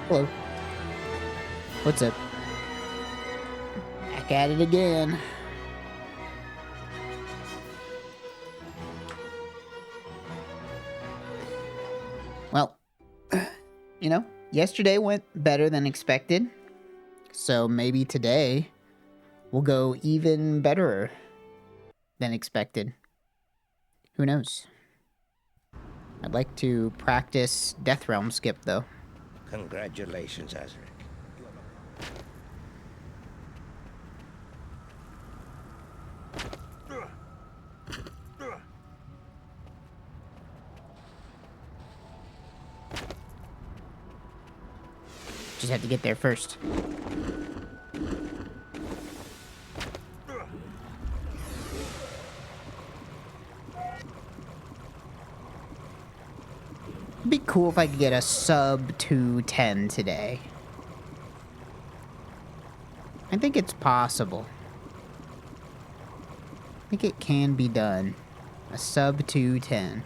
Hello. What's up? Back at it again. Well, yesterday went better than expected. So maybe today will go even better than expected. Who knows? I'd like to practice Death Realm skip though. Congratulations, Azurik. Just have to get there first. It'd be cool if I could get a sub 210 today. I think it's possible. I think it can be done. A sub 210.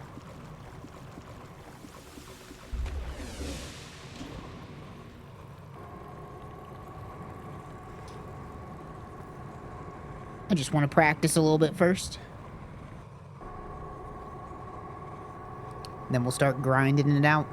I just want to practice a little bit first. Then we'll start grinding it out.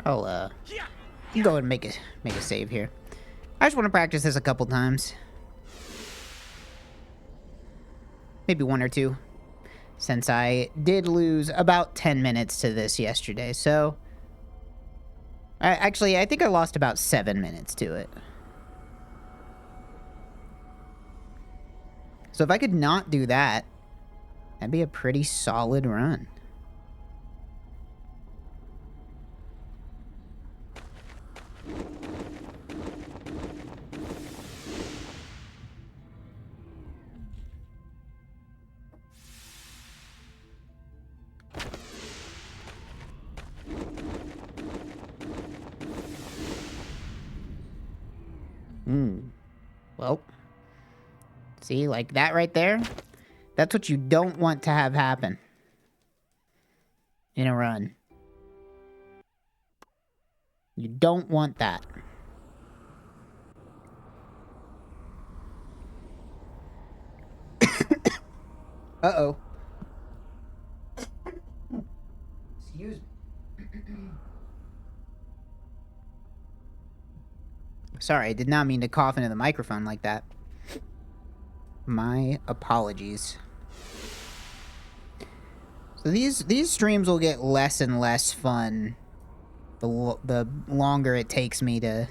I'll go ahead and make a save here. I just want to practice this a couple times. Maybe one or two. Since I did lose about 10 minutes to this yesterday, so... I think I lost about 7 minutes to it. So if I could not do that, that'd be a pretty solid run. Well, see, like that right there? That's what you don't want to have happen in a run. You don't want that. Uh-oh. Excuse me. Sorry, I did not mean to cough into the microphone like that. My apologies. So these streams will get less and less fun the longer it takes me to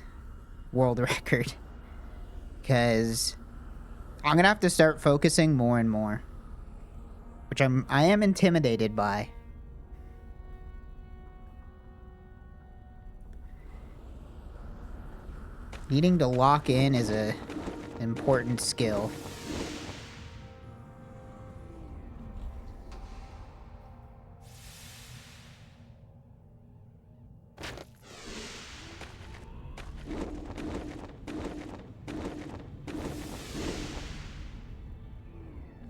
world record. Because I'm gonna have to start focusing more and more. Which I am intimidated by. Needing to lock in is a important skill.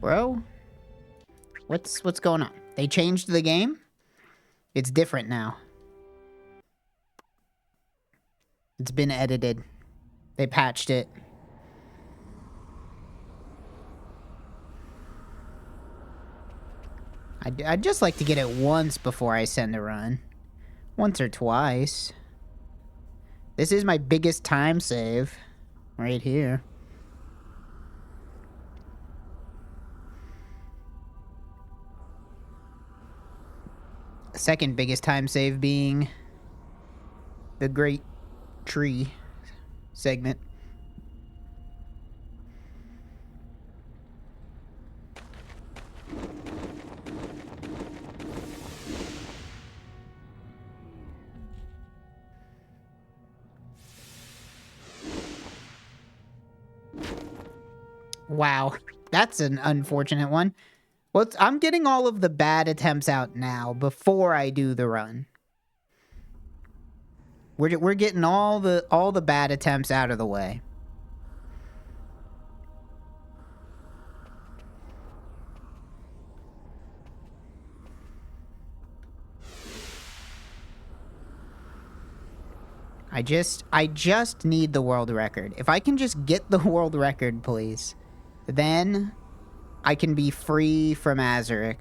Bro, what's going on? They changed the game? It's different now. It's been edited. They patched it. I'd just like to get it once before I send a run. Once or twice. This is my biggest time save. Right here. Second biggest time save being the Great Tree segment. Wow, that's an unfortunate one. Well, I'm getting all of the bad attempts out now before I do the run. We're getting all the bad attempts out of the way. I just need the world record. If I can just get the world record, please, then I can be free from Azurik.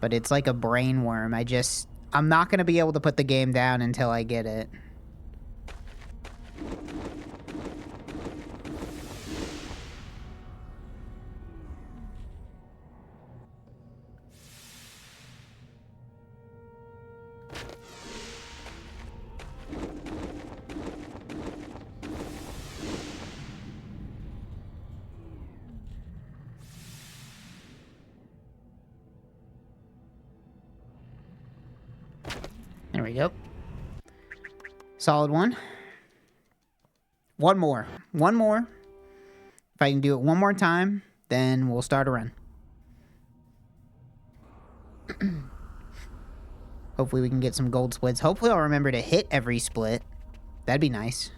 But it's like a brain worm. I'm not going to be able to put the game down until I get it. There we go. Solid one. One more. One more. If I can do it one more time, then we'll start a run. Hopefully we can get some gold splits. Hopefully I'll remember to hit every split. That'd be nice.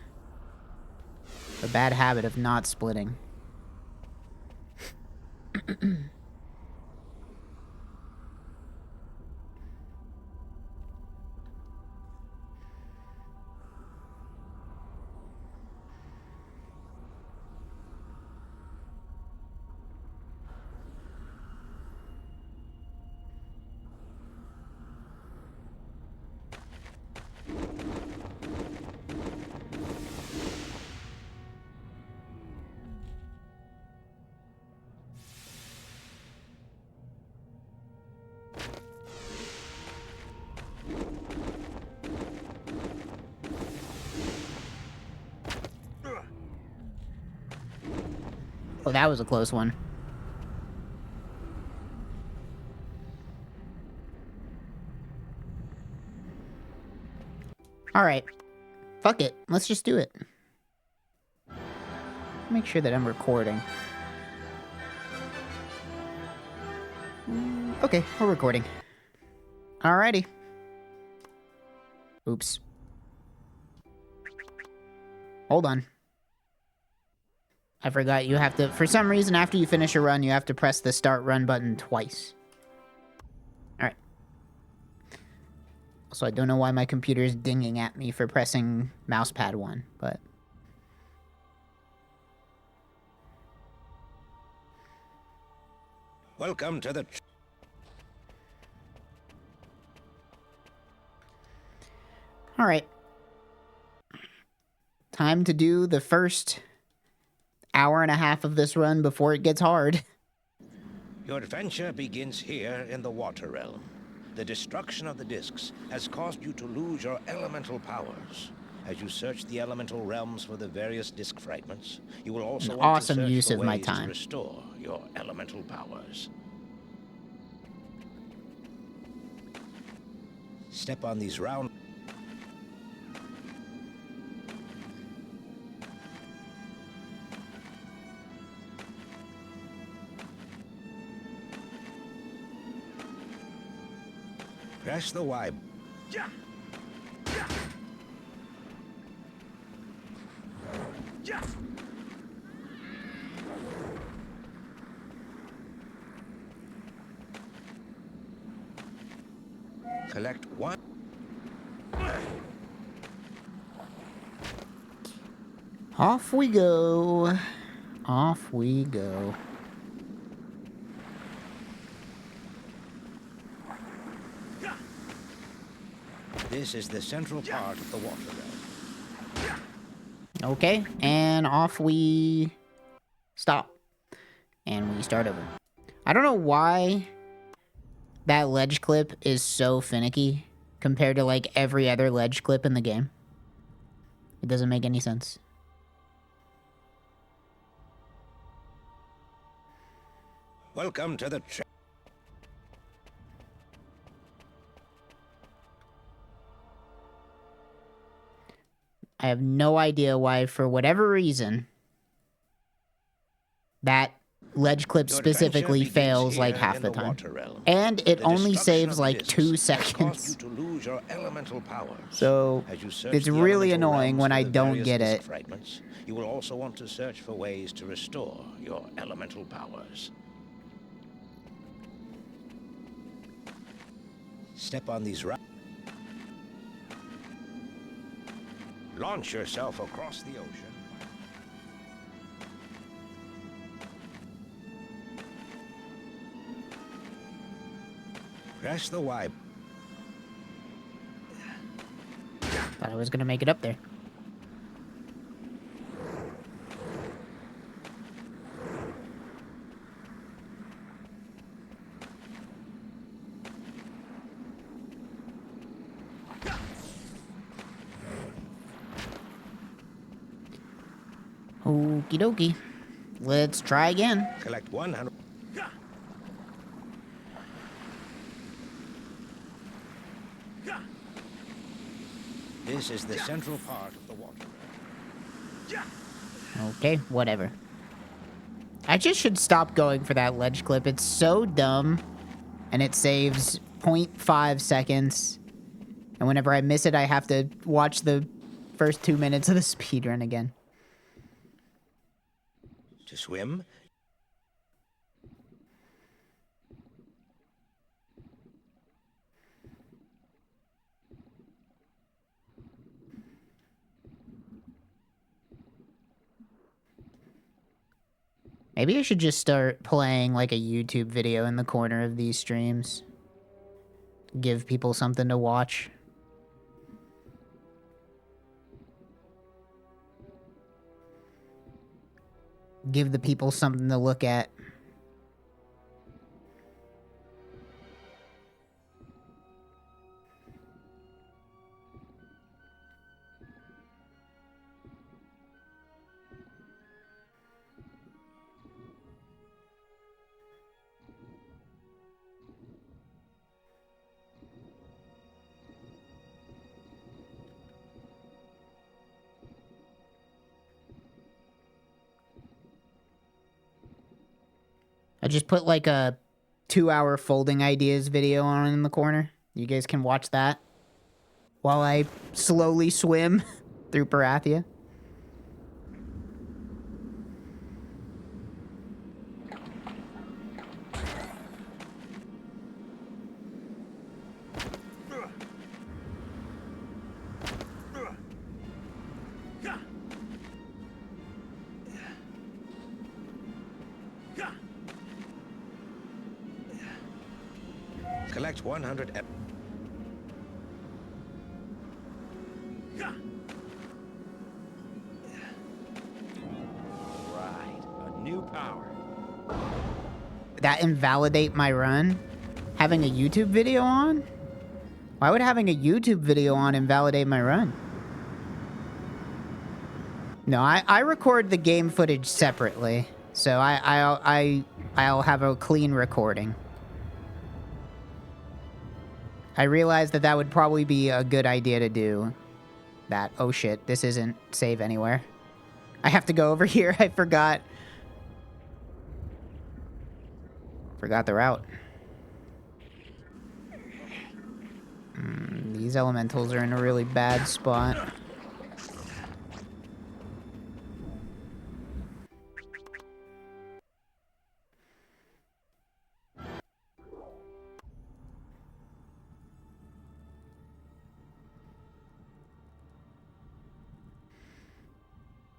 A bad habit of not splitting. Oh, that was a close one. Alright. Fuck it. Let's just do it. Make sure that I'm recording. Okay, we're recording. Alrighty. Oops. Hold on. I forgot you have to... For some reason, after you finish a run, you have to press the start run button twice. Alright. Also, I don't know why my computer is dinging at me for pressing mousepad 1, but... Welcome to the... Alright. Time to do the first hour and a half of this run before it gets hard. Your adventure begins here in the Water Realm. The destruction of the discs has caused you to lose your elemental powers. As you search the elemental realms for the various disc fragments, you will also want awesome to search use for of my ways time to restore your elemental powers. Step on these round... Press the Y. Yeah. Yeah. Yeah. Collect one. Off we go. Off we go. This is the central part of the water realm. Okay, and off we stop. And we start over. I don't know why that ledge clip is so finicky compared to like every other ledge clip in the game. It doesn't make any sense. Welcome to the I have no idea why, for whatever reason, that ledge clip Your specifically adventure begins fails like here half in the the time. water realm. And it The only destruction saves of the like discs 2 has caused you seconds. to lose your elemental powers. So As you search it's the really elemental annoying realms when for I the don't various get disc it. fragments, you will also want to search for ways to restore your elemental powers. Step on these launch yourself across the ocean. Press the Y. Thought I was gonna make it up there. Okie dokie. Let's try again. Collect 100. This is the central part of the water. Okay, whatever. I just should stop going for that ledge clip. It's so dumb, and it saves 0.5 seconds. And whenever I miss it, I have to watch the first 2 minutes of the speedrun again. To swim, Maybe I should just start playing like a YouTube video in the corner of these streams. Give people something to watch. Give the people something to look at. I just put like a 2-hour folding ideas video on in the corner. You guys can watch that while I slowly swim through Parathia. collect 100. Right, a new power. That invalidate my run? Having a YouTube video on? Why would having a YouTube video on invalidate my run? No, I record the game footage separately, so I'll have a clean recording. I realized that would probably be a good idea to do that. Oh shit, this isn't save anywhere. I have to go over here. I forgot the route. These elementals are in a really bad spot.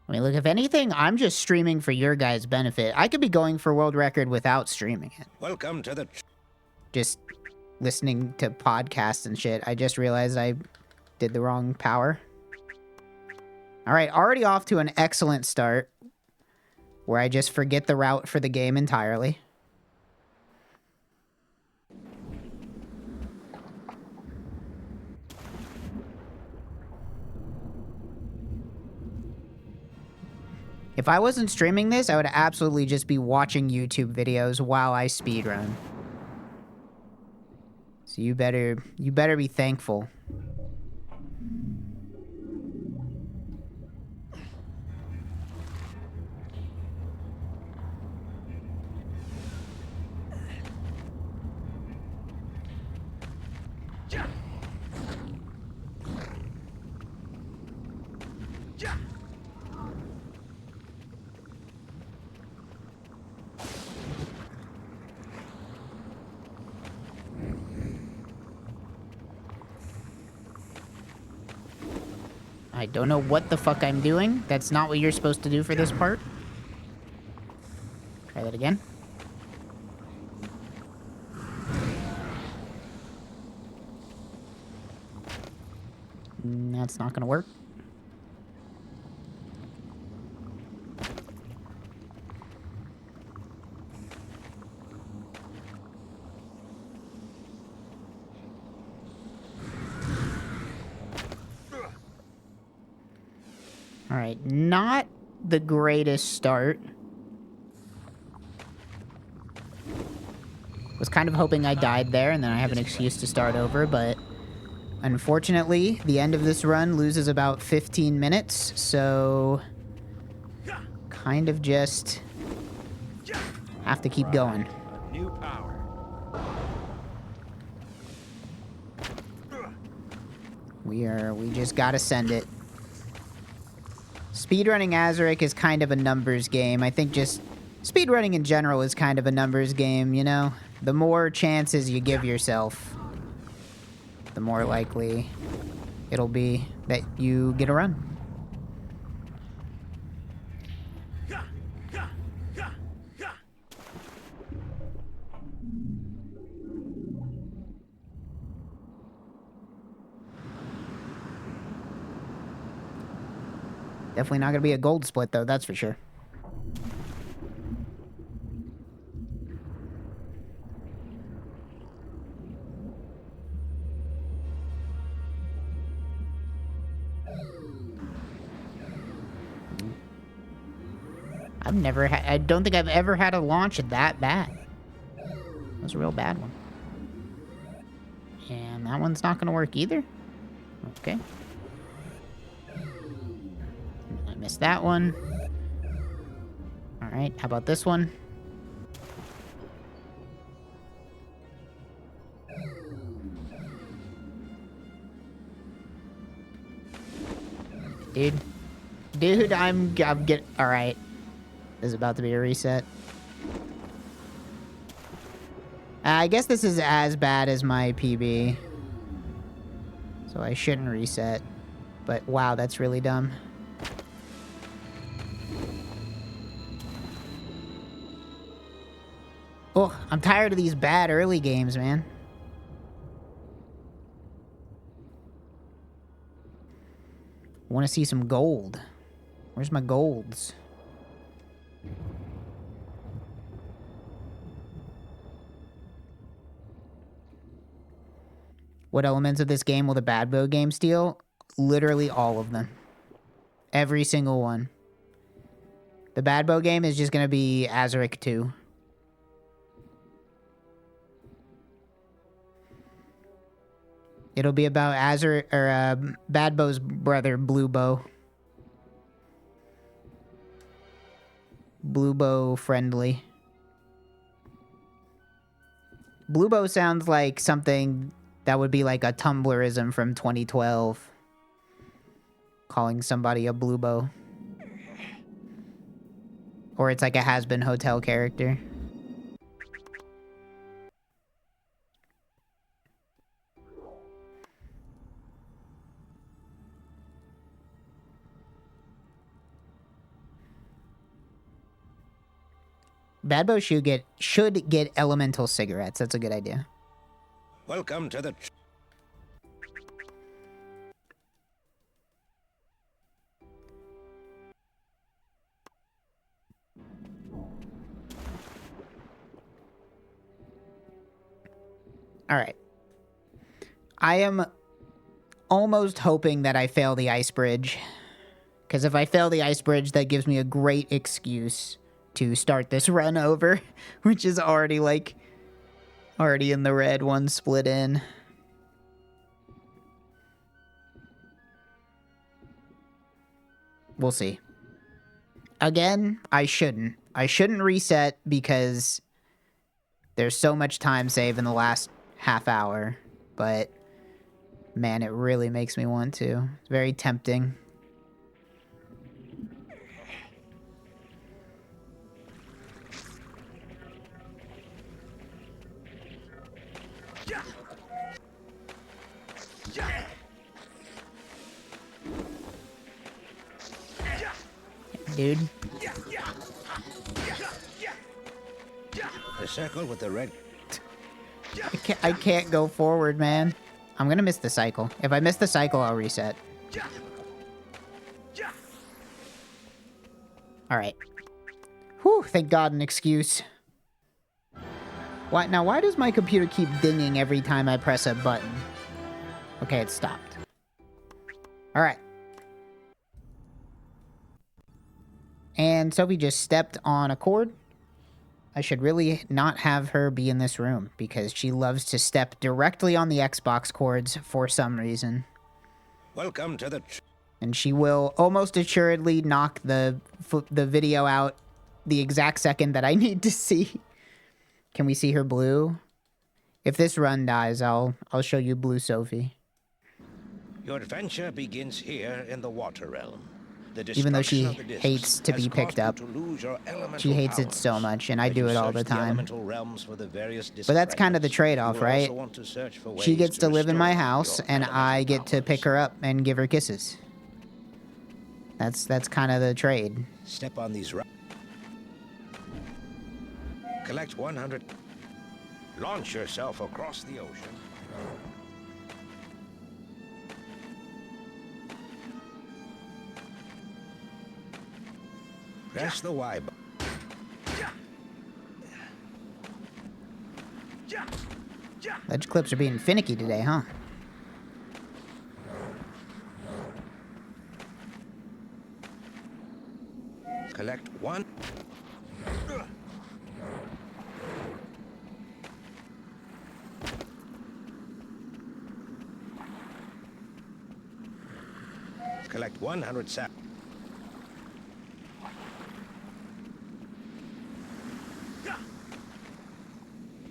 I mean, look, if anything, I'm just streaming for your guys' benefit. I could be going for world record without streaming it. Welcome to the... Just listening to podcasts and shit. I just realized I Did the wrong power. All right, already off to an excellent start, where I just forget the route for the game entirely. If I wasn't streaming this, I would absolutely just be watching YouTube videos while I speedrun. So you better be thankful. I don't know what the fuck I'm doing. That's not what you're supposed to do for this part. Try that again. That's not gonna work. Alright, not the greatest start. Was kind of hoping I died there and then I have an excuse to start over, but unfortunately, the end of this run loses about 15 minutes, so kind of just have to keep going. New power. We just gotta send it. Speedrunning Azurik is kind of a numbers game. I think just speedrunning in general is kind of a numbers game, you know? The more chances you give yourself, the more likely it'll be that you get a run. Definitely not gonna be a gold split, though, that's for sure. I've never had... I don't think I've ever had a launch that bad. That was a real bad one. And that one's not gonna work either. Okay. I missed that one. Alright, how about this one? Dude, I'm get... Alright. This is about to be a reset. I guess this is as bad as my PB. So I shouldn't reset. But wow, that's really dumb. Oh, I'm tired of these bad early games, man. I want to see some gold. Where's my golds? What elements of this game will the Bad Bow game steal? Literally all of them. Every single one. The Bad Bow game is just going to be Azurik 2. It'll be about Bad Bow's brother, Blue Bow. Blue Bow friendly. Blue Bow sounds like something that would be like a Tumblrism from 2012. Calling somebody a Blue Bow. Or it's like a Has-Been Hotel character. Bad Bow should get elemental cigarettes. That's a good idea. Welcome to the... Alright. I am almost hoping that I fail the ice bridge. Because if I fail the ice bridge, that gives me a great excuse to start this run over, which is already, like, already in the red, one split in. We'll see. Again, I shouldn't. I shouldn't reset because there's so much time saved in the last half hour. But, man, it really makes me want to. It's very tempting. Dude. The circle with the red... I can't go forward, man. I'm gonna miss the cycle. If I miss the cycle, I'll reset. Alright. Whew, thank God, an excuse. Why does my computer keep dinging every time I press a button? Okay, it stopped. Alright. And Sophie just stepped on a cord. I should really not have her be in this room because she loves to step directly on the Xbox cords for some reason. Welcome to the... And she will almost assuredly knock the video out the exact second that I need to see. Can we see her blue? If this run dies, I'll show you blue Sophie. Your adventure begins here in the water realm. Even though she hates to be picked up. She hates it so much, and I do it all the time. But that's kind of the trade-off, right? She gets to live in my house, and I get to pick her up and give her kisses. That's kind of the trade. Step on these rocks. Collect 100. Launch yourself across the ocean. Press the Y button. Ledge clips are being finicky today, huh? Collect one. Collect 100 sap.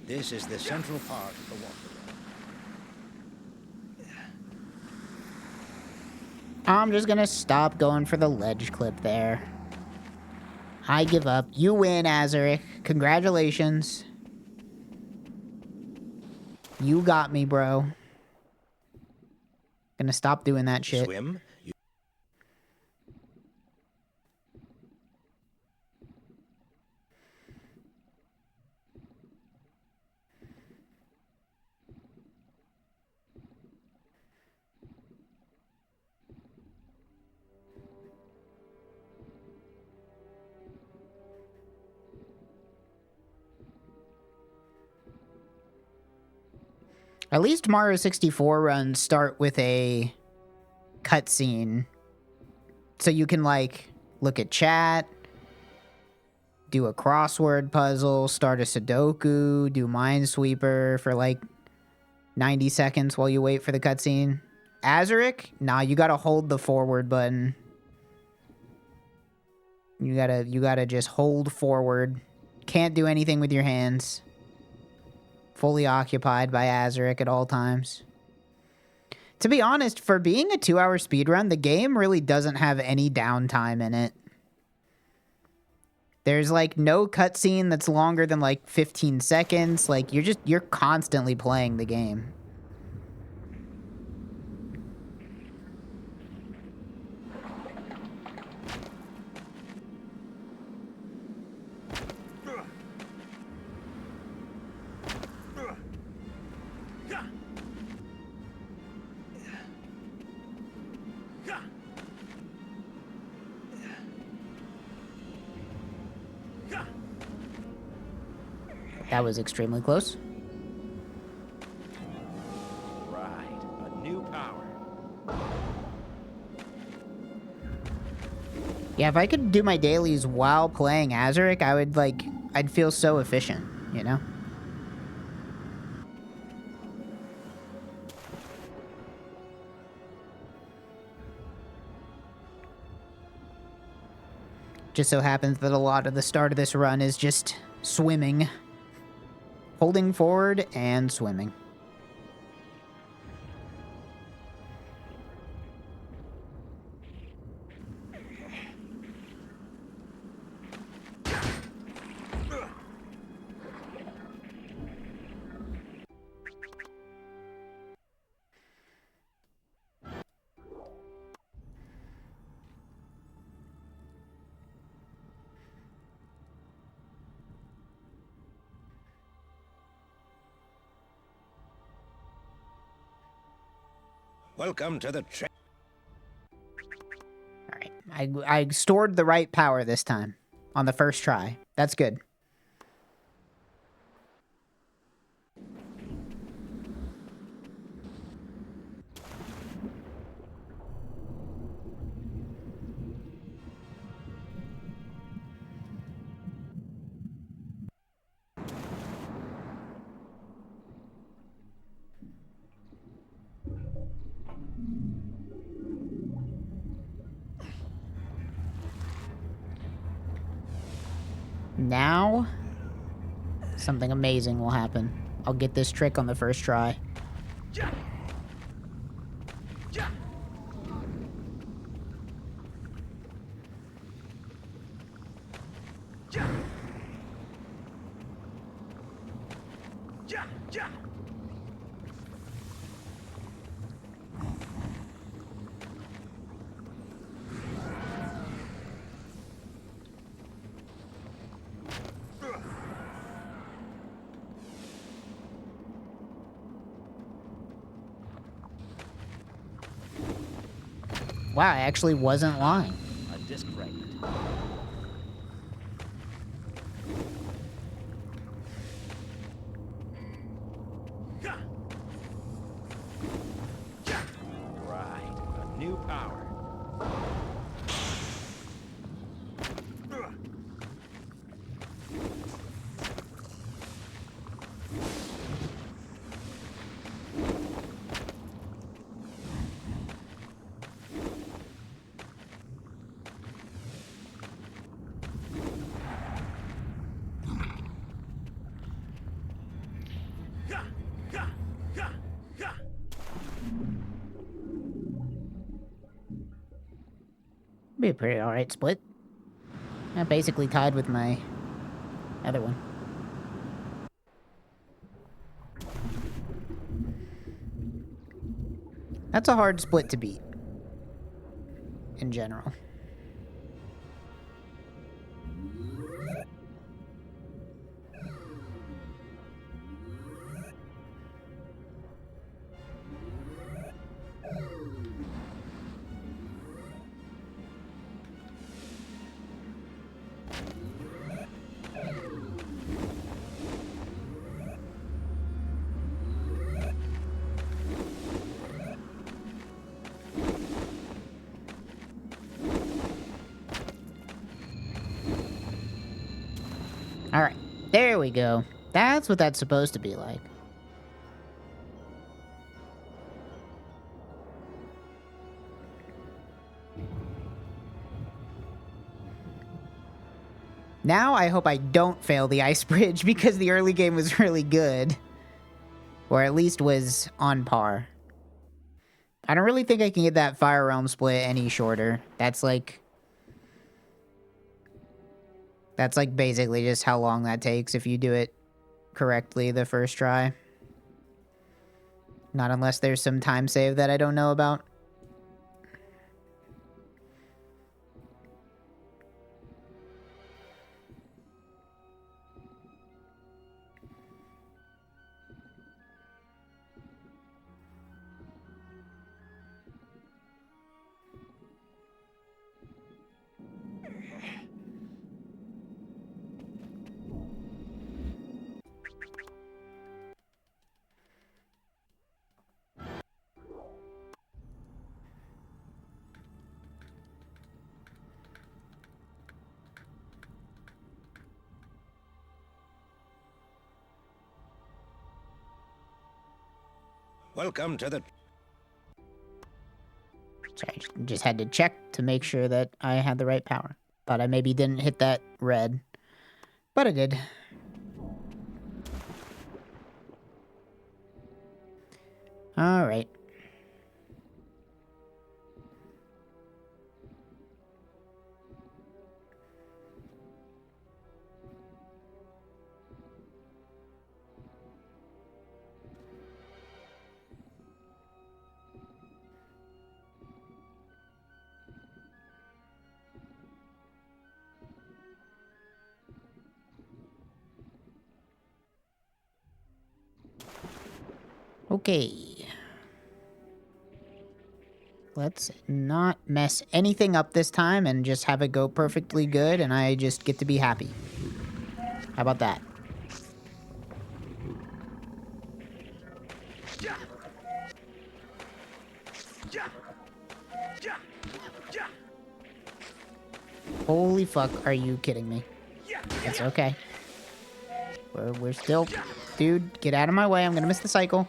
This is the central part of the water. I'm just gonna stop going for the ledge clip there. I give up. You win, Azurik. Congratulations. You got me, bro. Gonna stop doing that shit. Swim. At least Mario 64 runs start with a cutscene. So you can, like, look at chat, do a crossword puzzle, start a Sudoku, do Minesweeper for, like, 90 seconds while you wait for the cutscene. Azurik? Nah, you gotta hold the forward button. You gotta just hold forward. Can't do anything with your hands. Fully occupied by Azurik at all times. To be honest, for being a 2-hour speedrun, the game really doesn't have any downtime in it. There's, like, no cutscene that's longer than, like, 15 seconds. Like, you're constantly playing the game. That was extremely close. Yeah, if I could do my dailies while playing Azurik, I would, like, I'd feel so efficient, you know? Just so happens that a lot of the start of this run is just swimming. Holding forward and swimming. Welcome to the Alright, I stored the right power this time. On the first try. That's good. Now, something amazing will happen. I'll get this trick on the first try. Wow, I actually wasn't lying. A disc fragment. Right, a new power. Be a pretty alright split. I'm basically tied with my other one. That's a hard split to beat. In general. Alright, there we go. That's what that's supposed to be like. Now I hope I don't fail the ice bridge because the early game was really good. Or at least was on par. I don't really think I can get that Fire Realm split any shorter. That's like basically just how long that takes if you do it correctly the first try. Not unless there's some time save that I don't know about. Welcome to the... Sorry, just had to check to make sure that I had the right power. Thought I maybe didn't hit that red, but I did. All right. Okay. Let's not mess anything up this time and just have it go perfectly good and I just get to be happy. How about that? Holy fuck, are you kidding me? It's okay. We're still... Dude, get out of my way. I'm gonna miss the cycle.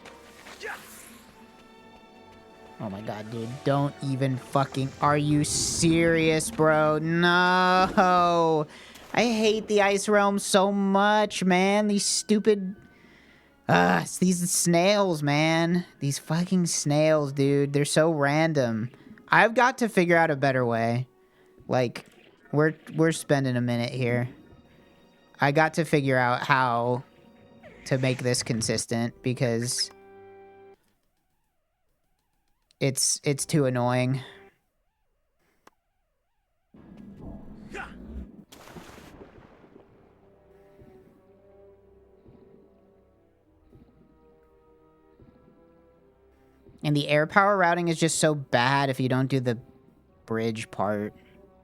Oh my god, dude. Don't even fucking... Are you serious, bro? No! I hate the Ice Realm so much, man. These stupid... it's these snails, man. These fucking snails, dude. They're so random. I've got to figure out a better way. Like, we're spending a minute here. I got to figure out how to make this consistent because it's too annoying. And the air power routing is just so bad if you don't do the bridge part.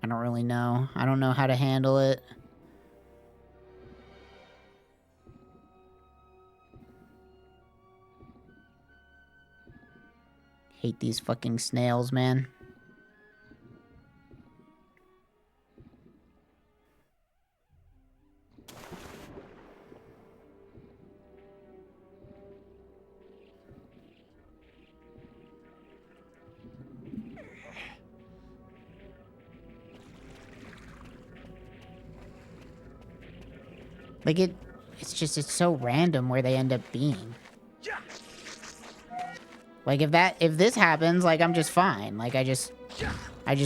I don't really know. I don't know how to handle it. Hate these fucking snails, man. Like, it's so random where they end up being. Like, if this happens, like, I'm just fine. Like, I just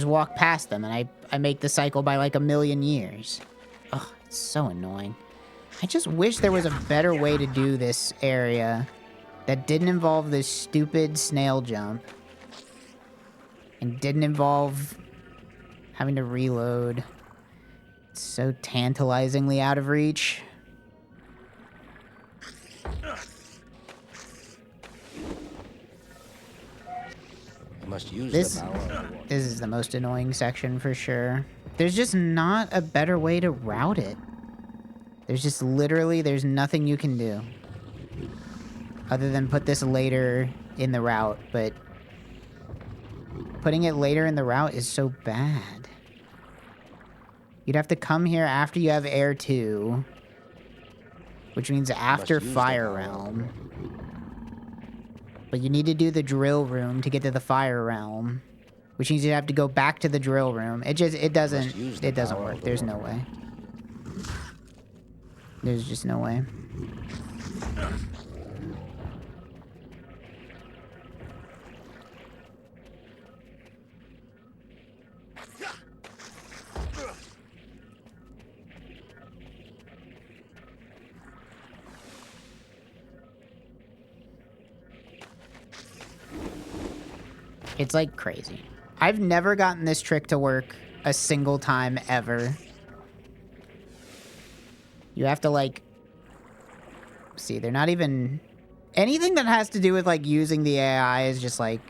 walk past them, and I make the cycle by, like, 1,000,000 years. Ugh, it's so annoying. I just wish there was a better way to do this area that didn't involve this stupid snail jump. And didn't involve having to reload. It's so tantalizingly out of reach. Must use This the power. is the most annoying section for sure. There's just not a better way to route it. There's just literally, there's nothing you can do. Other than put this later in the route, but putting it later in the route is so bad. You'd have to come here after you have Air 2. Which means after Fire Realm. But you need to do the drill room to get to the Fire Realm. Which means you have to go back to the drill room. It doesn't work. There's no way. There's just no way. It's like crazy. I've never gotten this trick to work a single time ever. You have to like... See, they're not even... Anything that has to do with like using the AI is just like...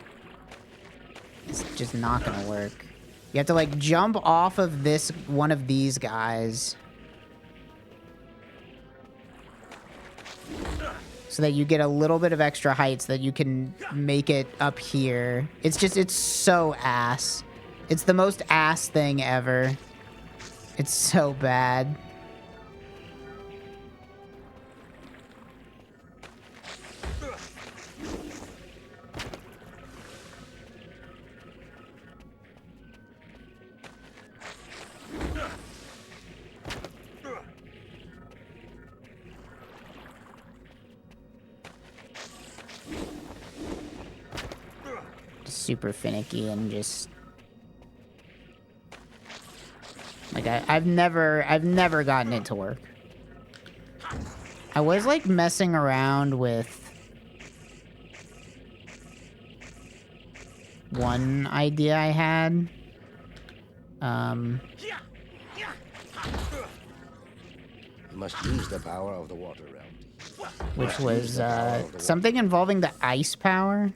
It's just not gonna work. You have to like jump off of this one of these guys. So that you get a little bit of extra height so that you can make it up here. It's just, it's so ass. It's the most ass thing ever. It's so bad. super finicky and just like I've never gotten it to work. I was like messing around with one idea I had. You must use the power of the water realm. Which was something involving the ice power.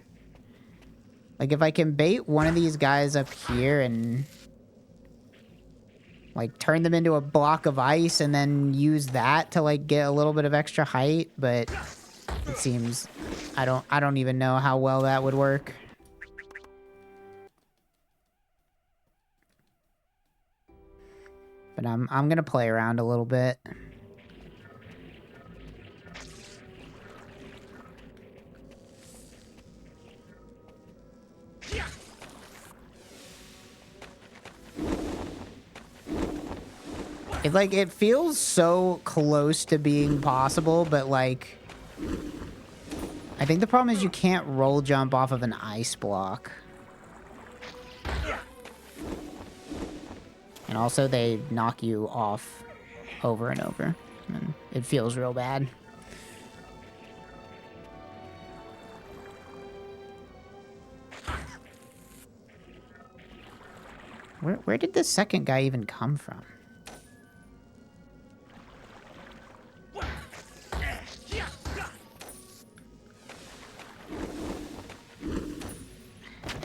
Like if I can bait one of these guys up here and like turn them into a block of ice and then use that to like get a little bit of extra height, but it seems I don't even know how well that would work. But I'm gonna play around a little bit. It feels so close to being possible, but like I think the problem is you can't roll jump off of an ice block. And also they knock you off over and over. And it feels real bad. Where did the second guy even come from?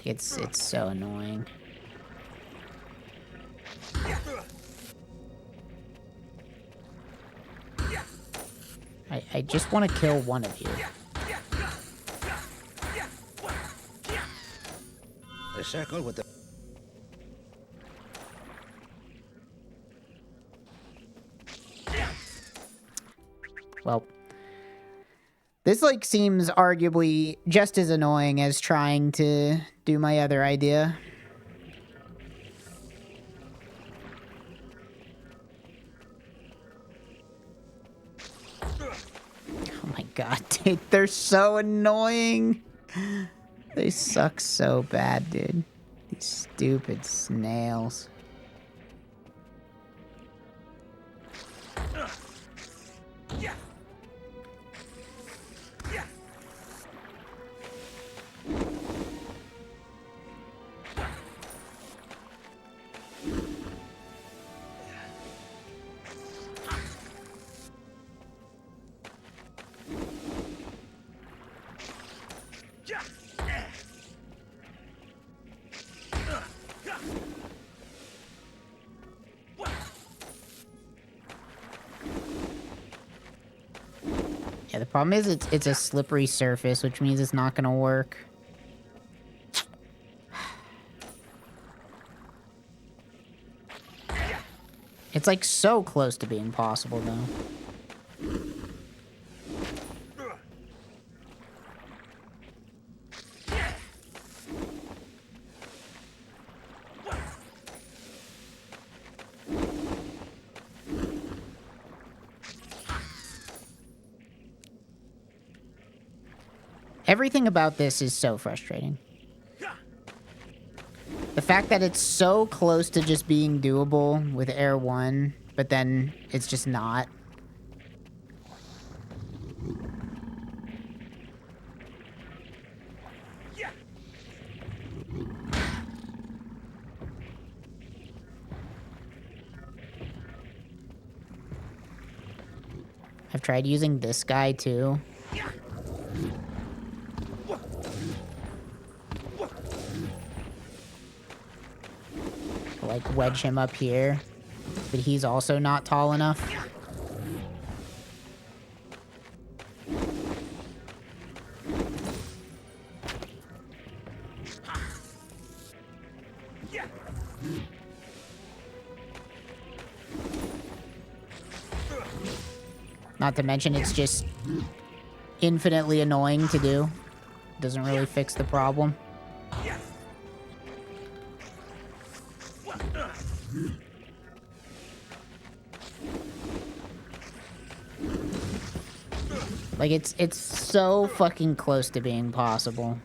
It's so annoying. I just want to kill one of you. The circle with the... Well, this, like, seems arguably just as annoying as trying to do my other idea. Oh my god, dude, they're so annoying. They suck so bad, dude. These stupid snails. Yeah, the problem is it's a slippery surface, which means it's not gonna work. It's like so close to being possible though. Everything about this is so frustrating. The fact that it's so close to just being doable with Air 1, but then it's just not. I've tried using this guy too. Like wedge him up here, but he's also not tall enough. Not to mention it's just infinitely annoying to do. Doesn't really fix the problem. Like, it's so fucking close to being possible.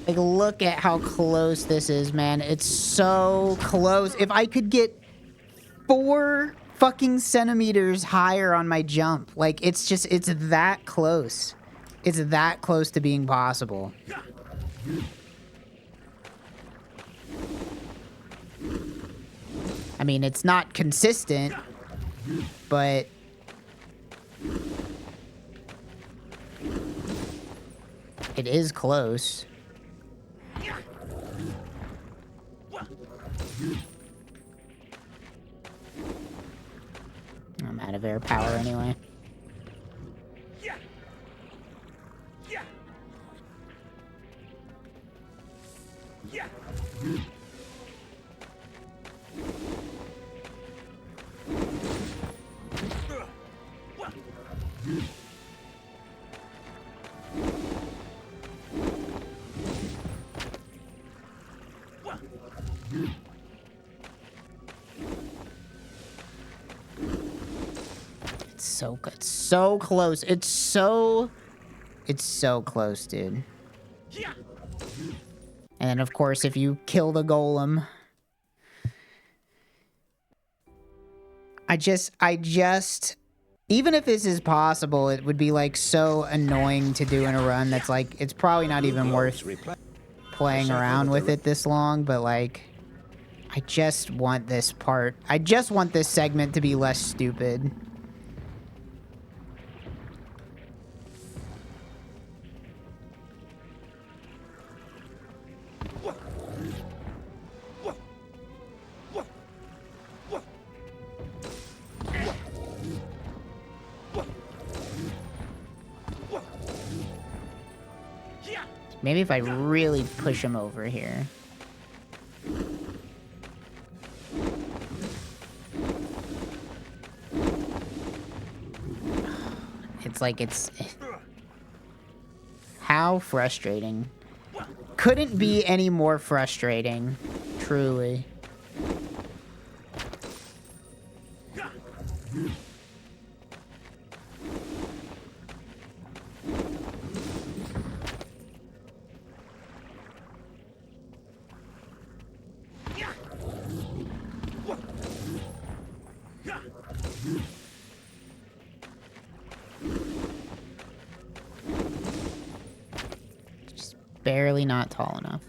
Like, look at how close this is, man. It's so close. If I could get 4 fucking centimeters higher on my jump, like, it's just, it's that close. It's that close to being possible. I mean, it's not consistent, but it is close. I'm out of air power anyway. It's so good. So close. It's so close, dude. And then, of course, if you kill the golem, I just, even if this is possible, it would be, like, so annoying to do in a run that's, like, it's probably not even worth playing around with it this long, but, like, I just want this part. I just want this segment to be less stupid. Maybe if I really push him over here. It's like it's... How frustrating. Couldn't be any more frustrating. Truly. Barely not tall enough.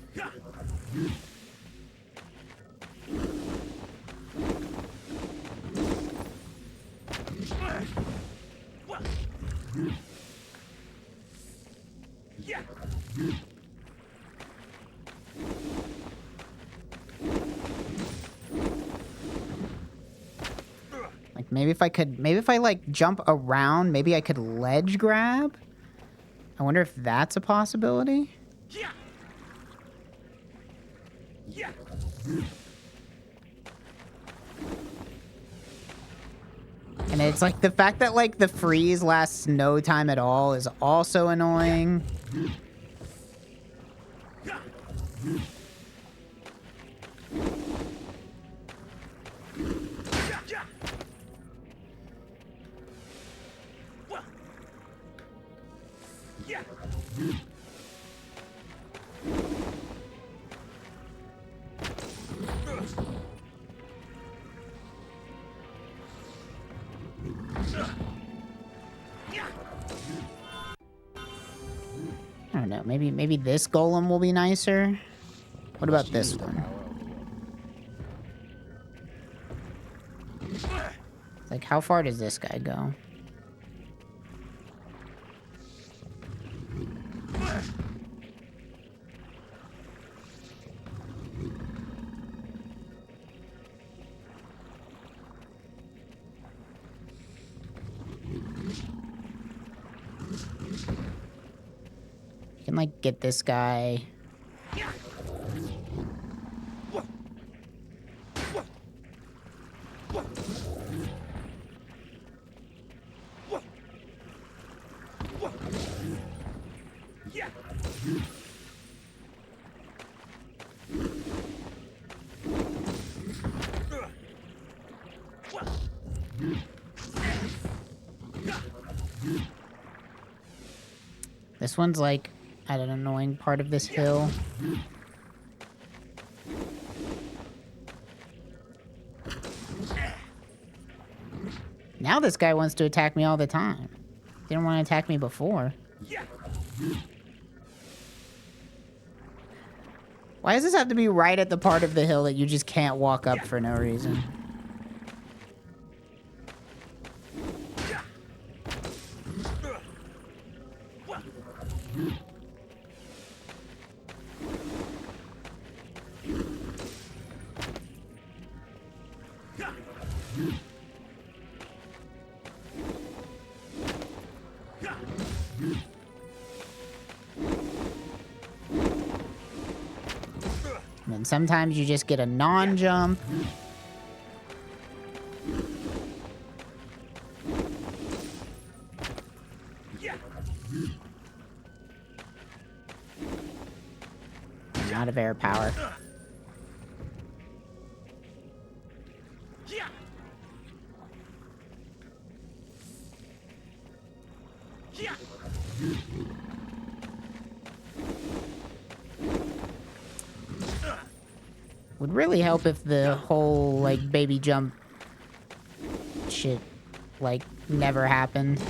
Like, maybe if I like jump around, maybe I could ledge grab. I wonder if that's a possibility. And it's like the fact that like the freeze lasts no time at all is also annoying. I don't know, maybe this golem will be nicer. What about this one? Like, how far does this guy go? Can like get this guy. This one's like, at an annoying part of this hill. Now this guy wants to attack me all the time. Didn't want to attack me before. Why does this have to be right at the part of the hill that you just can't walk up for no reason? And sometimes you just get a non-jump. I'm out of air power. Would really help if the whole, like, baby jump shit, like, never happened.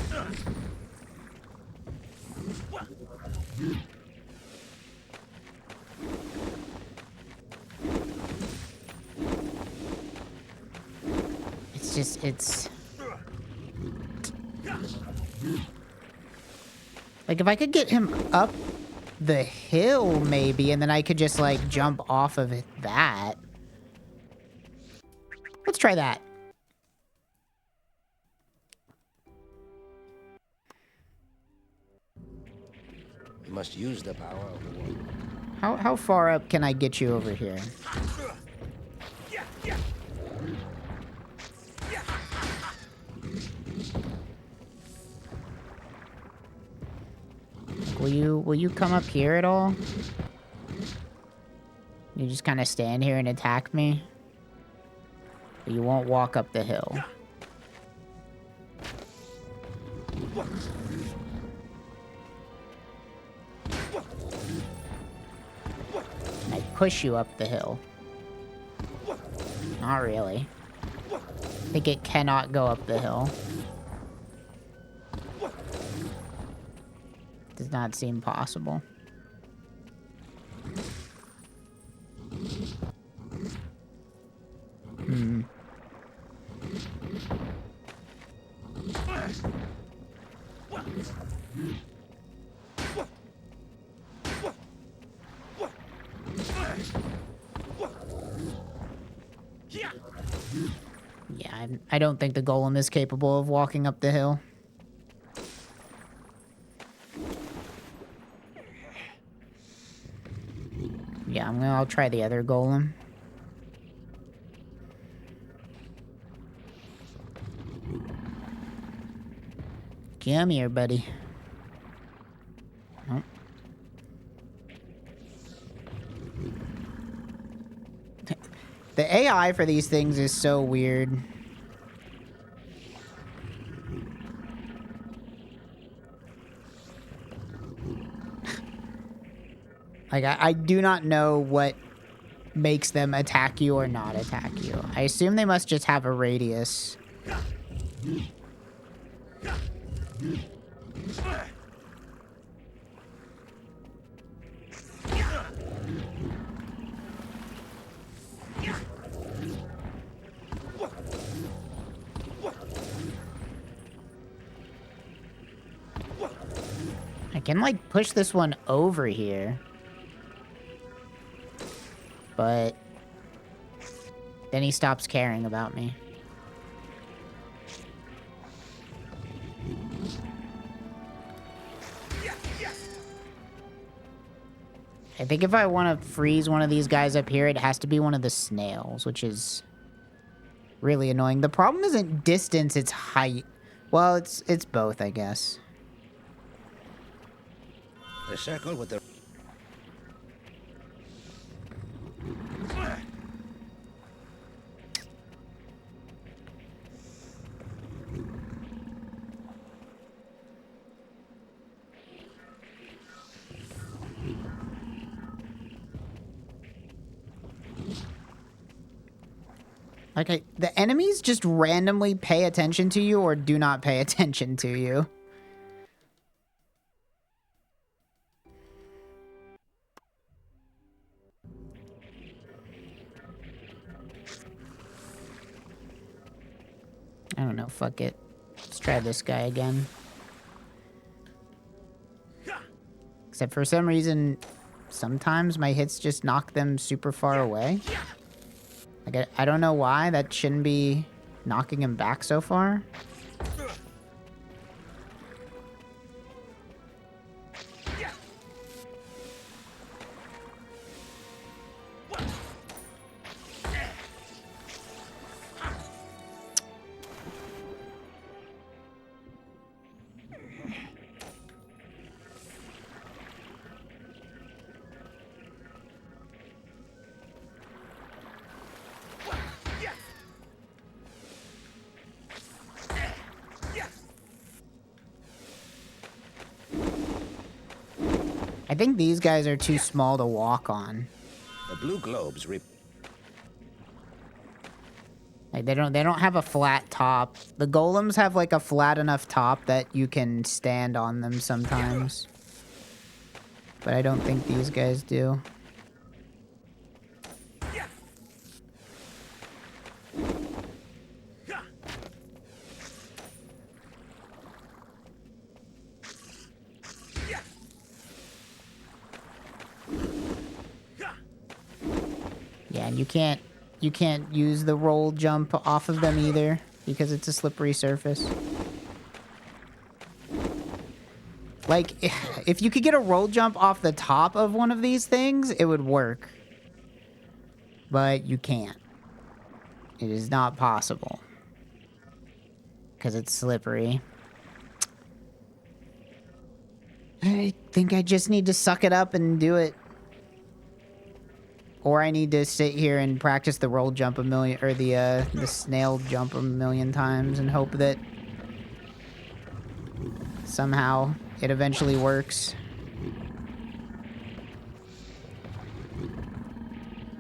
It's just, it's... Like, if I could get him up the hill, maybe, and then I could just, like, jump off of it, that. Let's try that. You must use the power of the water. How far up can I get you over here? Will you come up here at all? You just kind of stand here and attack me? But you won't walk up the hill. Can I push you up the hill? Not really. I think it cannot go up the hill. Does not seem possible. Yeah, I don't think the golem is capable of walking up the hill. Yeah, I'll try the other golem. Come here, buddy. Oh. The AI for these things is so weird. Like, I do not know what makes them attack you or not attack you. I assume they must just have a radius. I can, like, push this one over here. But then he stops caring about me. I think if I want to freeze one of these guys up here, it has to be one of the snails, which is really annoying. The problem isn't distance, it's height. Well, it's both, I guess. The circle with the... Like, the enemies just randomly pay attention to you or do not pay attention to you. I don't know, fuck it. Let's try this guy again. Except for some reason, sometimes my hits just knock them super far away. Like, I don't know why. That shouldn't be knocking him back so far. I think these guys are too small to walk on. The blue globes Like they don't have a flat top. The golems have like a flat enough top that you can stand on them sometimes. But I don't think these guys do. Yeah, and you can't use the roll jump off of them either because it's a slippery surface. Like, if you could get a roll jump off the top of one of these things, it would work. But you can't. It is not possible. Because it's slippery. I think I just need to suck it up and do it. Or I need to sit here and practice the roll jump a million, or the snail jump a million times and hope that somehow it eventually works.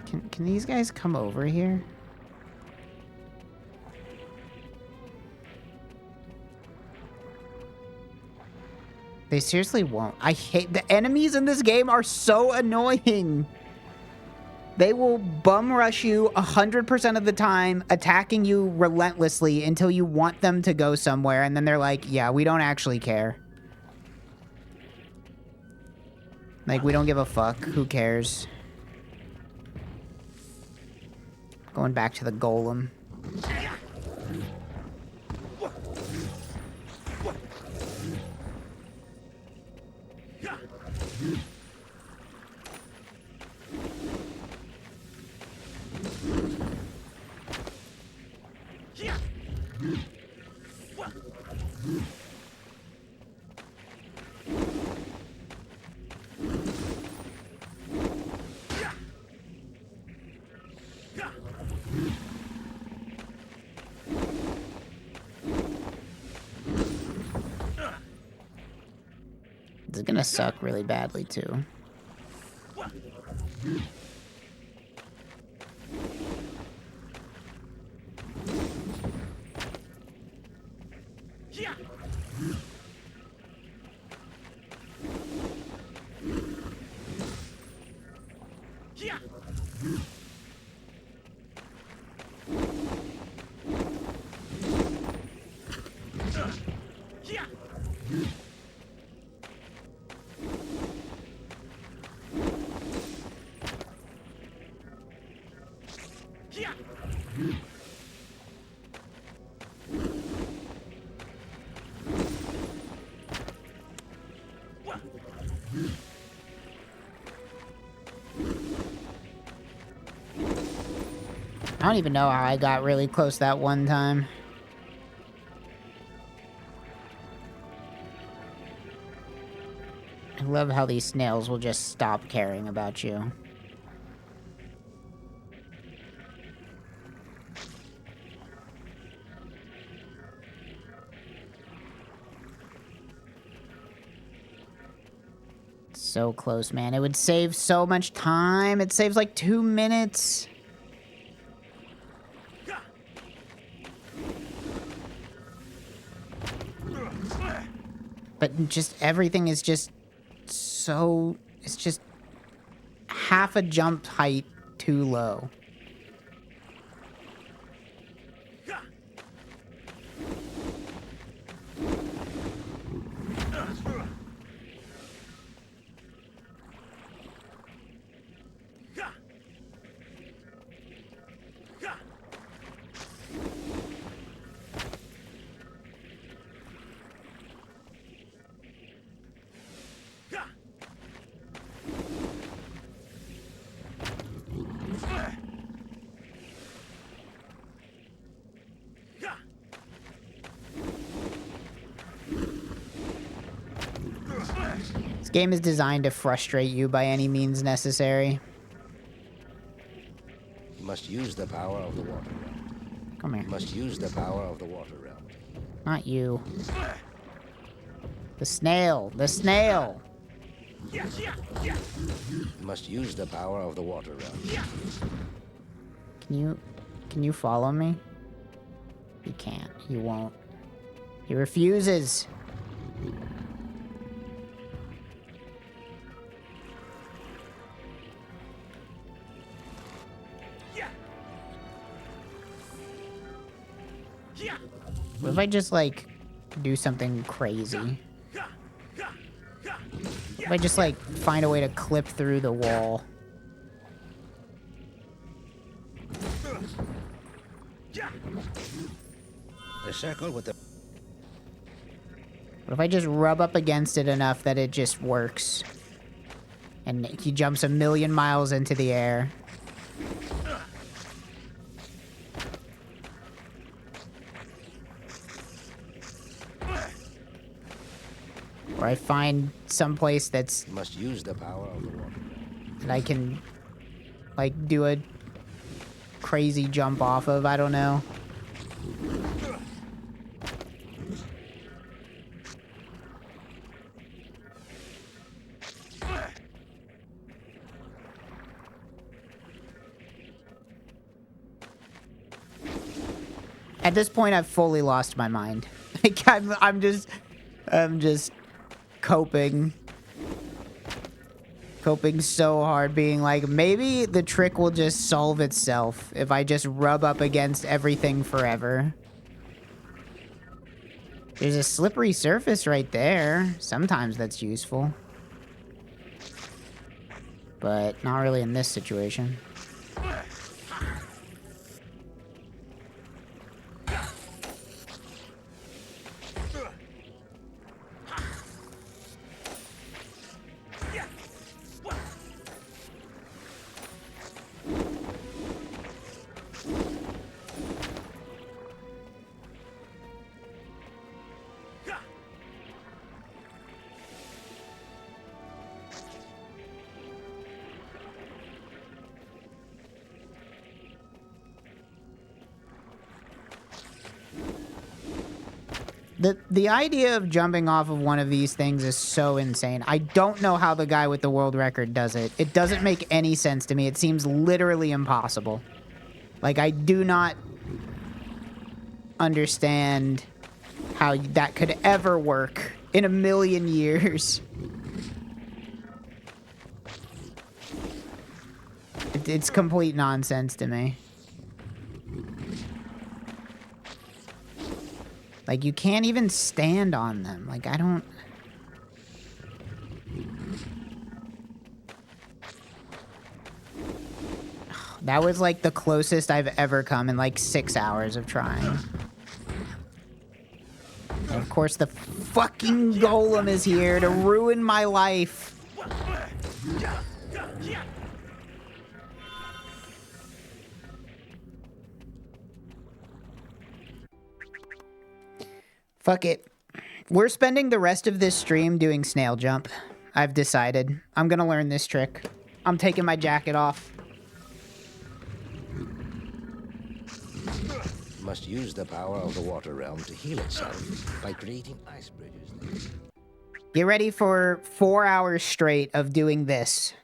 Can these guys come over here? They seriously won't. I hate the enemies in this game are so annoying. They will bum rush you 100% of the time, attacking you relentlessly until you want them to go somewhere, and then they're like, yeah, we don't actually care. Like, we don't give a fuck. Who cares? Going back to the golem. It's gonna suck really badly, too. I don't even know how I got really close that one time. I love how these snails will just stop caring about you. So close, man. It would save so much time. It saves like 2 minutes. But just everything is just so... It's just half a jump height too low. This game is designed to frustrate you by any means necessary. You must use the power of the water realm. Come here. You must use the power of the water realm. Not you. The snail. The snail. You must use the power of the water realm. Can you follow me? You can't. You won't. He refuses. What if I just, like, do something crazy? If I just, like, find a way to clip through the wall? The circle with the... What if I just rub up against it enough that it just works? And he jumps 1,000,000 miles into the air. Or I find some place that's... You must use the power of the water. that I can, like, do a crazy jump off of. I don't know. At this point, I've fully lost my mind. Like, I'm just coping so hard, being like, maybe the trick will just solve itself if I just rub up against everything forever. There's a slippery surface right there. Sometimes that's useful. But not really in this situation. The idea of jumping off of one of these things is so insane. I don't know how the guy with the world record does it. It doesn't make any sense to me. It seems literally impossible. Like, I do not understand how that could ever work in 1,000,000 years. It's complete nonsense to me. Like, you can't even stand on them. Like, I don't... That was, like, the closest I've ever come in, like, 6 hours of trying. And of course, the fucking golem is here to ruin my life. Fuck it. We're spending the rest of this stream doing snail jump. I've decided. I'm gonna learn this trick. I'm taking my jacket off. You must use the power of the water realm to heal itself by creating ice bridges. Get ready for 4 hours straight of doing this.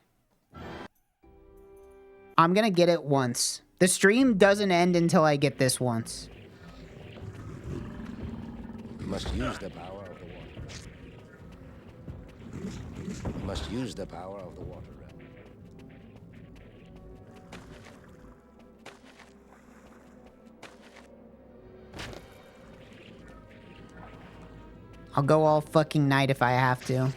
I'm gonna get it once. The stream doesn't end until I get this once. You must use the power of the water. You must use the power of the water realm. I'll go all fucking night if I have to.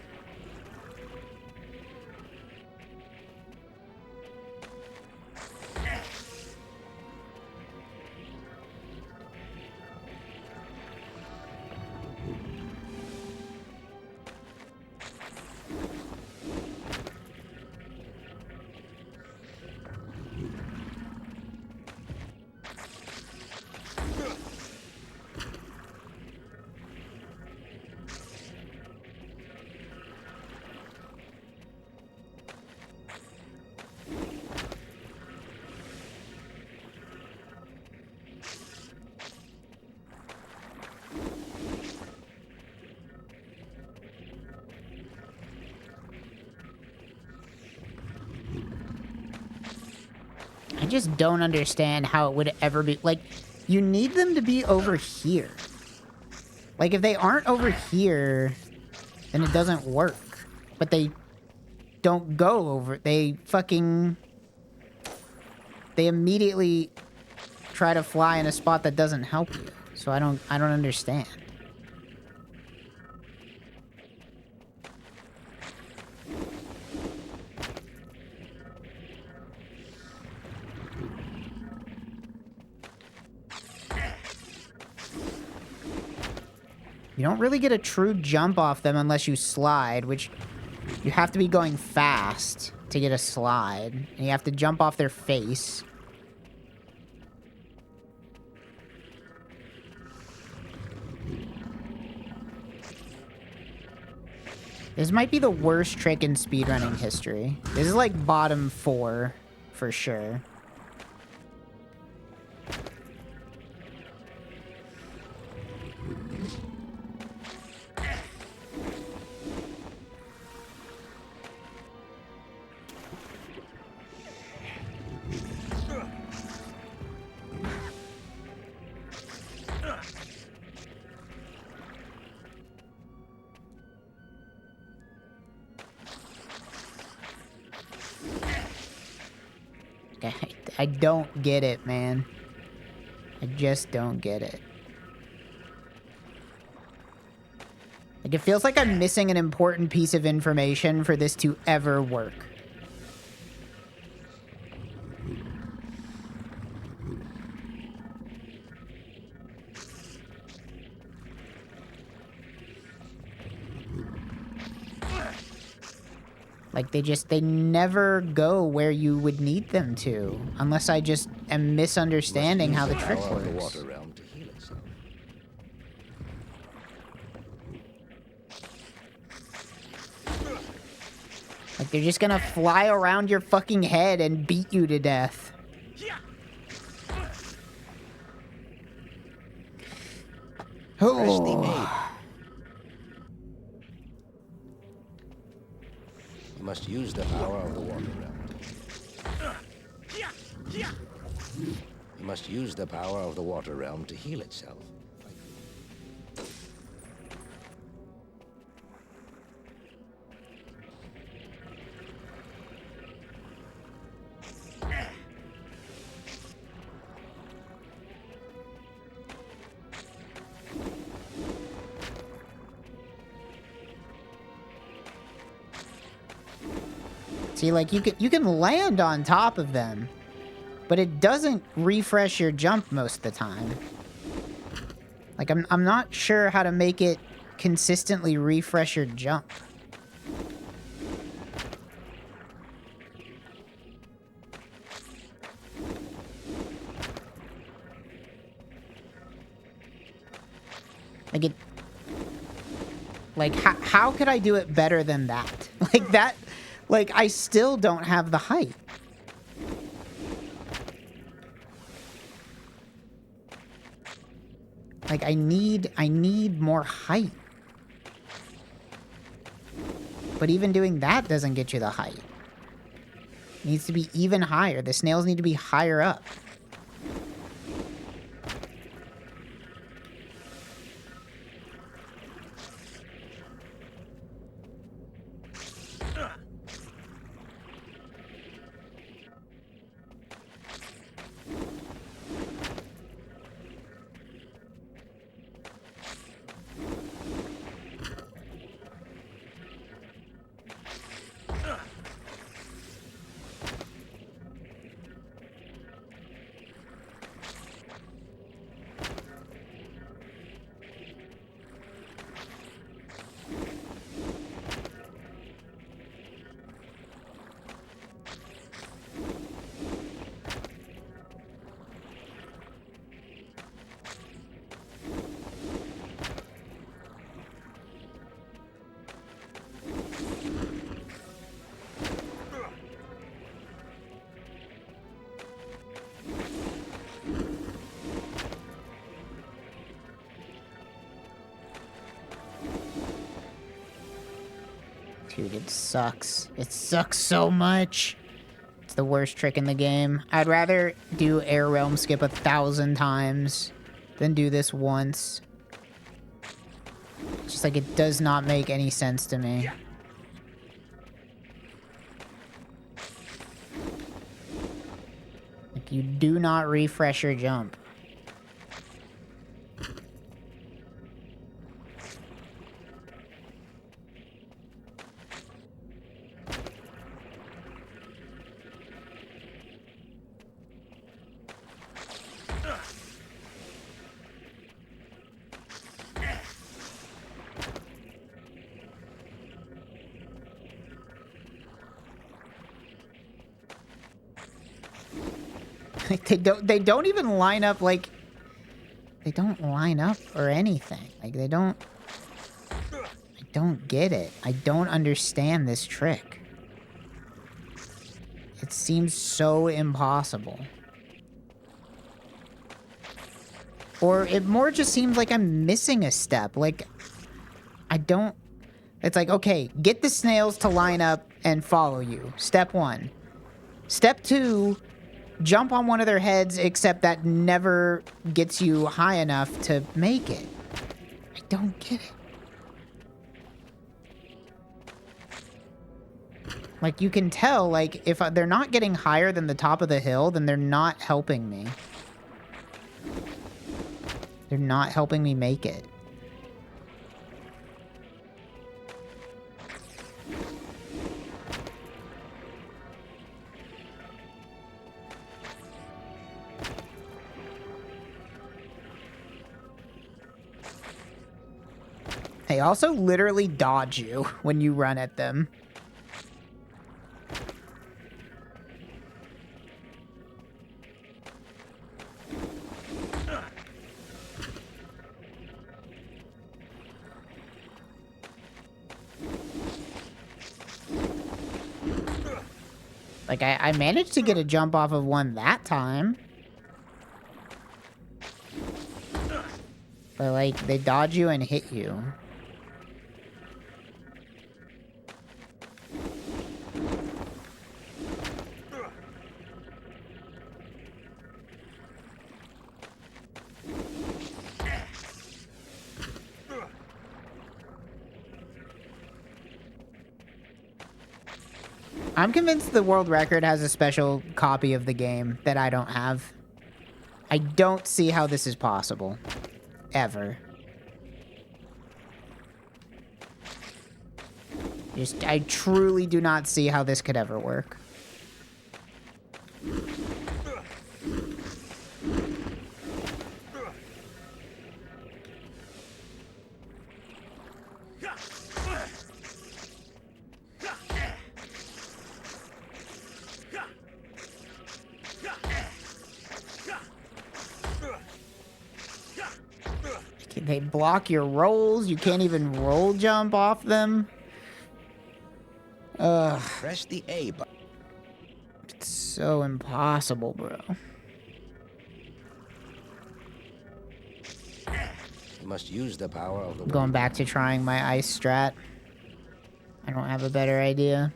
I just don't understand how it would ever be. Like, you need them to be over here. Like, if they aren't over here, then it doesn't work. But they don't go over. They immediately try to fly in a spot that doesn't help you. So I don't understand. You don't really get a true jump off them unless you slide, which you have to be going fast to get a slide. And you have to jump off their face. This might be the worst trick in speedrunning history. This is like bottom 4, for sure. I don't get it, man. I just don't get it. Like, it feels like I'm missing an important piece of information for this to ever work. Like, they never go where you would need them to, unless I just am misunderstanding how the trick works. The water realm to heal itself. Like, they're just gonna fly around your fucking head and beat you to death. Freshly made. You must use the power of the water realm. You must use the power of the water realm to heal itself. See, like, you can land on top of them, but it doesn't refresh your jump most of the time. Like, I'm not sure how to make it consistently refresh your jump. Like, how could I do it better than that? Like, that... Like, I still don't have the height. Like, I need more height. But even doing that doesn't get you the height. It needs to be even higher. The snails need to be higher up. Dude, it sucks. It sucks so much. It's the worst trick in the game. I'd rather do Air Realm skip 1,000 times than do this once. It's just like it does not make any sense to me. Like, you do not refresh your jump. Like, they don't even line up, like, they don't line up or anything. Like, I don't get it. I don't understand this trick. It seems so impossible. Or it more just seems like I'm missing a step. Like, it's like, okay, get the snails to line up and follow you. Step 1. Step 2, jump on one of their heads, except that never gets you high enough to make it. I don't get it. Like, you can tell, like, if they're not getting higher than the top of the hill, then they're not helping me. They're not helping me make it. They also literally dodge you when you run at them. Like, I managed to get a jump off of one that time. But, like, they dodge you and hit you. I'm convinced the world record has a special copy of the game that I don't have. I don't see how this is possible. Ever. I truly do not see how this could ever work. They block your rolls. You can't even roll jump off them. Ugh. Press the A button. It's so impossible, bro. You must use the power of the... I'm going back to trying my ice strat. I don't have a better idea.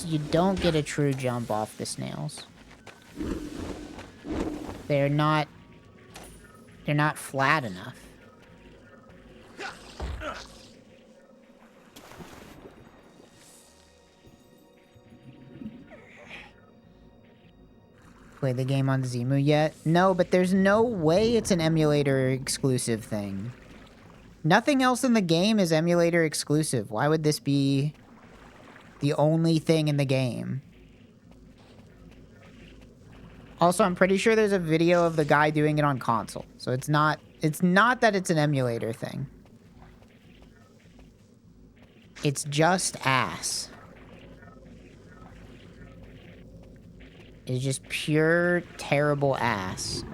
You don't get a true jump off the snails. They're not flat enough. Play the game on Zemu yet? No, but there's no way it's an emulator exclusive thing. Nothing else in the game is emulator exclusive. Why would this be the only thing in the game? Also, I'm pretty sure there's a video of the guy doing it on console. So it's not that it's an emulator thing. It's just ass. It's just pure, terrible ass.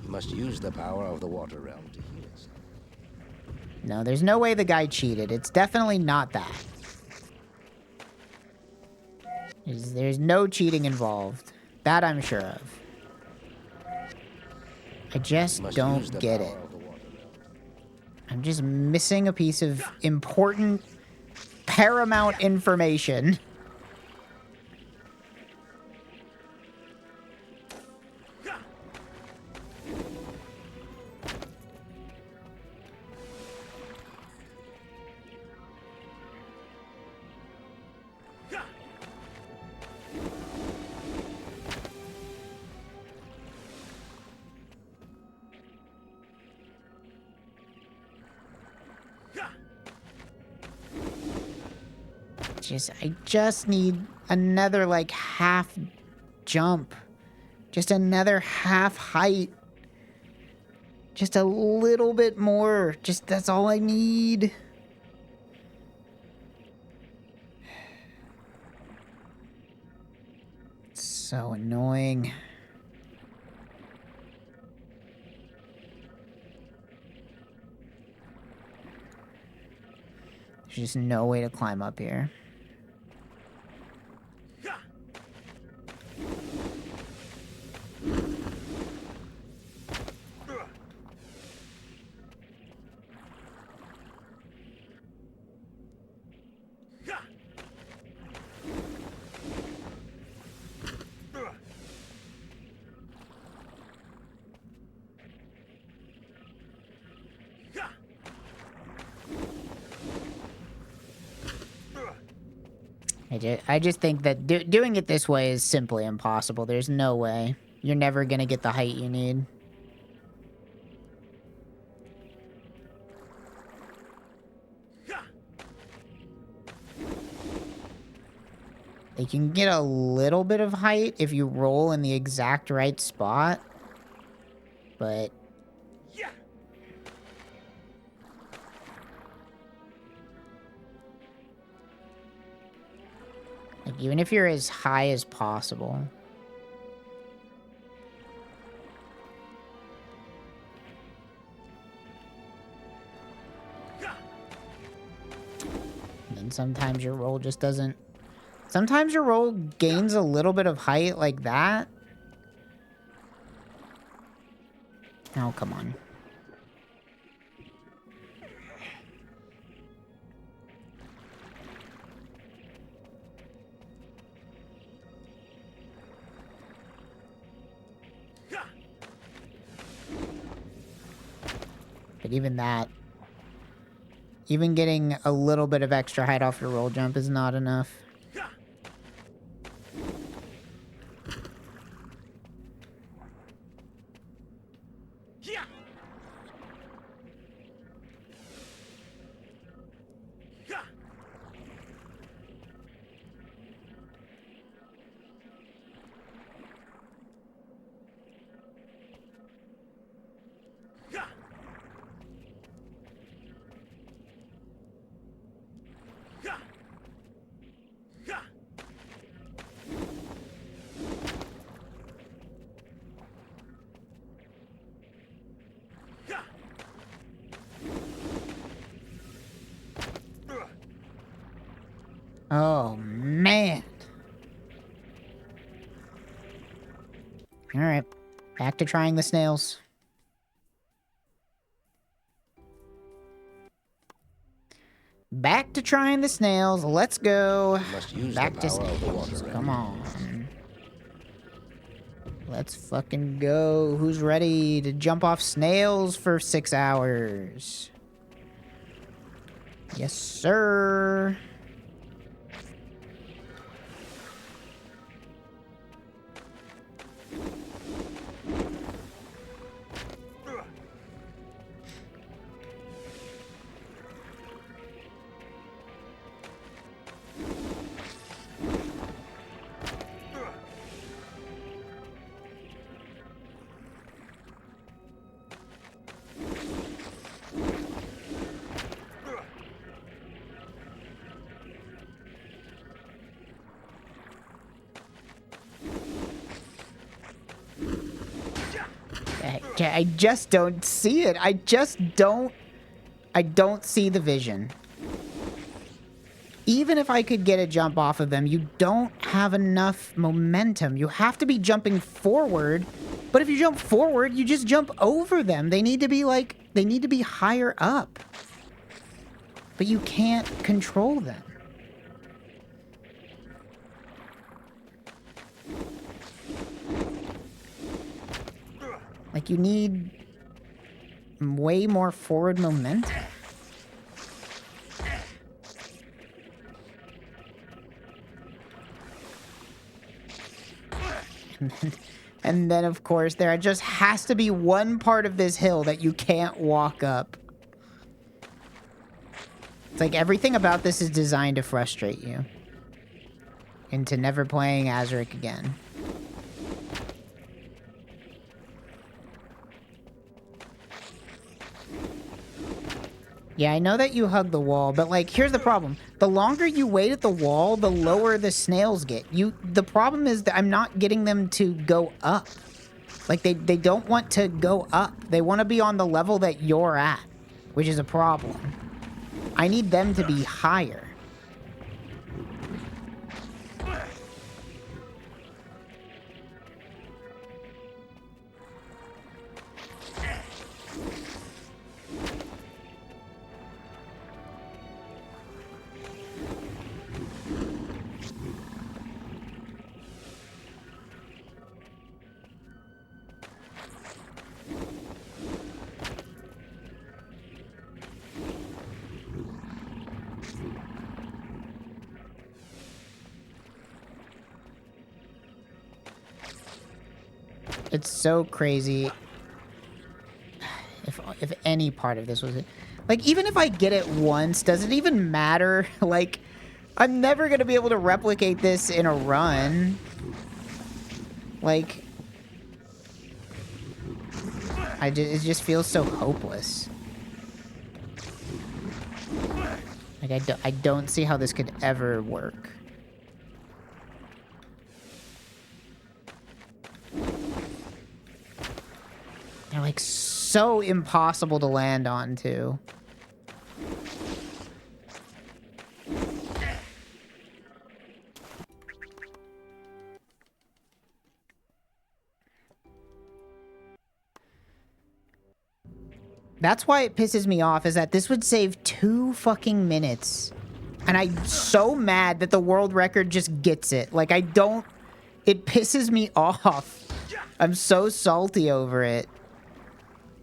You must use the power of the water realm to heal us. No, there's no way the guy cheated. It's definitely not that. There's no cheating involved. That I'm sure of. I just don't get it. I'm just missing a piece of important, paramount information. I just need another, like, half jump. Just another half height. Just a little bit more. Just, that's all I need. It's so annoying. There's just no way to climb up here. I just think that doing it this way is simply impossible. There's no way. You're never going to get the height you need. You can get a little bit of height if you roll in the exact right spot. But... like, even if you're as high as possible. And then sometimes your roll just doesn't... sometimes your roll gains a little bit of height like that. Oh, come on. But even that, even getting a little bit of extra height off your roll jump is not enough. Oh, man. Alright. Back to trying the snails. Back to trying the snails. Let's go. Back to snails. Come on. Let's fucking go. Who's ready to jump off snails for 6 hours? Yes, sir. I just don't see it. I don't see the vision. Even if I could get a jump off of them, you don't have enough momentum. You have to be jumping forward. But if you jump forward, you just jump over them. They need to be like, they need to be higher up. But you can't control them. Like, you need way more forward momentum. And then, of course, there just has to be one part of this hill that you can't walk up. It's like everything about this is designed to frustrate you into never playing Azurik again. Yeah, I know that you hug the wall, but, like, here's the problem. The longer you wait at the wall, the lower the snails get. The problem is that I'm not getting them to go up. Like, they don't want to go up. They want to be on the level that you're at, which is a problem. I need them to be higher. It's so crazy. If any part of this was it. Like, even if I get it once, does it even matter? Like, I'm never going to be able to replicate this in a run. Like, it just feels so hopeless. Like, I don't see how this could ever work. They're, like, so impossible to land on, too. That's why it pisses me off, is that this would save 2 fucking minutes. And I'm so mad that the world record just gets it. Like, I don't... It pisses me off. I'm so salty over it.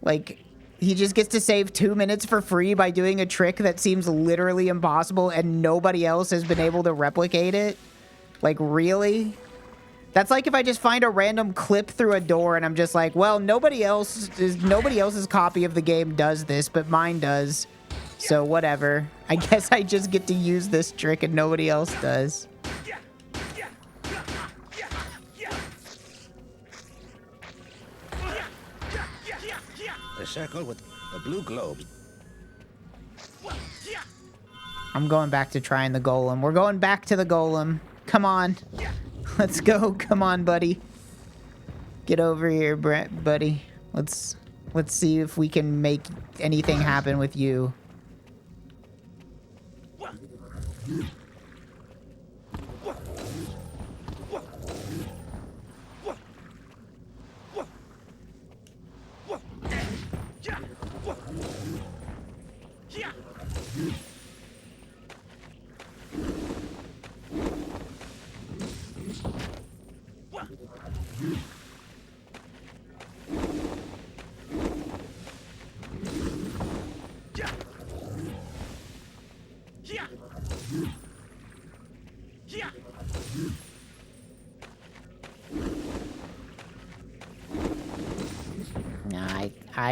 Like, he just gets to save 2 minutes for free by doing a trick that seems literally impossible and nobody else has been able to replicate it. Like, really? That's like if I just find a random clip through a door and I'm just like, well, nobody else's copy of the game does this, but mine does. So whatever. I guess I just get to use this trick and nobody else does. The circle with the blue globe. I'm going back to trying the golem. We're going back to the golem. Come on. Let's go. Come on, buddy. Get over here, buddy. Let's see if we can make anything happen with you.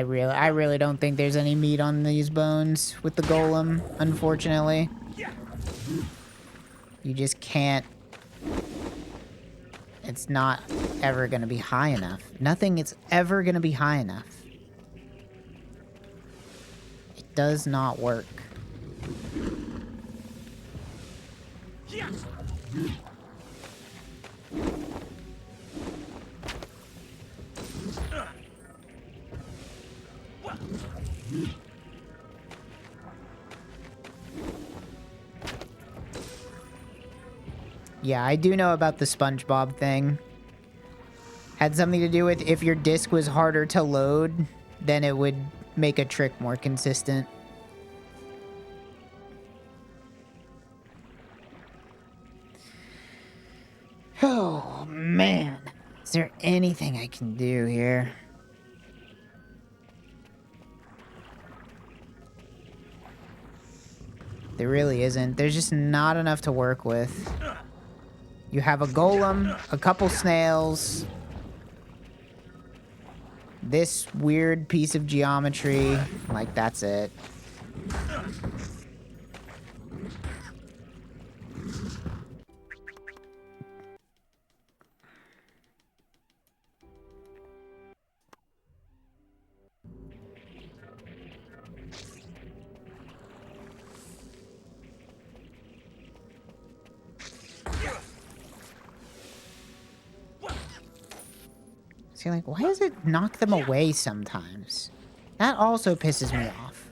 I really don't think there's any meat on these bones with the golem, unfortunately. You just can't. It's not ever going to be high enough. Nothing is ever going to be high enough. It does not work. Yeah, I do know about the SpongeBob thing. Had something to do with if your disc was harder to load, then it would make a trick more consistent. Oh, man. Is there anything I can do here? There really isn't. There's just not enough to work with. You have a golem, a couple snails, this weird piece of geometry. Like, that's it. See, like, why does it knock them away sometimes? That also pisses me off.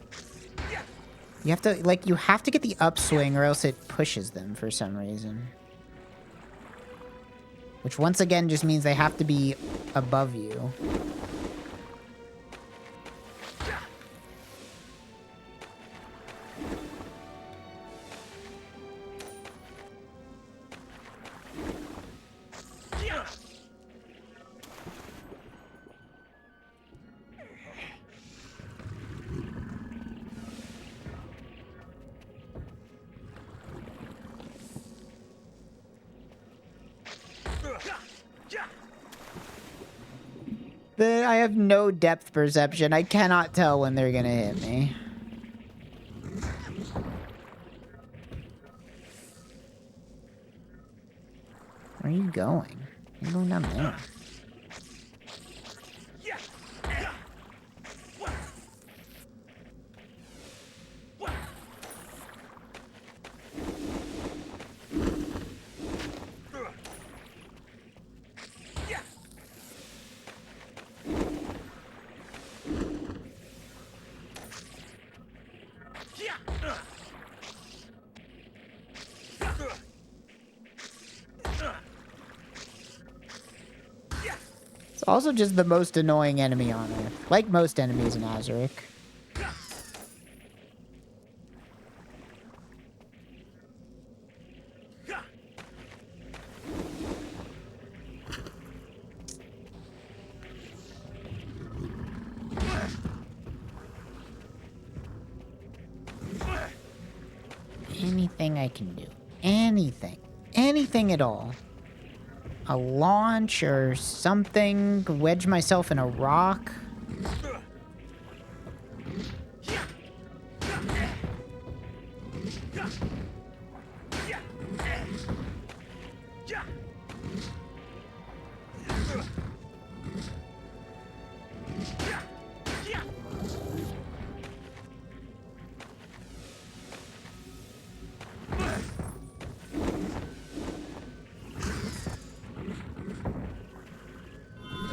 You have to, like, you have to get the upswing or else it pushes them for some reason. Which, once again, just means they have to be above you. I have no depth perception. I cannot tell when they're gonna hit me. Where are you going? You're going down there. It's also just the most annoying enemy on Earth. Like most enemies in Azurik. Anything I can do. Anything. Anything at all. A launch or something. Wedge myself in a rock.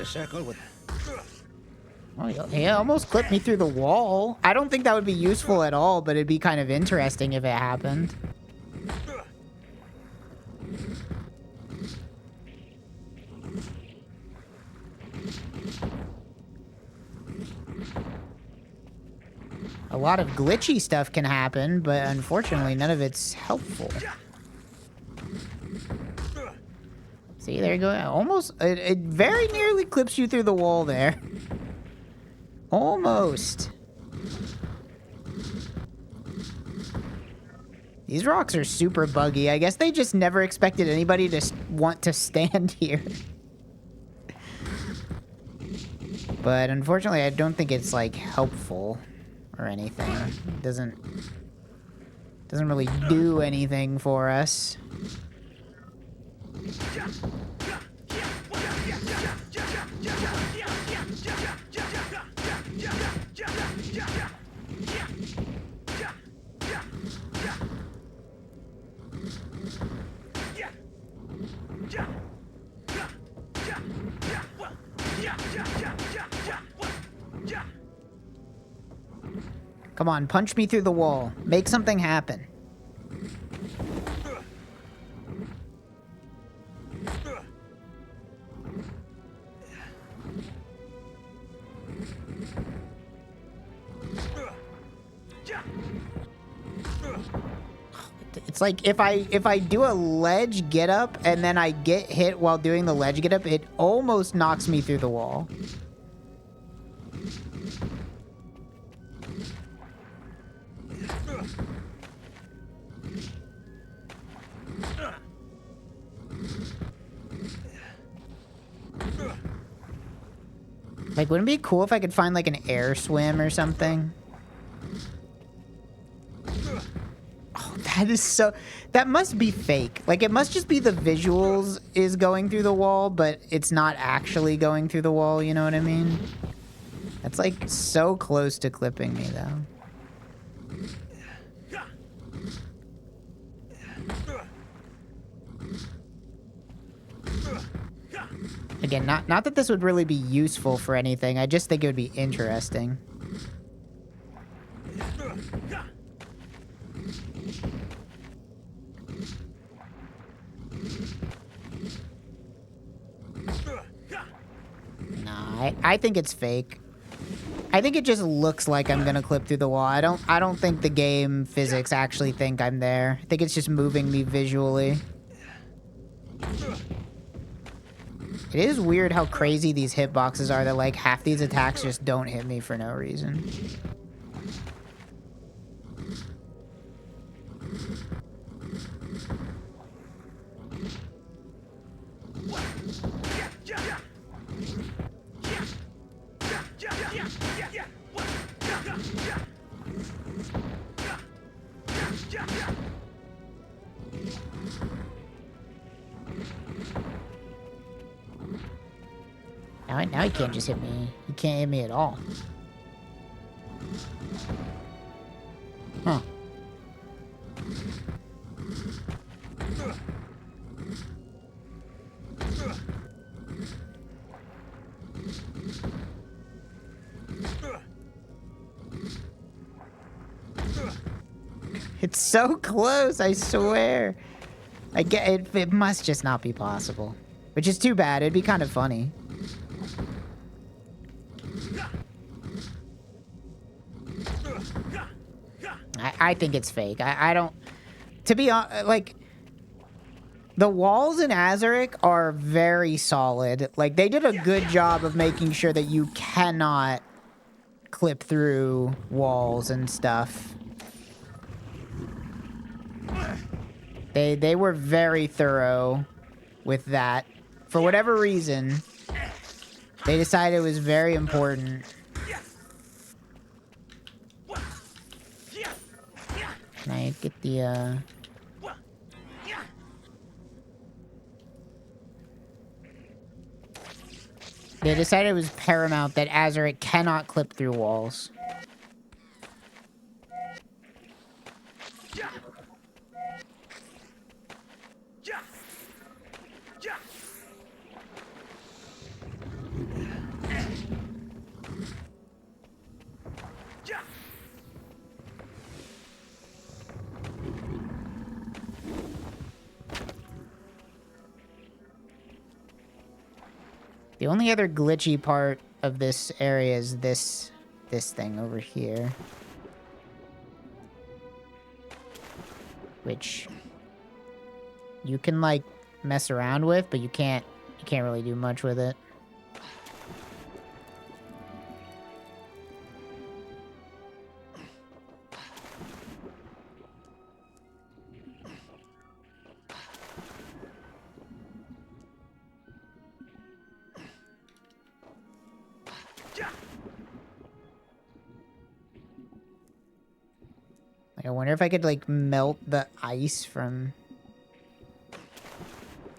Circle with... Oh, he almost clipped me through the wall. I don't think that would be useful at all, but it'd be kind of interesting if it happened. A lot of glitchy stuff can happen, but unfortunately none of it's helpful. See, there you go. Almost, it very nearly clips you through the wall there. Almost. These rocks are super buggy. I guess they just never expected anybody to want to stand here. But unfortunately, I don't think it's, like, helpful or anything. It doesn't really do anything for us. Come on, punch me through the wall. Make something happen. It's like if I do a ledge get up and then I get hit while doing the ledge get up, it almost knocks me through the wall. Like, wouldn't it be cool if I could find like an air swim or something? Oh, that is so... That must be fake. Like, it must just be the visuals is going through the wall, but it's not actually going through the wall, you know what I mean? That's, like, so close to clipping me, though. Again, not that this would really be useful for anything. I just think it would be interesting. Nah, I think it's fake. I think it just looks like I'm gonna clip through the wall. I don't think the game physics actually think I'm there. I think it's just moving me visually. It is weird how crazy these hitboxes are, that like half these attacks just don't hit me for no reason. Now he can't just hit me. He can't hit me at all. Huh. It's so close, I swear. I get it. It must just not be possible. Which is too bad. It'd be kind of funny. I think it's fake. I don't... To be honest, like... The walls in Azurik are very solid. Like, they did a good job of making sure that you cannot clip through walls and stuff. They were very thorough with that. For whatever reason, they decided it was very important. Can I get the, They decided it was paramount that Azurik cannot clip through walls. The only other glitchy part of this area is this thing over here. Which you can like mess around with, but you can't really do much with it. I wonder if I could, like, melt the ice from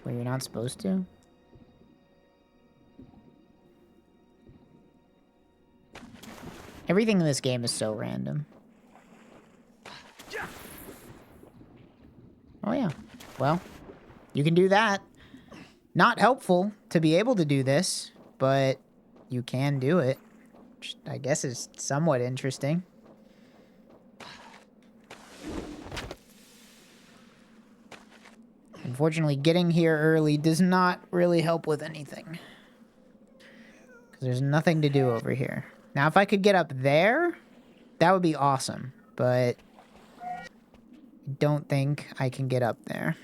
where you're not supposed to. Everything in this game is so random. Oh, yeah. Well, you can do that. Not helpful to be able to do this, but you can do it. Which I guess is somewhat interesting. Unfortunately, getting here early does not really help with anything. Because there's nothing to do over here. Now, if I could get up there, that would be awesome. But it don't think I can get up there.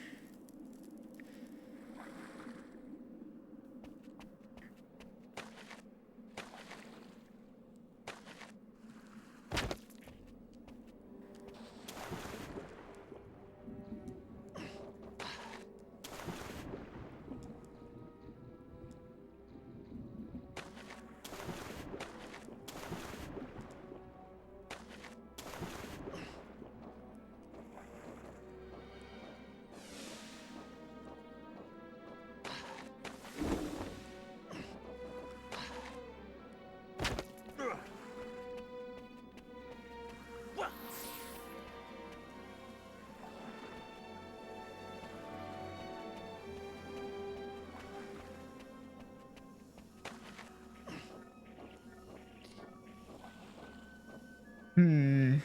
Hmm.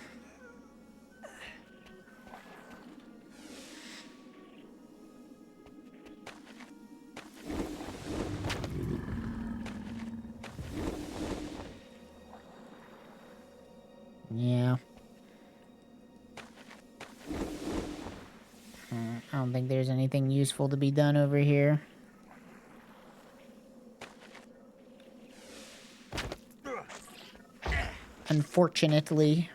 Yeah. I don't think there's anything useful to be done over here. Unfortunately.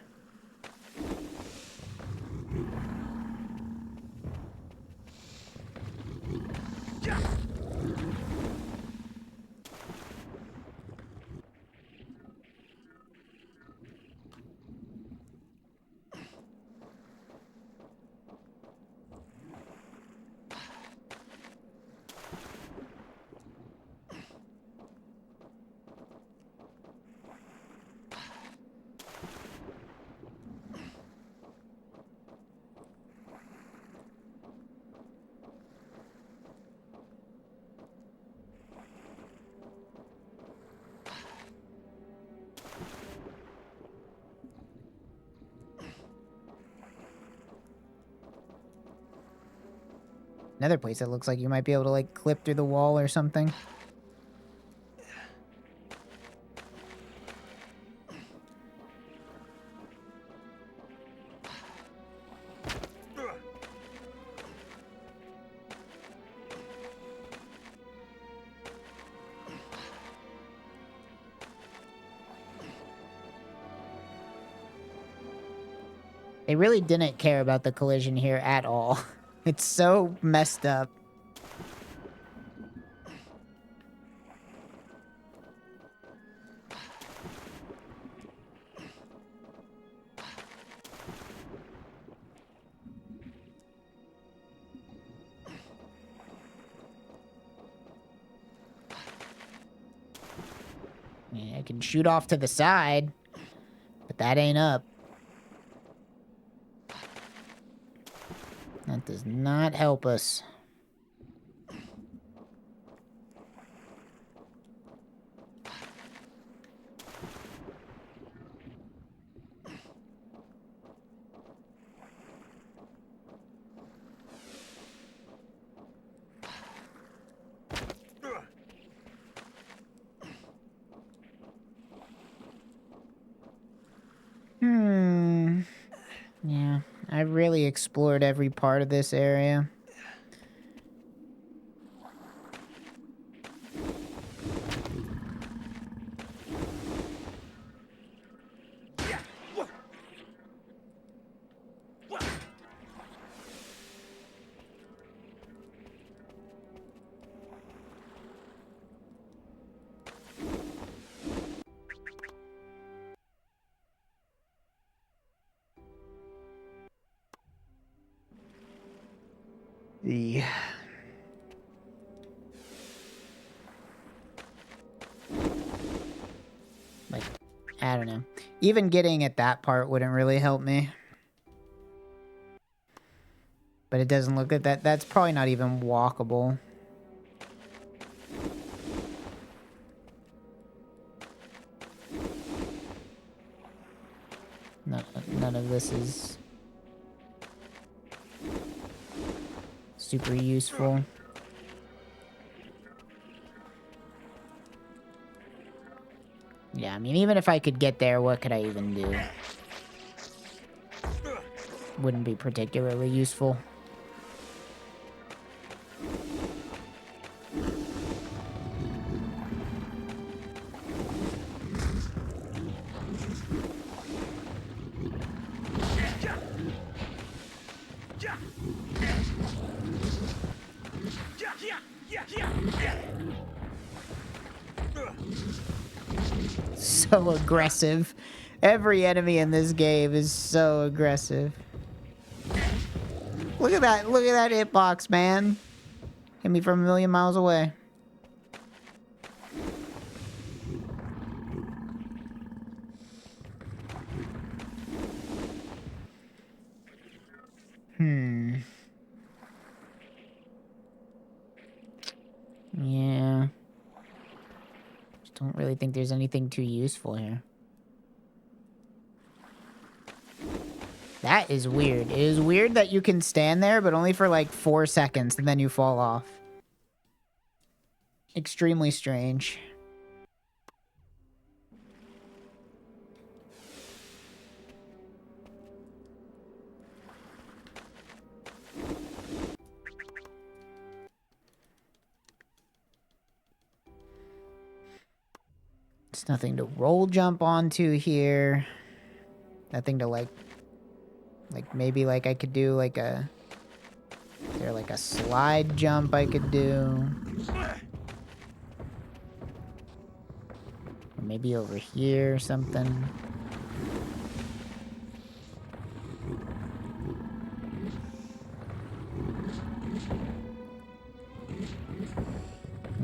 Another place that looks like you might be able to, like, clip through the wall or something. They really didn't care about the collision here at all. It's so messed up. Yeah, I can shoot off to the side, but that ain't up. That does not help us. Yeah, I've really explored every part of this area. Yeah. Like, I don't know. Even getting at that part wouldn't really help me. But it doesn't look at that. That's probably not even walkable. None of this is super useful. Yeah, I mean, even if I could get there, what could I even do? wouldn't be particularly useful. So aggressive. Every enemy in this game is so aggressive. Look at that hitbox, man. Hit me from a million miles away. Yeah. Just don't really think there's anything too useful here. That is weird. It is weird that you can stand there, but only for like 4 seconds, and then you fall off. Extremely strange. There's nothing to roll jump onto here. Nothing to like maybe like I could do like a... Is there like a slide jump I could do? Or maybe over here or something.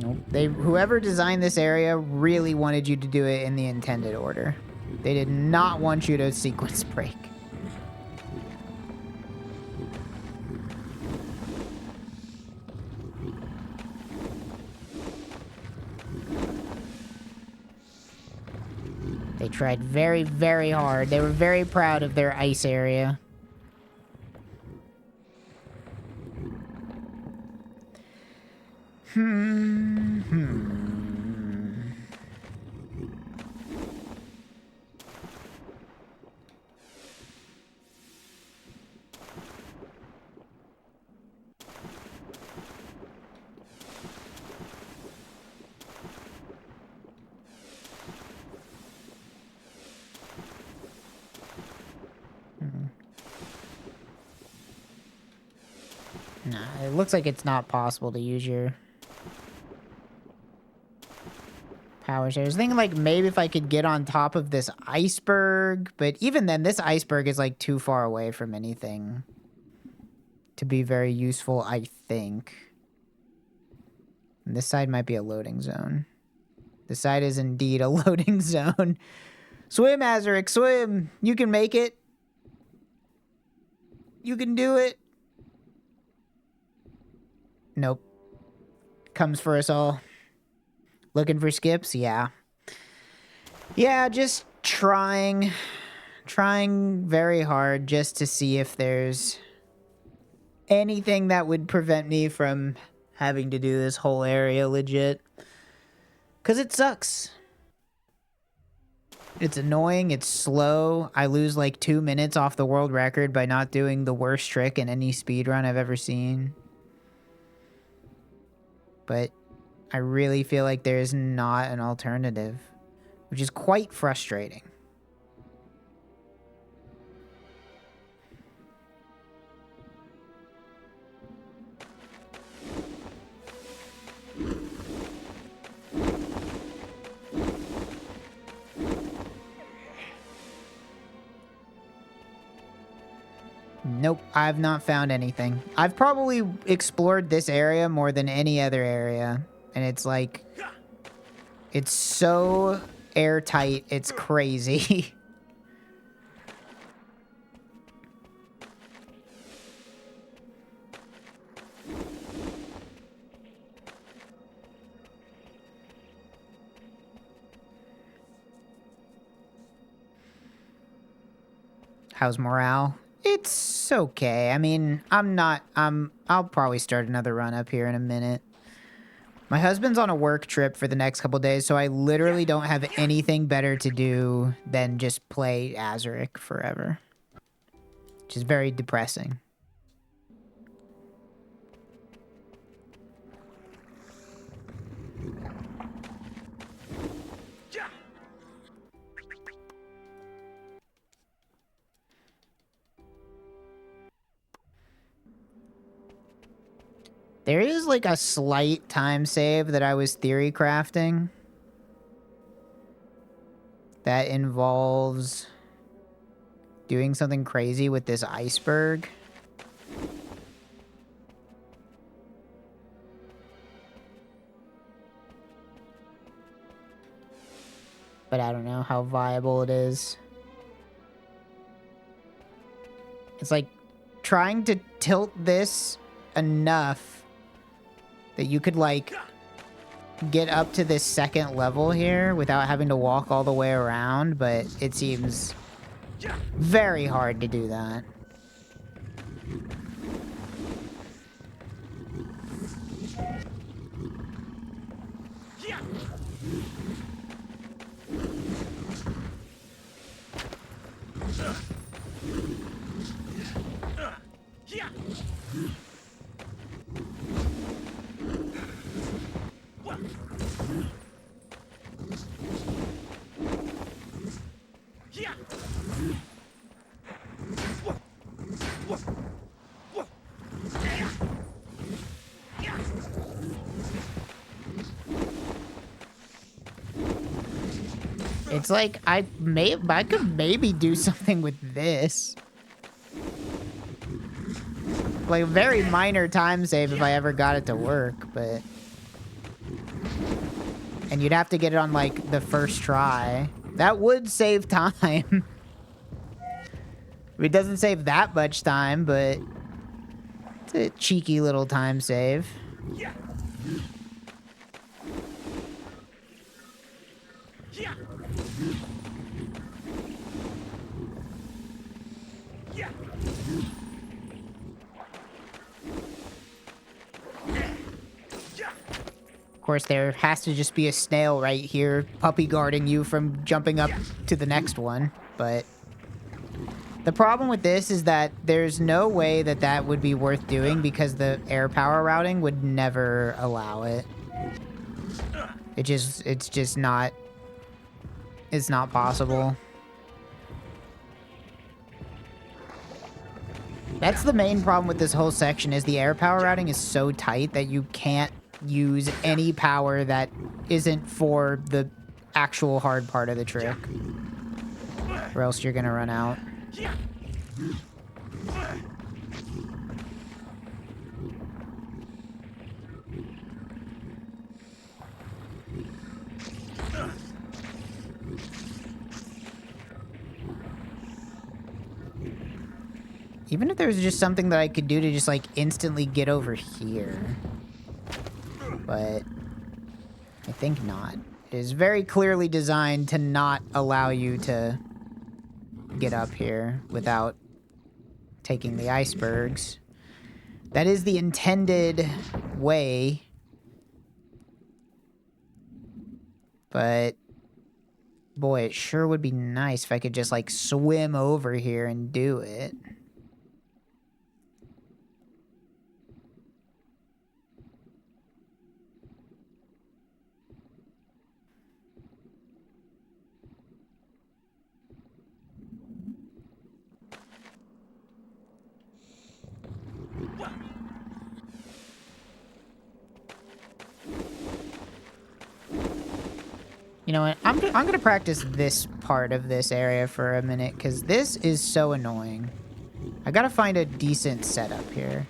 Nope. Whoever designed this area really wanted you to do it in the intended order. They did not want you to sequence break. They tried very, very hard. They were very proud of their ice area. Nah, it looks like it's not possible to use your powers here. I was thinking like maybe if I could get on top of this iceberg, but even then this iceberg is like too far away from anything to be very useful, I think. And this side might be a loading zone. This side is indeed a loading zone. Swim, Azurik, swim! You can make it. You can do it. Nope. Comes for us all. Looking for skips? Yeah. Yeah, just trying very hard just to see if there's anything that would prevent me from having to do this whole area legit. 'Cause it sucks. It's annoying, it's slow. I lose like 2 minutes off the world record by not doing the worst trick in any speedrun I've ever seen. But I really feel like there is not an alternative, which is quite frustrating. Nope, I've not found anything. I've probably explored this area more than any other area. And it's like... It's so airtight, it's crazy. How's morale? It's okay. I mean, I'll probably start another run up here in a minute. My husband's on a work trip for the next couple days, so I literally don't have anything better to do than just play Azurik forever. which is very depressing. There is like a slight time save that I was theory crafting that involves doing something crazy with this iceberg. But I don't know how viable it is. It's like trying to tilt this enough that you could like get up to this second level here without having to walk all the way around, but it seems very hard to do that. It's like I could maybe do something with this. Like a very minor time save if I ever got it to work, but... And you'd have to get it on like the first try. That would save time. It doesn't save that much time, but it's a cheeky little time save. Of course, there has to just be a snail right here, puppy guarding you from jumping up to the next one, but... The problem with this is that there's no way that that would be worth doing because the air power routing would never allow it. It's just not... It's not possible. That's the main problem with this whole section, is the air power routing is so tight that you can't use any power that isn't for the actual hard part of the trick. Or else you're gonna run out. Even if there's just something that I could do to just like instantly get over here. But I think not. It is very clearly designed to not allow you to get up here without taking the icebergs. That is the intended way. But boy, it sure would be nice if I could just like swim over here and do it. You know what? I'm gonna practice this part of this area for a minute, because this is so annoying. I gotta find a decent setup here.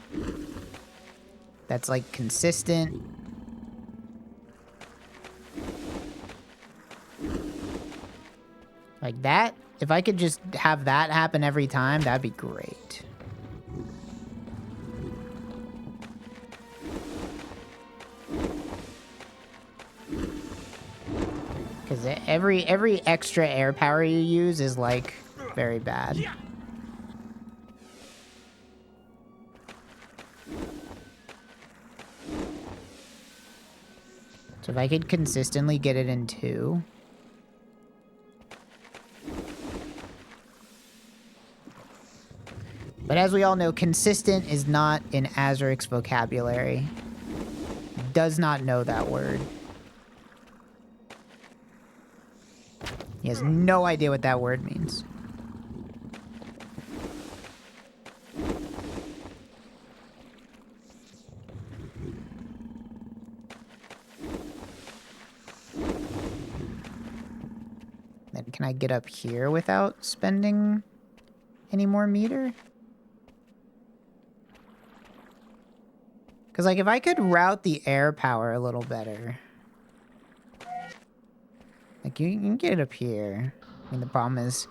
That's, like, consistent. Like that. If I could just have that happen every time, that'd be great. Because every extra air power you use is, like, very bad. So if I could consistently get it in 2... But as we all know, consistent is not in Azurik's vocabulary. Does not know that word. He has no idea what that word means. Then can I get up here without spending any more meter? Because, like, if I could route the air power a little better. Like, you can get up here. I mean, the problem is...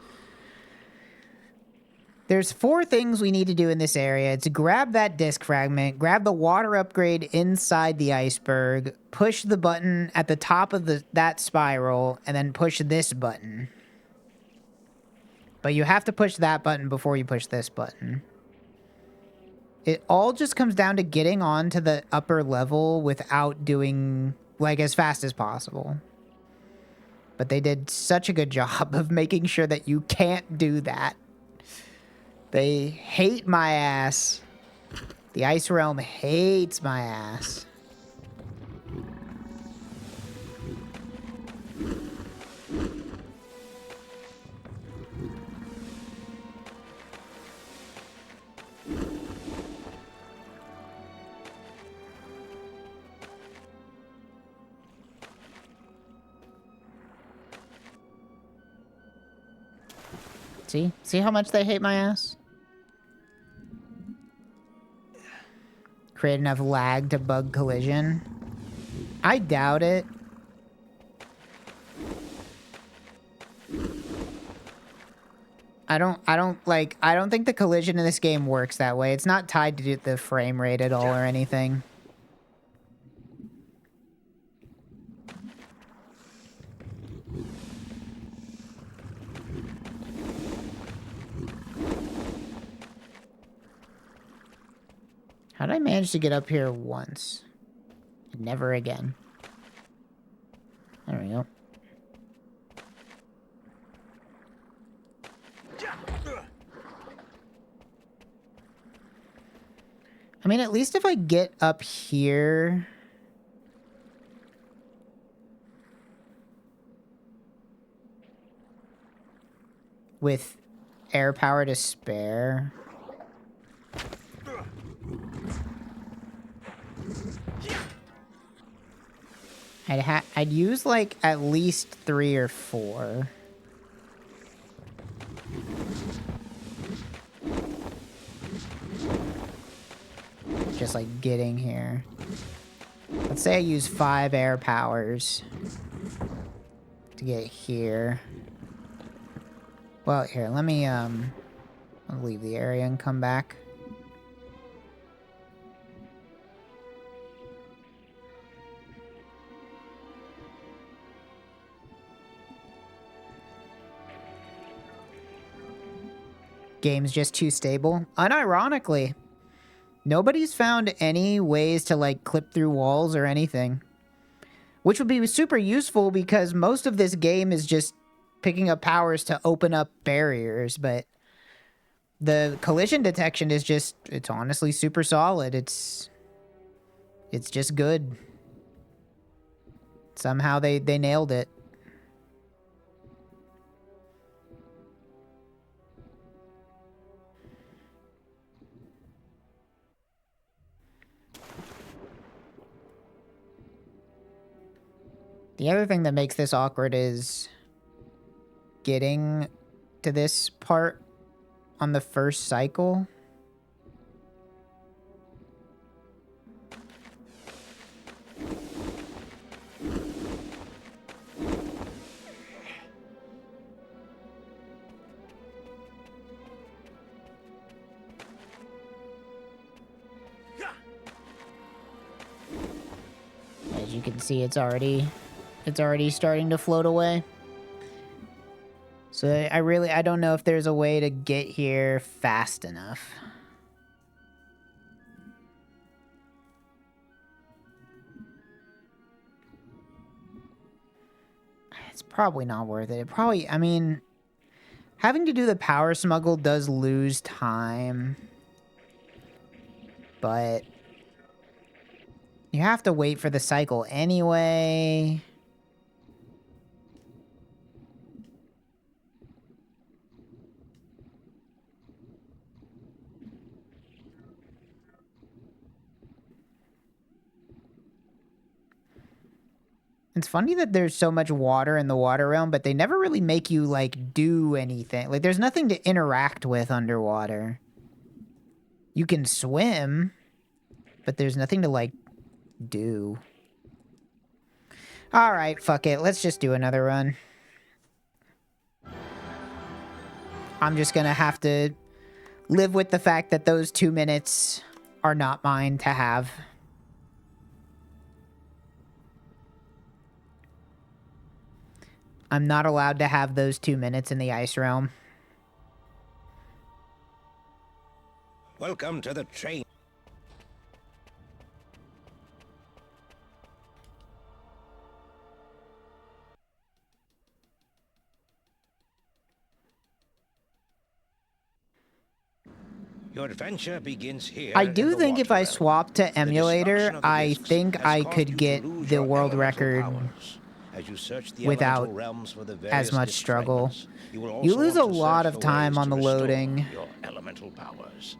There's 4 things we need to do in this area. It's grab that disc fragment, grab the water upgrade inside the iceberg, push the button at the top of that spiral, and then push this button. But you have to push that button before you push this button. It all just comes down to getting on to the upper level without doing, like, as fast as possible. But they did such a good job of making sure that you can't do that. They hate my ass. The Ice Realm hates my ass. See? See how much they hate my ass? Create enough lag to bug collision. I doubt it. I don't think the collision in this game works that way. It's not tied to the frame rate at all or anything. How did I manage to get up here once? Never again. There we go. I mean, at least if I get up here... with air power to spare... I'd use, like, at least 3 or 4. Just, like, getting here. Let's say I use 5 air powers to get here. Well, here, let me, I'll leave the area and come back. Game's just too stable. Unironically, nobody's found any ways to, like, clip through walls or anything. Which would be super useful because most of this game is just picking up powers to open up barriers, but the collision detection is just, it's honestly super solid. It's just good. Somehow they nailed it. The other thing that makes this awkward is getting to this part on the first cycle. As you can see, it's already starting to float away. So I don't know if there's a way to get here fast enough. It's probably not worth it. I mean, having to do the power smuggle does lose time. But you have to wait for the cycle anyway. It's funny that there's so much water in the water realm, but they never really make you, like, do anything. Like, there's nothing to interact with underwater. You can swim, but there's nothing to, like, do. Alright, fuck it. Let's just do another run. I'm just gonna have to live with the fact that those 2 minutes are not mine to have. I'm not allowed to have those 2 minutes in the ice realm. Welcome to the train. Your adventure begins here. I do think if I swap to emulator, I think I could get the world record without as much struggle. You lose a lot of time on the loading. Your elemental powers.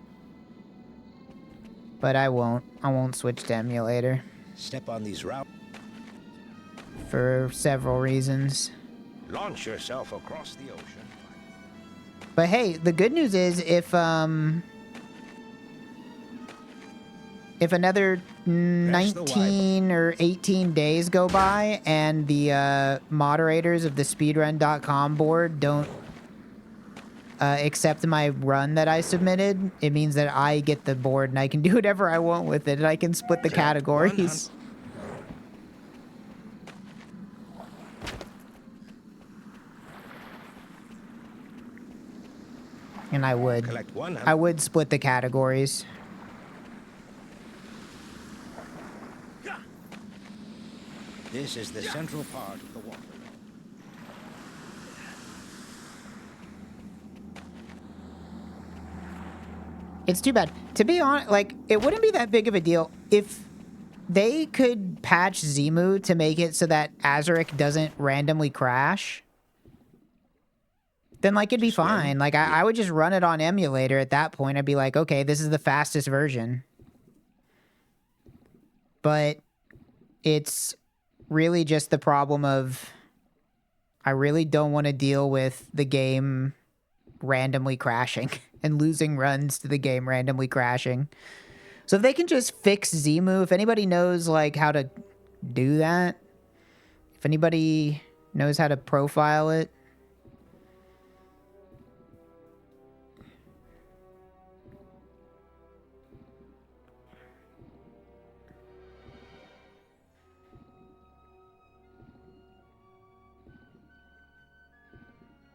But I won't. I won't switch to emulator. Step on these routes. For several reasons. Launch yourself across the ocean. But hey, the good news is if another 19 or 18 days go by and the moderators of the speedrun.com board don't accept my run that I submitted, it means that I get the board and I can do whatever I want with it and I can split the categories. And I would split the categories. This is the central part of the water. It's too bad. To be honest, like, it wouldn't be that big of a deal if they could patch Zimu to make it so that Azurik doesn't randomly crash. Then, like, it'd be fine. Like, I would just run it on emulator at that point. I'd be like, okay, this is the fastest version. But it's really just the problem of I really don't want to deal with the game randomly crashing and losing runs to the game randomly crashing. So if they can just fix Zimu, if anybody knows, like, how to do that, if anybody knows how to profile it,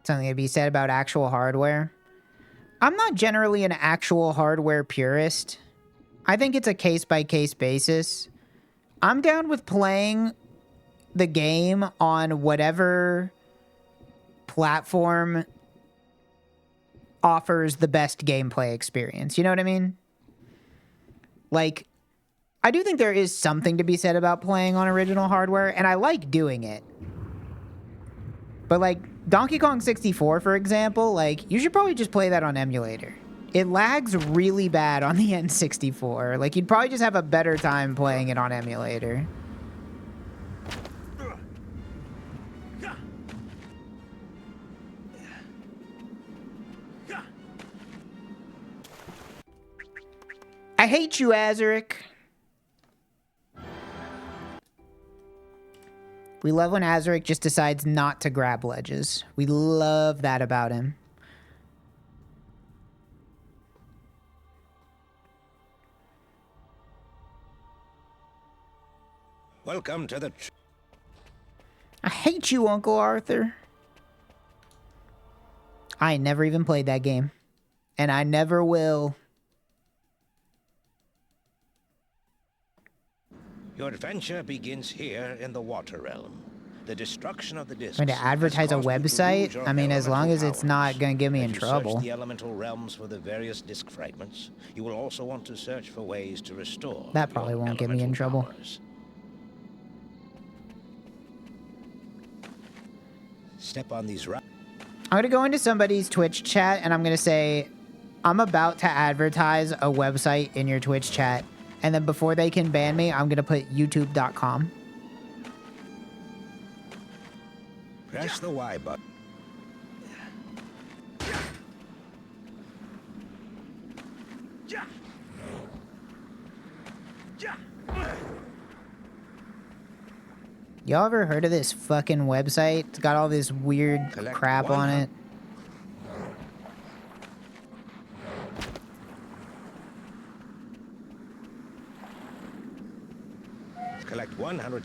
something to be said about actual hardware. I'm not generally an actual hardware purist. I think it's a case-by-case basis. I'm down with playing the game on whatever platform offers the best gameplay experience. You know what I mean? Like, I do think there is something to be said about playing on original hardware, and I like doing it. But, like, Donkey Kong 64, for example, like, you should probably just play that on emulator. It lags really bad on the N64. Like, you'd probably just have a better time playing it on emulator. I hate you, Azurik. We love when Azurik just decides not to grab ledges. We love that about him. Welcome to the... I hate you, Uncle Arthur. I never even played that game. And I never will. Your adventure begins here in the water realm. The destruction of the discs. Going to advertise a has caused you to website? lose your I mean, as long as elemental it's not powers. going to get me in As you trouble. search the elemental realms for the various disc fragments, you will also want to search for ways to restore That probably your won't get me in elemental trouble. powers. Step on these I'm going to go into somebody's Twitch chat and I'm going to say, I'm about to advertise a website in your Twitch chat. And then before they can ban me, I'm going to put youtube.com. Press the Y button. Y'all ever heard of this fucking website? It's got all this weird Collect crap on it. Collect 100.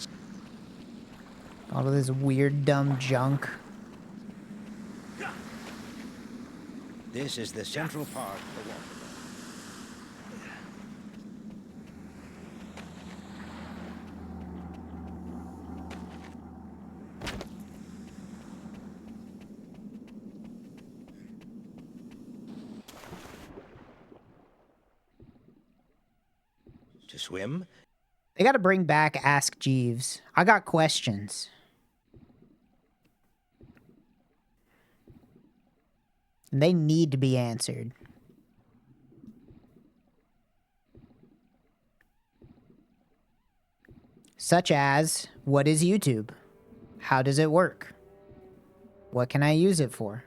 All of this weird, dumb junk. This is the central part of the water. To swim, They got to bring back Ask Jeeves. I got questions. And they need to be answered. Such as, what is YouTube? How does it work? What can I use it for?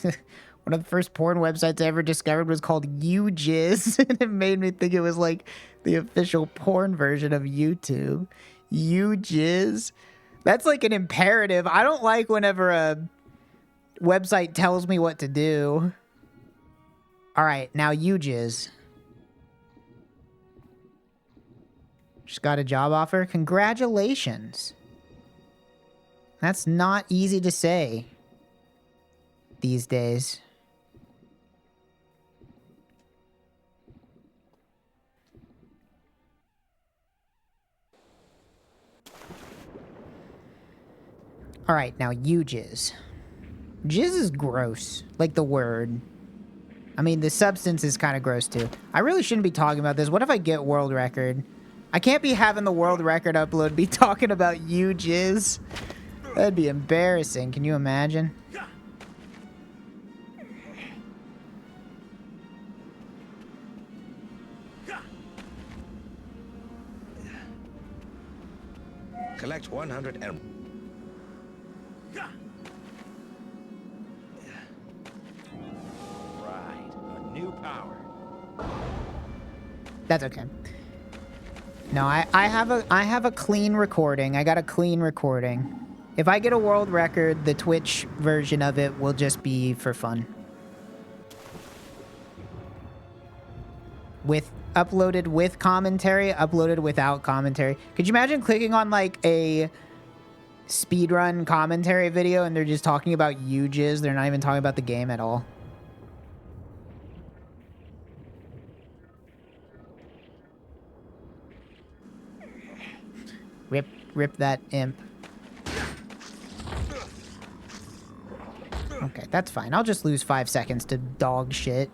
One of the first porn websites I ever discovered was called YouJizz, and it made me think it was like the official porn version of YouTube. YouJizz. That's like an imperative. I don't like whenever a website tells me what to do. All right, now YouJizz. Just got a job offer. Congratulations. That's not easy to say these days. All right, now jizz. Jizz is gross, like the word. I mean, the substance is kind of gross too. I really shouldn't be talking about this. What if I get world record? I can't be having the world record upload be talking about jizz. That'd be embarrassing. Can you imagine? collect 100 emeralds. Right, a new power. That's okay. No, I have a clean recording. I got a clean recording. If I get a world record, the Twitch version of it will just be for fun. With uploaded with commentary, uploaded without commentary. Could you imagine clicking on like a speedrun commentary video and they're just talking about jizz? They're not even talking about the game at all. Rip that imp. Okay, that's fine. I'll just lose 5 seconds to dog shit.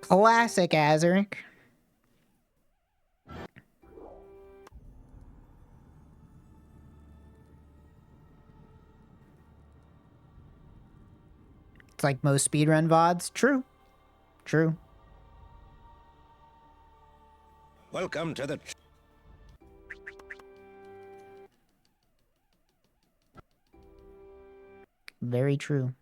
Classic Azurik. It's like most speedrun VODs. True. True. Welcome to the... Very true.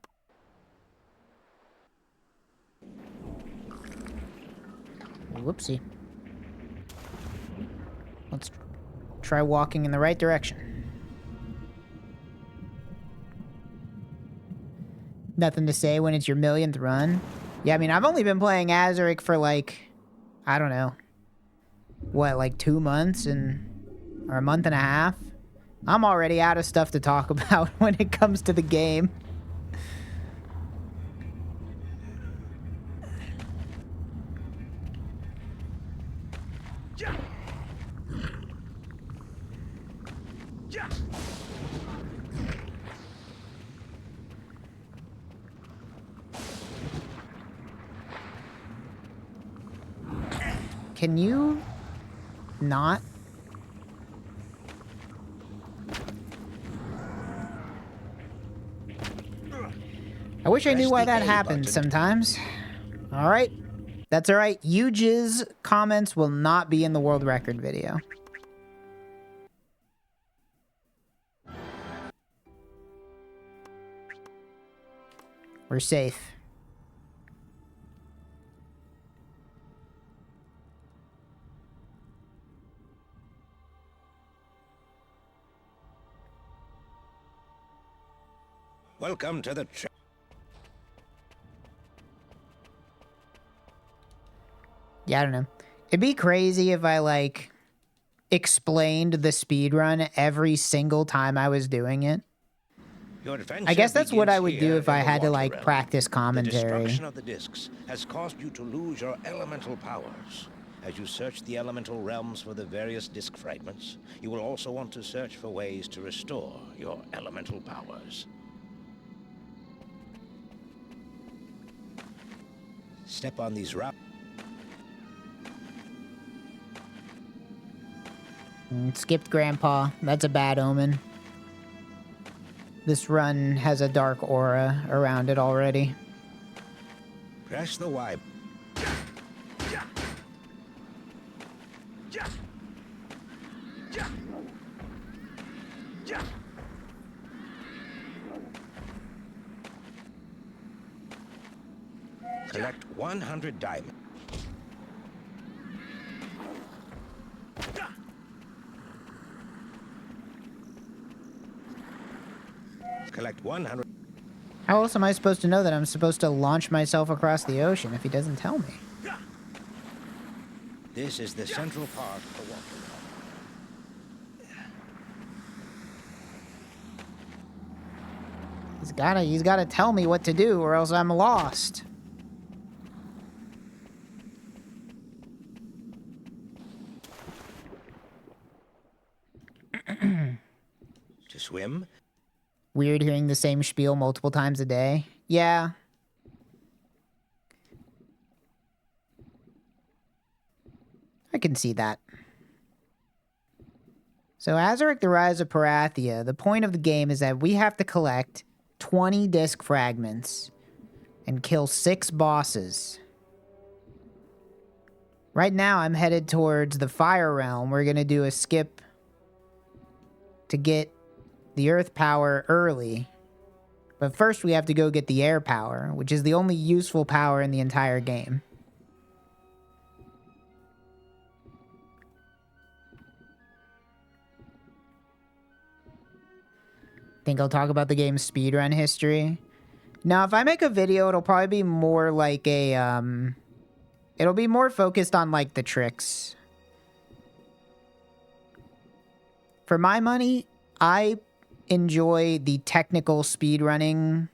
Whoopsie. Let's try walking in the right direction. Nothing to say when it's your millionth run. Yeah, I mean, I've only been playing Azurik for like, I don't know. What, like 2 months or a month and a half? I'm already out of stuff to talk about when it comes to the game. can you not? I wish I Press knew why the that A happens button. sometimes. All right. That's all right. Yuji's comments will not be in the world record video. We're safe. Welcome to the Yeah, I don't know. It'd be crazy if I, like, explained the speedrun every single time I was doing it. Your adventure I guess that's what begins I would do here if I in the had to, water like, realm. practice The commentary. destruction of the discs has caused you to lose your elemental powers. As you search the elemental realms for the various disc fragments, you will also want to search for ways to restore your elemental powers. Step on these routes. Skipped Grandpa. That's a bad omen. This run has a dark aura around it already. Press the Y. Collect 100 diamonds. Collect 100. How else am I supposed to know that I'm supposed to launch myself across the ocean if he doesn't tell me? This is the central part of the water realm. He's gotta tell me what to do or else I'm lost. To swim, Weird hearing the same spiel multiple times a day. Yeah. I can see that. So Azurik, the Rise of Parathia, the point of the game is that we have to collect 20 disc fragments and kill 6 bosses. Right now, I'm headed towards the Fire Realm. We're going to do a skip to get the Earth power early. But first, we have to go get the Air power, which is the only useful power in the entire game. Think I'll talk about the game's speedrun history? Now, if I make a video, it'll probably be more like a, it'll be more focused on, like, the tricks. For my money, I enjoy the technical speedrunning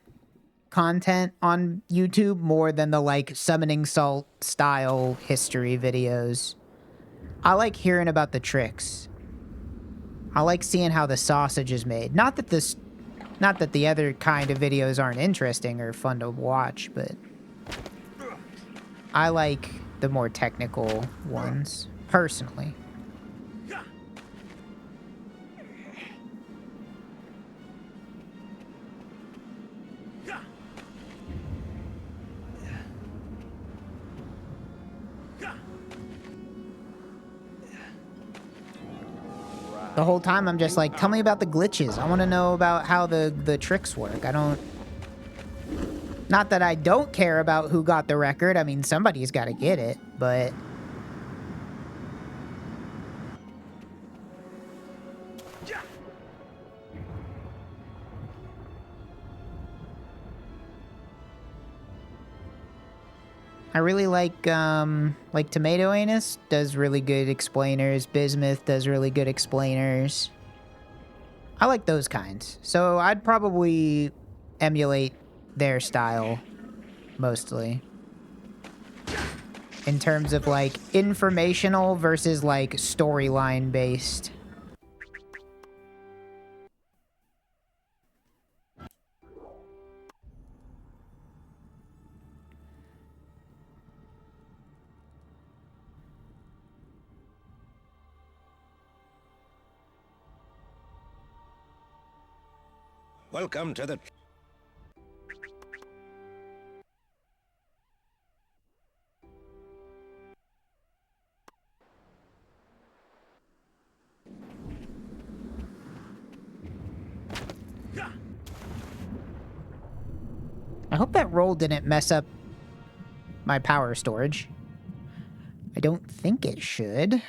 content on YouTube more than the, like, Summoning Salt style history videos. I like hearing about the tricks. I like seeing how the sausage is made. Not that the other kind of videos aren't interesting or fun to watch, but I like the more technical ones, personally. The whole time I'm just like, tell me about the glitches. I want to know about how the tricks work. I don't... Not that I don't care about who got the record. I mean, somebody's got to get it, but... I really like Tomato Anus does really good explainers. Bismuth does really good explainers. I like those kinds. So I'd probably emulate their style, mostly. In terms of, like, informational versus, like, storyline based. Welcome to the... I hope that roll didn't mess up my power storage. I don't think it should.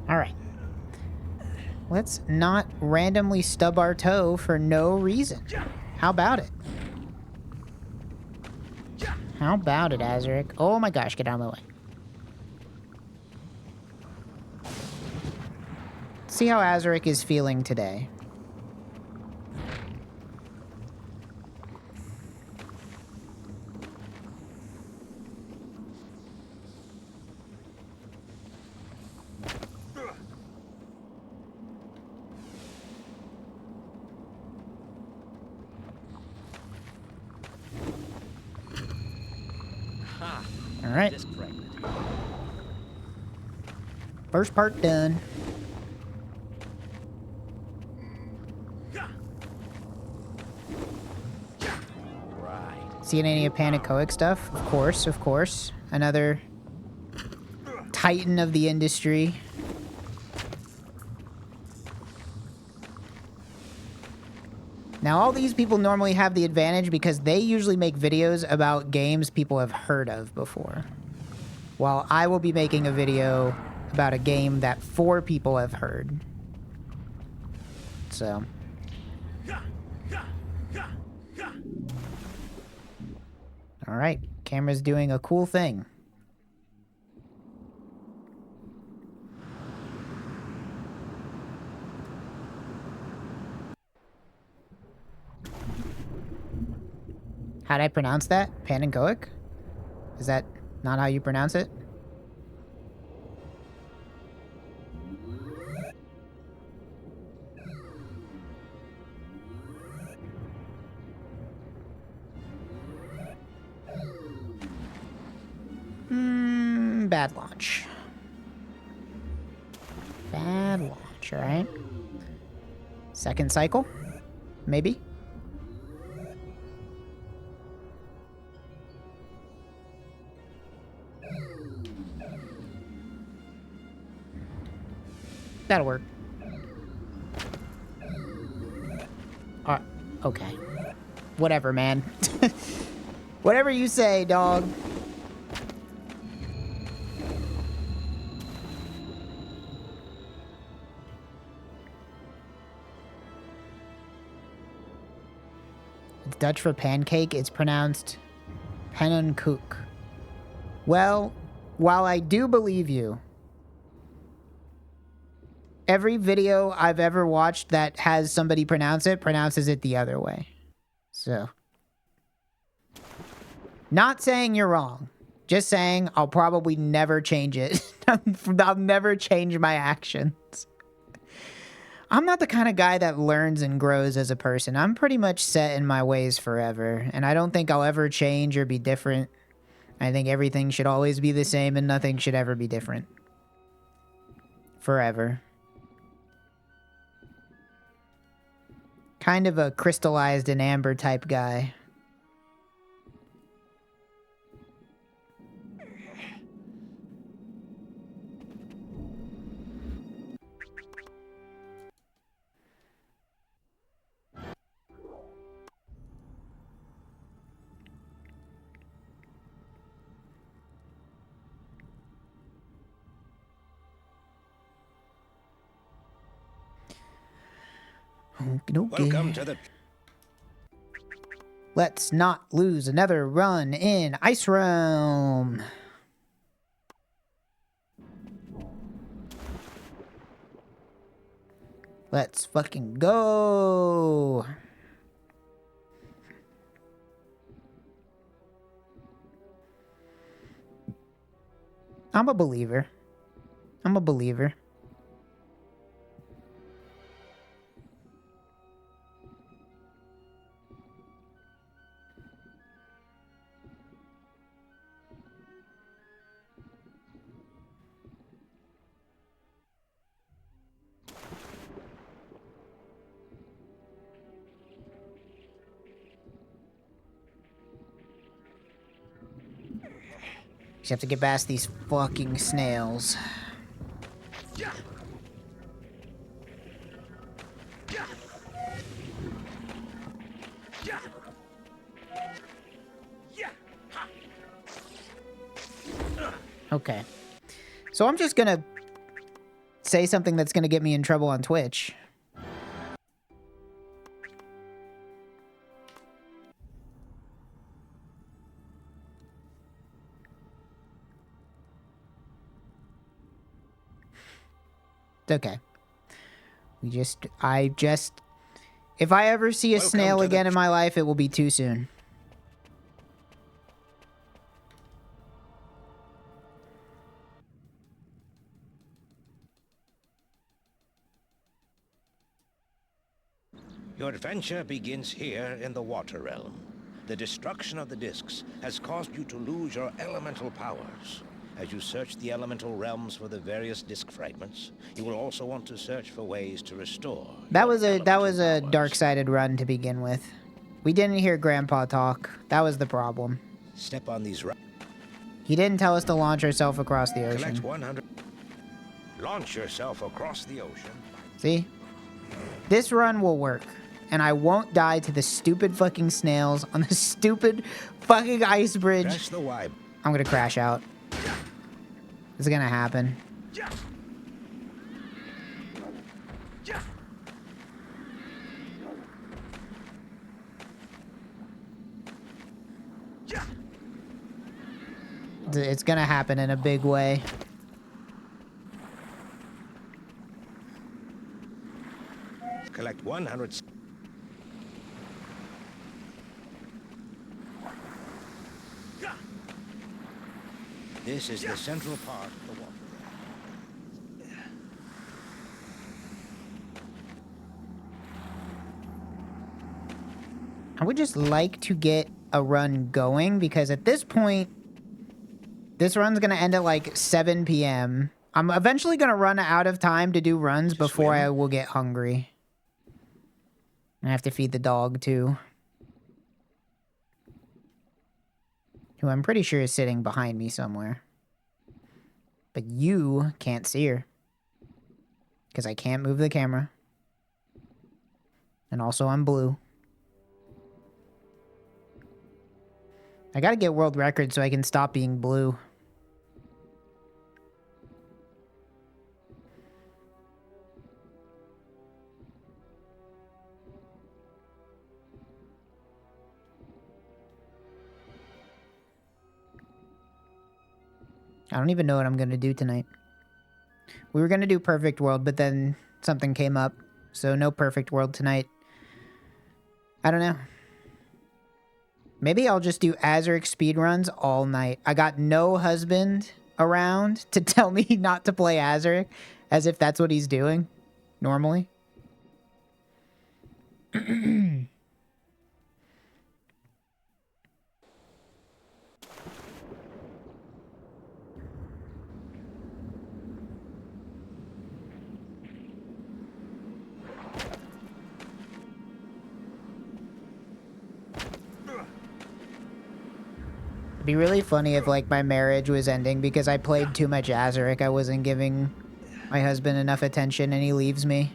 All right. Let's not randomly stub our toe for no reason. How about it? How about it, Azurik? Oh my gosh, get out of my way. See how Azurik is feeling today. All right. First part done. Seeing any Panacoic stuff? Of course, of course. Another titan of the industry. Now, all these people normally have the advantage because they usually make videos about games people have heard of before. While I will be making a video about a game that 4 people have heard. So. Alright, camera's doing a cool thing. How'd I pronounce that? Panengoic? Is that not how you pronounce it? Bad launch. Bad launch, alright. Second cycle? Maybe? That'll work. Okay. Whatever, man. Whatever you say, dog. It's Dutch for pancake. It's pronounced pannenkoek. Well, while I do believe you, every video I've ever watched that has somebody pronounces it the other way. So. Not saying you're wrong. Just saying I'll probably never change it. I'll never change my actions. I'm not the kind of guy that learns and grows as a person. I'm pretty much set in my ways forever. And I don't think I'll ever change or be different. I think everything should always be the same and nothing should ever be different. Forever. Kind of a crystallized in amber type guy. Welcome to the... Let's not lose another run in Ice Realm. Let's fucking go. I'm a believer. I'm a believer. Just have to get past these fucking snails. Okay. So I'm just gonna say something that's gonna get me in trouble on Twitch. It's okay. If I ever see a snail again in my life, it will be too soon. Your adventure begins here in the Water Realm. The destruction of the discs has caused you to lose your elemental powers. As you search the elemental realms for the various disc fragments, you will also want to search for ways to restore. That was a dark-sided run to begin with. We didn't hear Grandpa talk. That was the problem. Step on these. He didn't tell us to launch ourselves across the ocean. Collect 100. Launch yourself across the ocean. See? This run will work. And I won't die to the stupid fucking snails on the stupid fucking ice bridge. Press the Y. I'm gonna crash out. It's gonna happen. It's gonna happen in a big way. Collect 100. This is the central part of the water. I would just like to get a run going because at this point, this run's gonna end at like 7 p.m. I'm eventually gonna run out of time to do runs before I will get hungry. I have to feed the dog too. Who I'm pretty sure is sitting behind me somewhere. But you can't see her. Because I can't move the camera. And also I'm blue. I gotta get world record so I can stop being blue. I don't even know what I'm going to do tonight. We were going to do Perfect World, but then something came up. So no Perfect World tonight. I don't know. Maybe I'll just do Azurik speedruns all night. I got no husband around to tell me not to play Azurik, as if that's what he's doing normally. Be really funny if like my marriage was ending because I played too much Azurik. I wasn't giving my husband enough attention and he leaves me.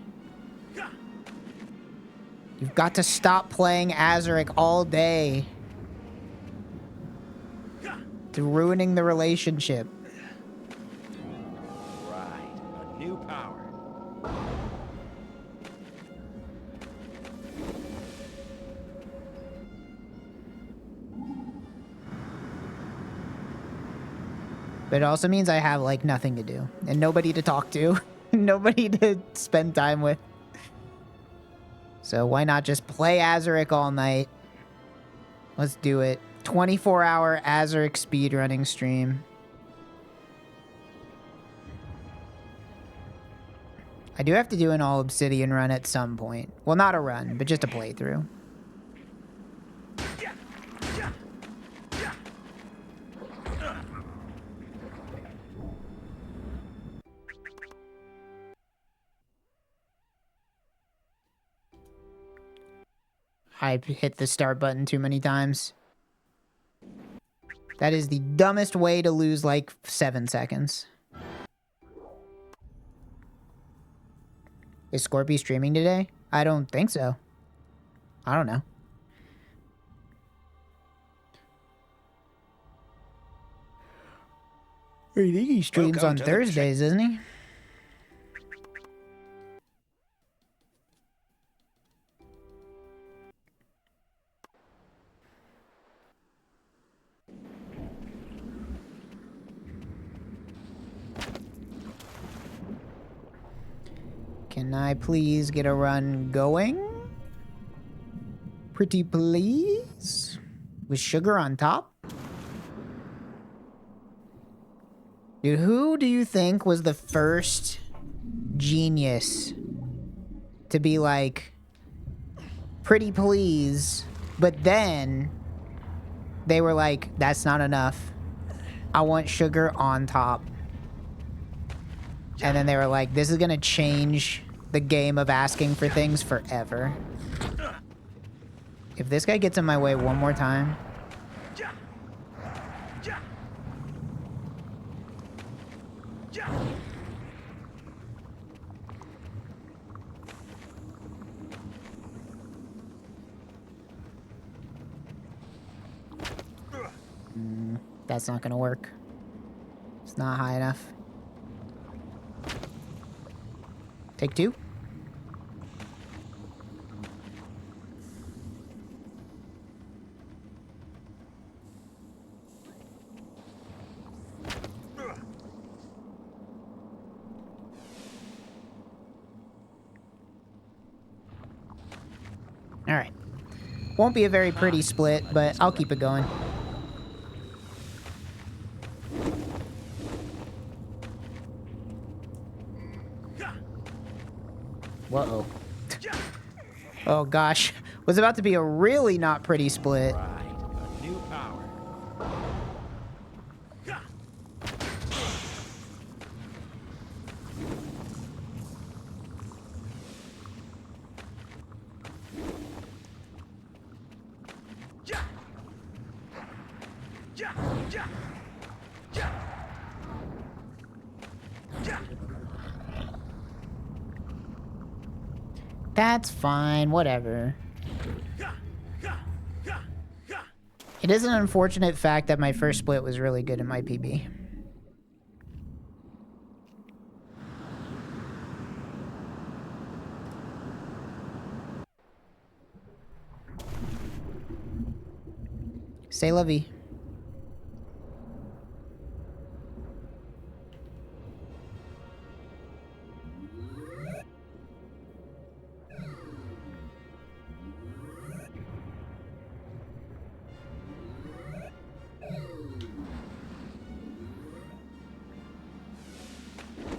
You've got to stop playing Azurik all day. It's ruining the relationship. Right. A new power. But it also means I have, like, nothing to do. And nobody to talk to. Nobody to spend time with. So why not just play Azurik all night? Let's do it. 24-hour Azurik speedrunning stream. I do have to do an all Obsidian run at some point. Well, not a run, but just a playthrough. I hit the start button too many times. That is the dumbest way to lose like 7 seconds. Is Scorpy streaming today? I don't think so. I don't know. I think he streams Welcome on to the Thursdays, isn't he? Can I please get a run going? Pretty please? With sugar on top? Dude, who do you think was the first genius to be like, pretty please, but then they were like, that's not enough. I want sugar on top. And then they were like, this is gonna change the game of asking for things forever. If this guy gets in my way one more time. That's not gonna work. It's not high enough. Take two. All right. Won't be a very pretty split, but I'll keep it going. Whoa. Oh gosh. Was about to be a really not pretty split. Right. A new power. That's fine, whatever. It is an unfortunate fact that my first split was really good in my PB. C'est la vie.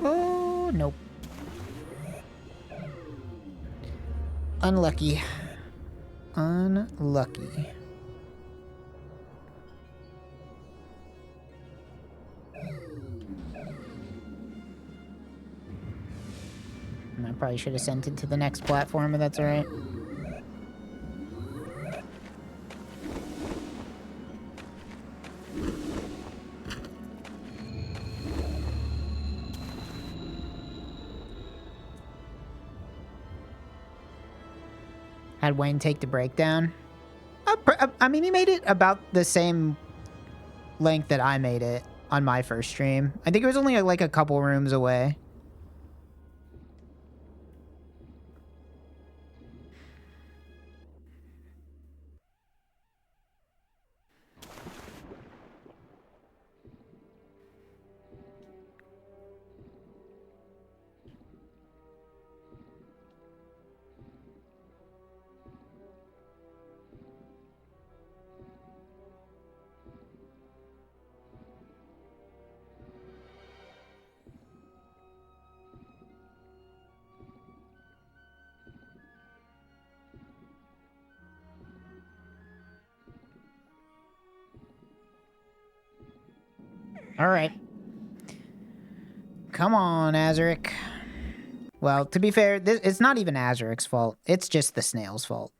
Oh, nope. Unlucky. Unlucky. I probably should have sent it to the next platform, but that's alright. Had Wayne take the breakdown. I mean, he made it about the same length that I made it on my first stream. I think it was only like a couple rooms away. All right. Come on, Azurik. Well, to be fair, it's not even Azurik's fault. It's just the snail's fault.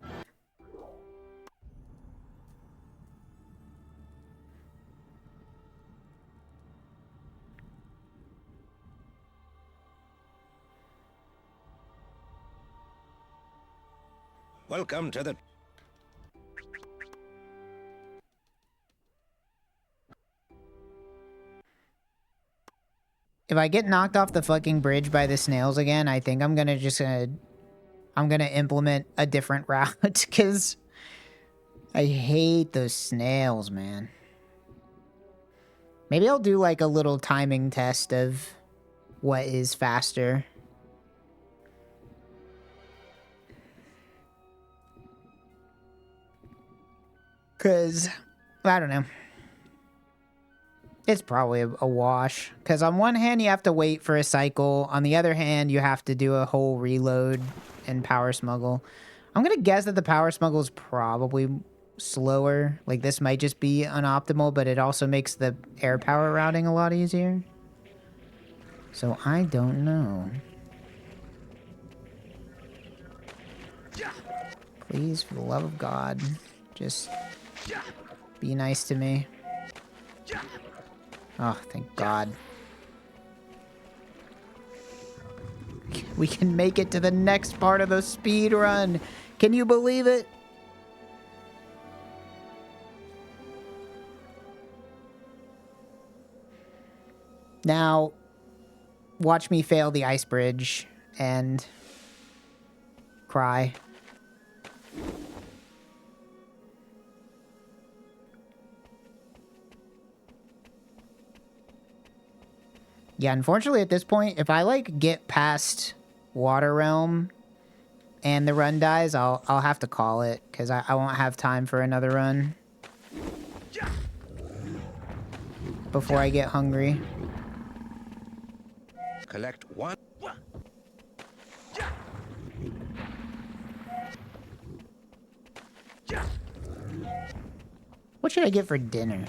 Welcome to the... If I get knocked off the fucking bridge by the snails again, I think I'm gonna I'm gonna implement a different route, because I hate those snails, man. Maybe I'll do like a little timing test of what is faster. Because, I don't know. It's probably a wash. Because on one hand, you have to wait for a cycle. On the other hand, you have to do a whole reload and power smuggle. I'm going to guess that the power smuggle is probably slower. Like, this might just be unoptimal, but it also makes the air power routing a lot easier. So, I don't know. Please, for the love of God, just be nice to me. Oh, thank God. We can make it to the next part of the speed run. Can you believe it? Now, watch me fail the ice bridge and cry. Yeah, unfortunately at this point, if I like get past Water Realm and the run dies, I'll have to call it, because I won't have time for another run before I get hungry. Collect one... What should I get for dinner?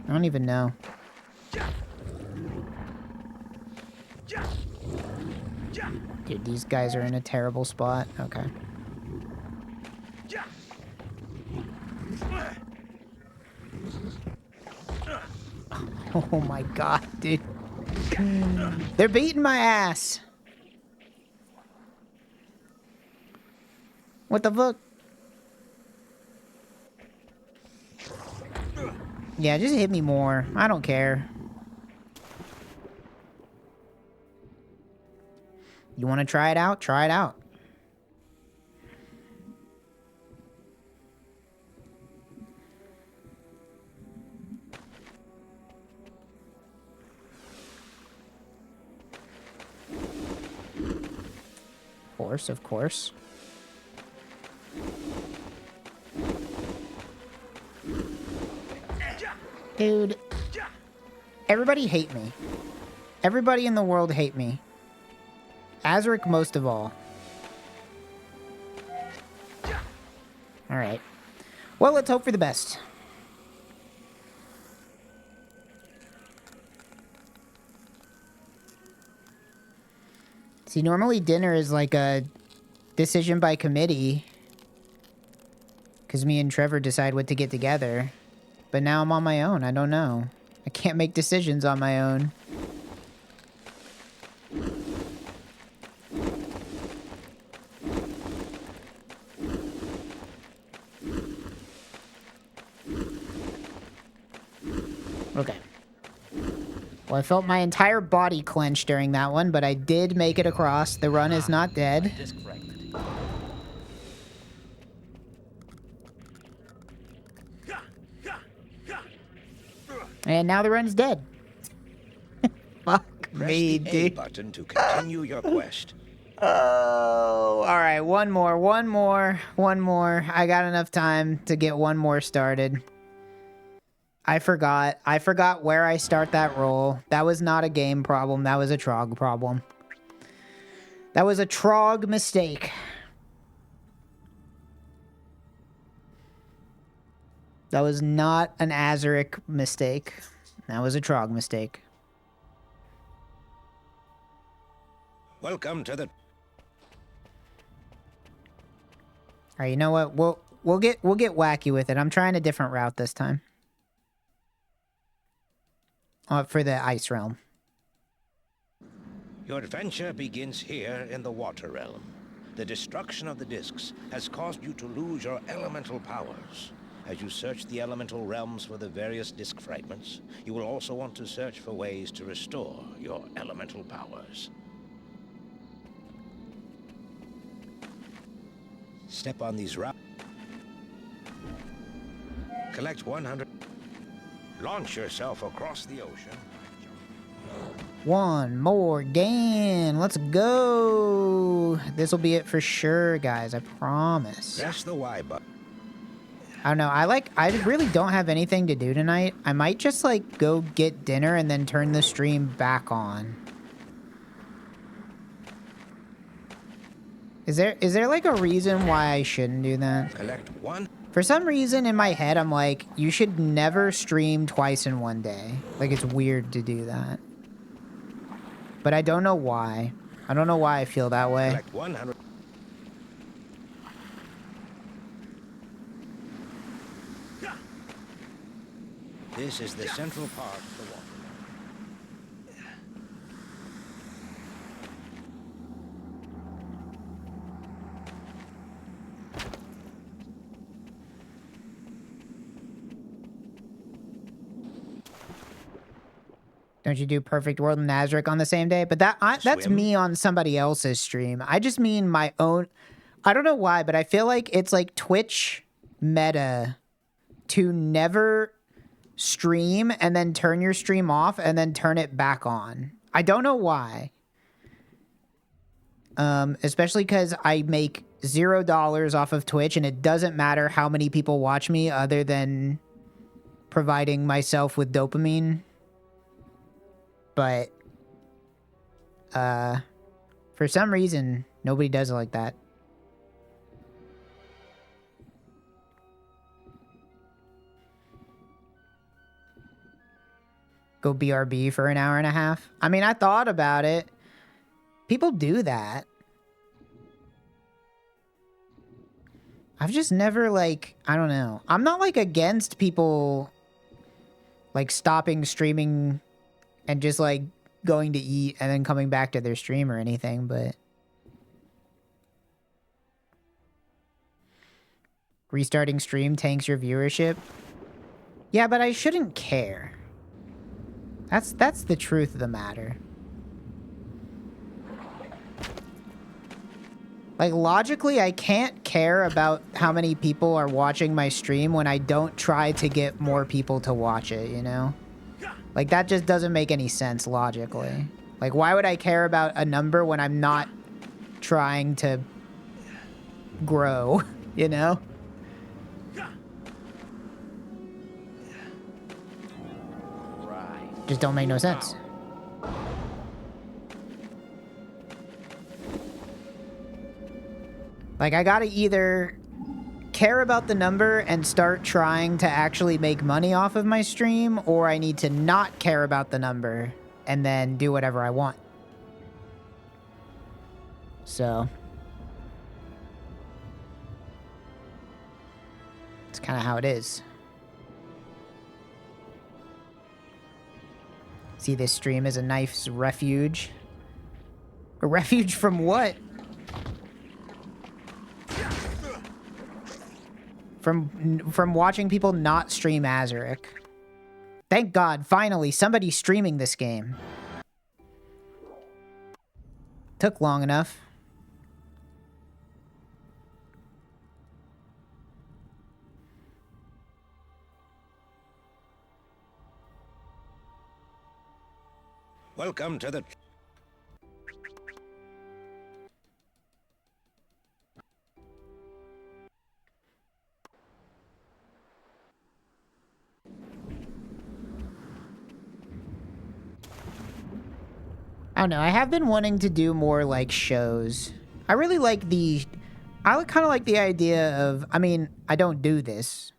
I don't even know. Dude, these guys are in a terrible spot. Okay. Oh my God, dude. They're beating my ass. What the fuck? Yeah, just hit me more. I don't care. You want to try it out? Try it out. Of course. Dude. Everybody hate me. Everybody in the world hate me. Azurik most of all. Alright. Well, let's hope for the best. See, normally dinner is like a decision by committee, because me and Trevor decide what to get together. But now I'm on my own. I don't know. I can't make decisions on my own. Okay. Well, I felt my entire body clench during that one, but I did make it across. The run is not dead. And now the run's dead. Fuck me, Press the A dude. button to continue your quest. Oh, all right. One more. I got enough time to get one more started. I forgot where I start that roll. That was not a game problem. That was a Trog problem. That was a Trog mistake. That was not an Azurik mistake. That was a Trog mistake. Welcome to the... All right, you know what? We'll get wacky with it. I'm trying a different route this time. For the Ice Realm. Your adventure begins here in the Water Realm. The destruction of the discs has caused you to lose your elemental powers. As you search the elemental realms for the various disc fragments, you will also want to search for ways to restore your elemental powers. Step on these routes. Collect 100. Launch yourself across the ocean. One more game. Let's go. This will be it for sure, guys. I promise. Press the Y button. I don't know. I really don't have anything to do tonight. I might just like go get dinner and then turn the stream back on. Is there like a reason why I shouldn't do that? Collect one. For some reason in my head, I'm like, you should never stream twice in one day. Like, it's weird to do that. But I don't know why. I don't know why I feel that way. Collect 100. This is the central part of the water. Don't you do Perfect World and Azurik on the same day? But that's me on somebody else's stream. I just mean my own. I don't know why, but I feel like it's like Twitch meta to never stream and then turn your stream off and then turn it back on. I don't know why. Especially because I make $0 off of Twitch and it doesn't matter how many people watch me other than providing myself with dopamine. But, for some reason, nobody does it like that. Go BRB for an hour and a half. I mean, I thought about it. People do that. I've just never, like, I don't know. I'm not, like, against people, like, stopping streaming and just, like, going to eat and then coming back to their stream or anything, but... Restarting stream tanks your viewership? Yeah, but I shouldn't care. That's the truth of the matter. Like, logically, I can't care about how many people are watching my stream when I don't try to get more people to watch it, you know? Like, that just doesn't make any sense logically. Like, why would I care about a number when I'm not trying to grow, you know? Just don't make no sense. Like, I gotta either care about the number and start trying to actually make money off of my stream, or I need to not care about the number and then do whatever I want. So it's kind of how it is. See this stream as a nice refuge. A refuge from what? From watching people not stream Azurik. Thank God, finally, somebody's streaming this game. Took long enough. Welcome to the... I don't know. I have been wanting to do more, like, shows. I really like the... I kind of like the idea of... I mean, I don't do this.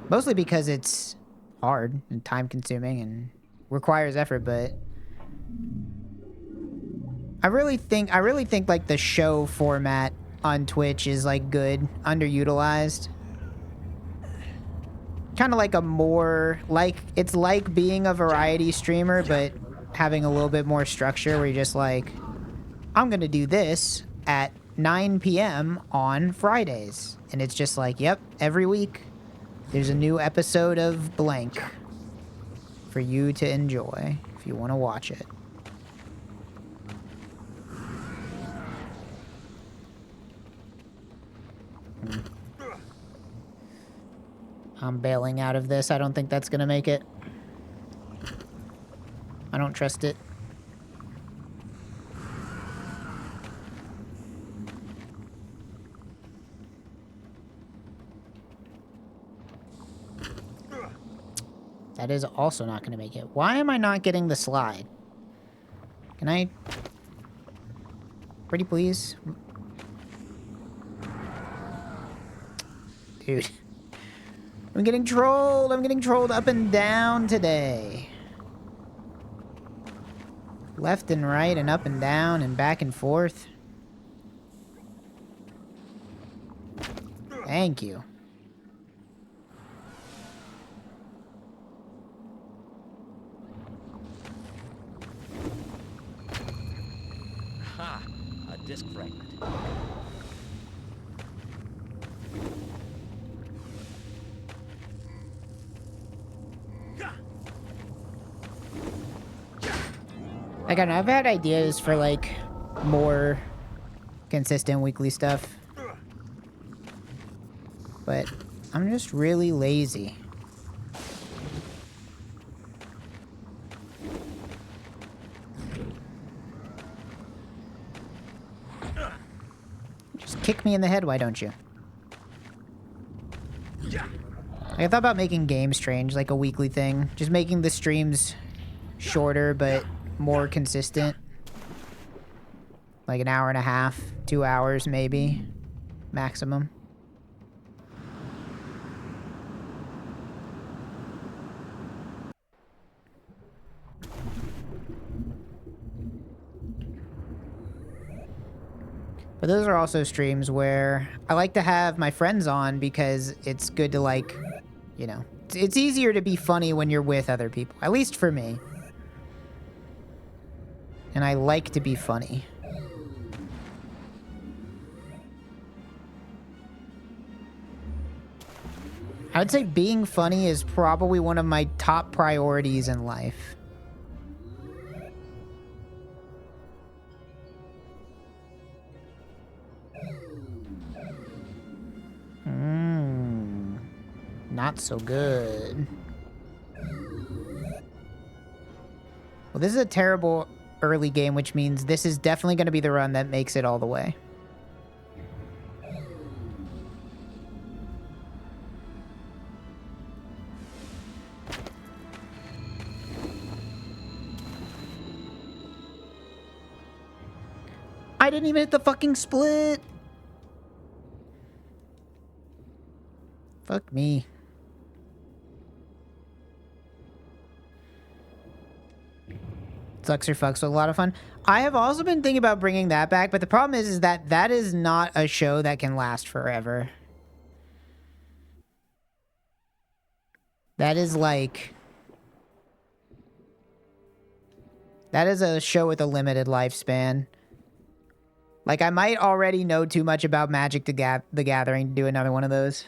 Mostly because it's hard and time-consuming and requires effort, but... I really think, like, the show format on Twitch is, like, good, underutilized. Kind of like a more... Like, it's like being a variety streamer, but... having a little bit more structure where you're just like, I'm gonna do this at 9 p.m. on Fridays. And it's just like, yep, every week there's a new episode of blank for you to enjoy if you want to watch it. I'm bailing out of this. I don't think that's gonna make it. I don't trust it. That is also not gonna make it. Why am I not getting the slide? Can I... Pretty please? Dude. I'm getting trolled. I'm getting trolled up and down today. Left and right and up and down and back and forth. Thank you. Ha! A disc fragment. Like, I don't know, I've had ideas for, like, more consistent weekly stuff. But I'm just really lazy. Just kick me in the head, why don't you? I thought about making Game Strange like a weekly thing. Just making the streams shorter, but more consistent. Like an hour and a half, 2 hours maybe, maximum. But those are also streams where I like to have my friends on because it's good to, like, you know, it's easier to be funny when you're with other people, at least for me. And I like to be funny. I would say being funny is probably one of my top priorities in life. Not so good. Well, this is a terrible early game, which means this is definitely going to be the run that makes it all the way. I didn't even hit the fucking split. Fuck me. Sucks or Fucks was a lot of fun. I have also been thinking about bringing that back, but the problem is that that is not a show that can last forever. That is like... That is a show with a limited lifespan. Like, I might already know too much about Magic the Gathering to do another one of those.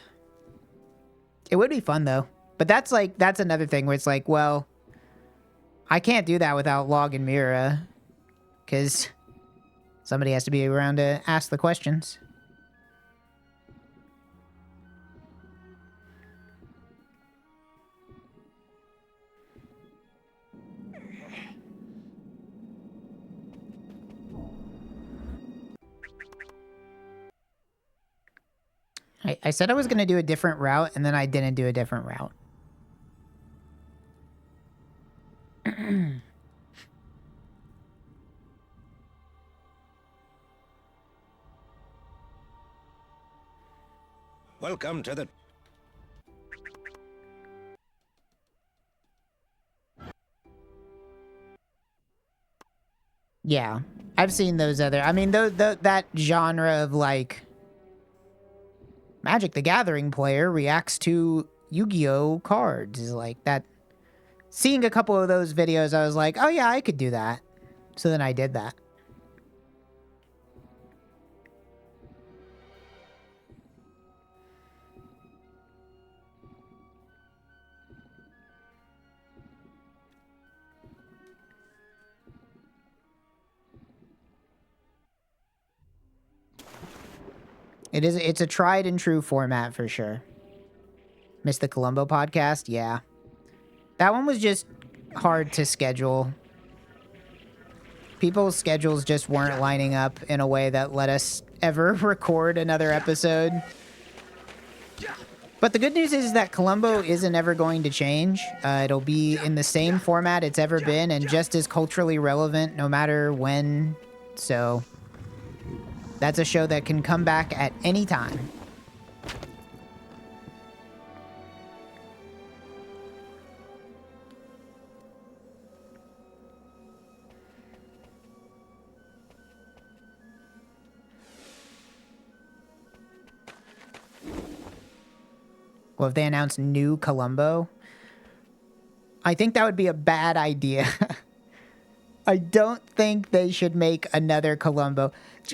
It would be fun, though. But that's, like, that's another thing where it's like, well... I can't do that without Log and Mira, because somebody has to be around to ask the questions. I said I was going to do a different route, and then I didn't do a different route. Welcome to the... Yeah, I've seen those other... I mean, that genre of, like... Magic the Gathering player reacts to Yu-Gi-Oh! Cards is like that. Seeing a couple of those videos, I was like, oh yeah, I could do that. So then I did that. It's a tried and true format for sure. Missed the Columbo podcast? Yeah. That one was just hard to schedule. People's schedules just weren't lining up in a way that let us ever record another episode. But the good news is that Columbo isn't ever going to change. It'll be in the same format it's ever been and just as culturally relevant no matter when. So that's a show that can come back at any time. Well, if they announce new Columbo, I think that would be a bad idea. I don't think they should make another Columbo.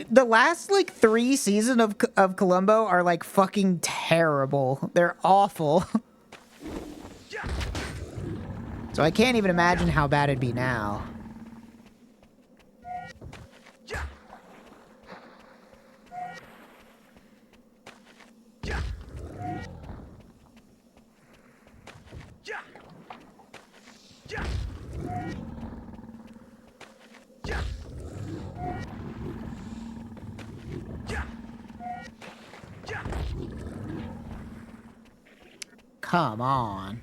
The last, like, 3 seasons of Columbo are, like, fucking terrible. They're awful. So I can't even imagine how bad it'd be now. Come on.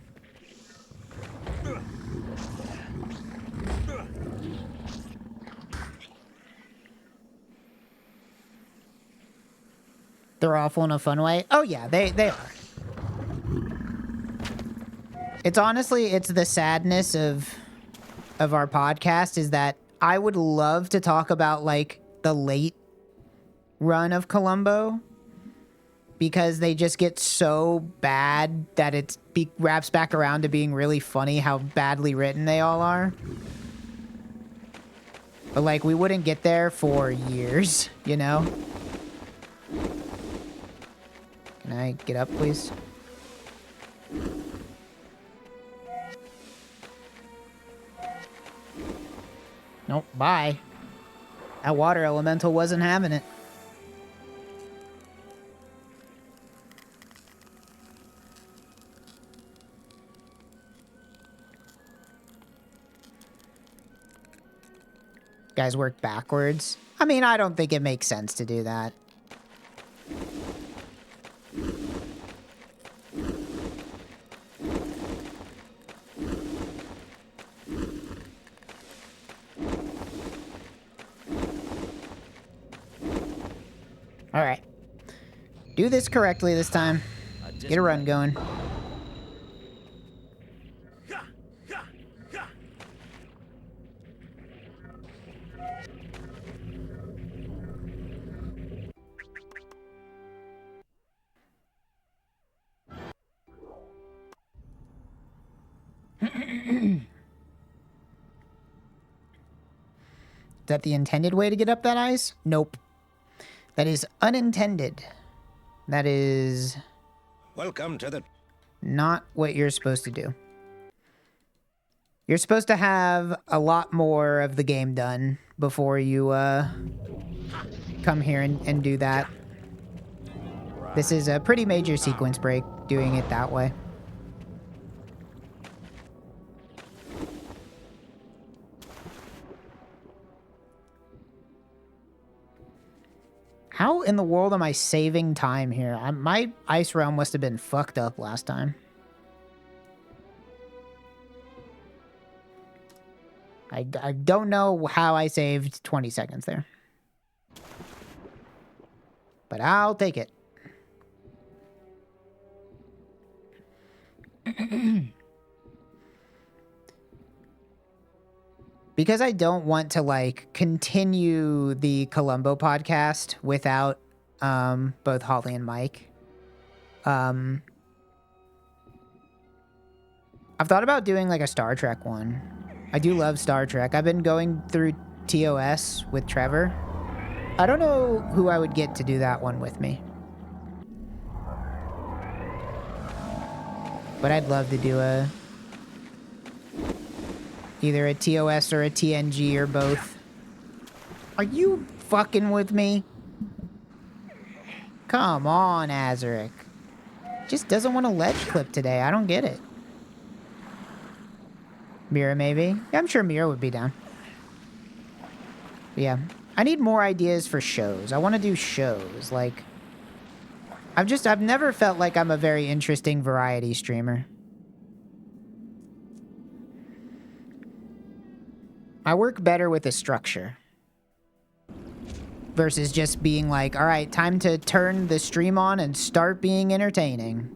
They're awful in a fun way? Oh yeah, they are. It's honestly, it's the sadness of our podcast is that I would love to talk about like the late run of Columbo because they just get so bad that it wraps back around to being really funny how badly written they all are. But like we wouldn't get there for years, you know? Can I get up, please? Nope, bye. That water elemental wasn't having it. Guys work backwards. I mean, I don't think it makes sense to do that. All right. Do this correctly this time. Get a run going. Is that the intended way to get up that ice? Nope. That is unintended. That is... Welcome to the... not what you're supposed to do. You're supposed to have a lot more of the game done before you come here and do that. This is a pretty major sequence break, doing it that way. How in the world am I saving time here? My ice realm must have been fucked up last time. I don't know how I saved 20 seconds there. But I'll take it. Because I don't want to, like, continue the Columbo podcast without both Holly and Mike. I've thought about doing, like, a Star Trek one. I do love Star Trek. I've been going through TOS with Trevor. I don't know who I would get to do that one with me. But I'd love to do either a TOS or a TNG or both. Are you fucking with me? Come on, Azurik. Just doesn't want to ledge clip today. I don't get it. Mira, maybe? Yeah, I'm sure Mira would be down. But yeah. I need more ideas for shows. I want to do shows. Like, I've never felt like I'm a very interesting variety streamer. I work better with a structure. Versus just being like, all right, time to turn the stream on and start being entertaining.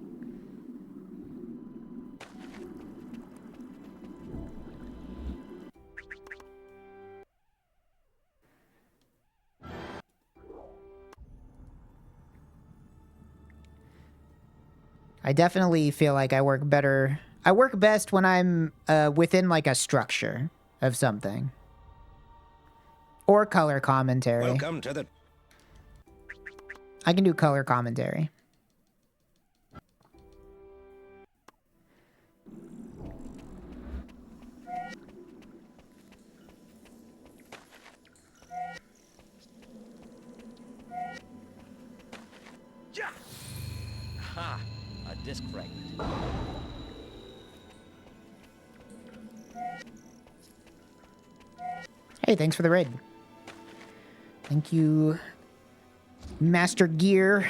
I definitely feel like I work better. I work best when I'm within like a structure of something. Or color commentary. Welcome to the... I can do color commentary. Ha! A disc fragment. Hey, thanks for the raid. Thank you, Master Gear.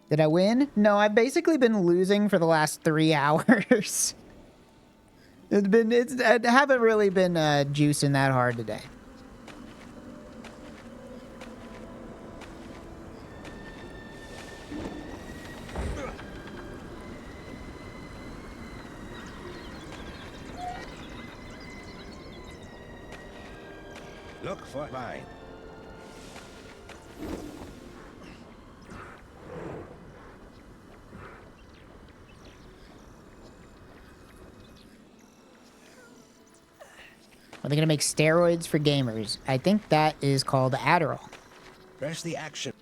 Did I win? No, I've basically been losing for the last 3 hours. I haven't really been juicing that hard today. Look for mine. Are they gonna make steroids for gamers? I think that is called Adderall. Press the action.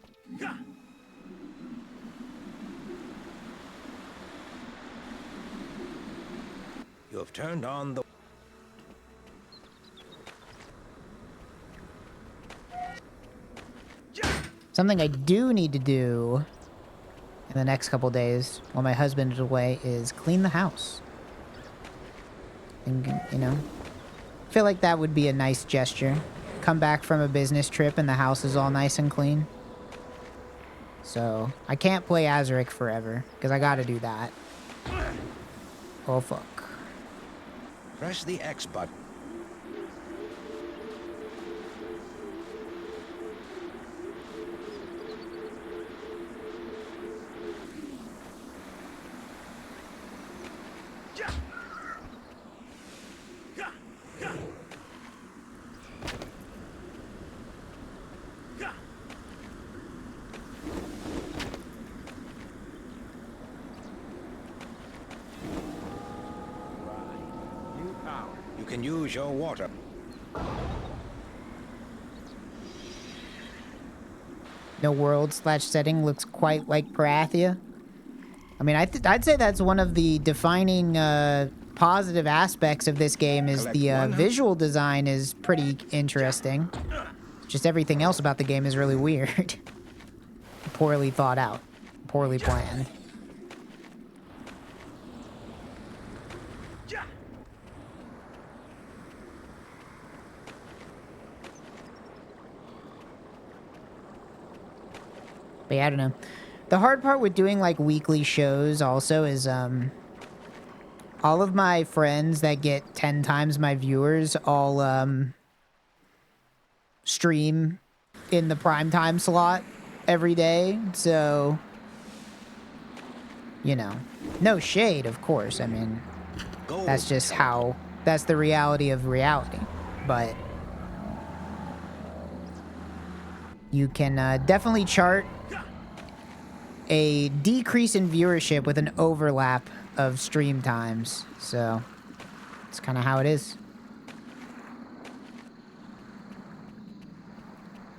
You have turned on the... Something I do need to do in the next couple days while my husband is away is clean the house. And, you know, I feel like that would be a nice gesture. Come back from a business trip and the house is all nice and clean. So, I can't play Azurik forever, because I gotta do that. Oh, fuck. Press the X button. You can use your water. No world/setting looks quite like Parathia. I mean, I'd say that's one of the defining positive aspects of this game is the visual design is pretty interesting. Just everything else about the game is really weird. Poorly thought out. Poorly planned. But yeah, I don't know. The hard part with doing like weekly shows also is all of my friends that get 10 times my viewers all stream in the prime time slot every day. So, you know, no shade, of course. I mean, that's just how, that's the reality of reality. But you can definitely chart a decrease in viewership with an overlap of stream times. So, it's kind of how it is.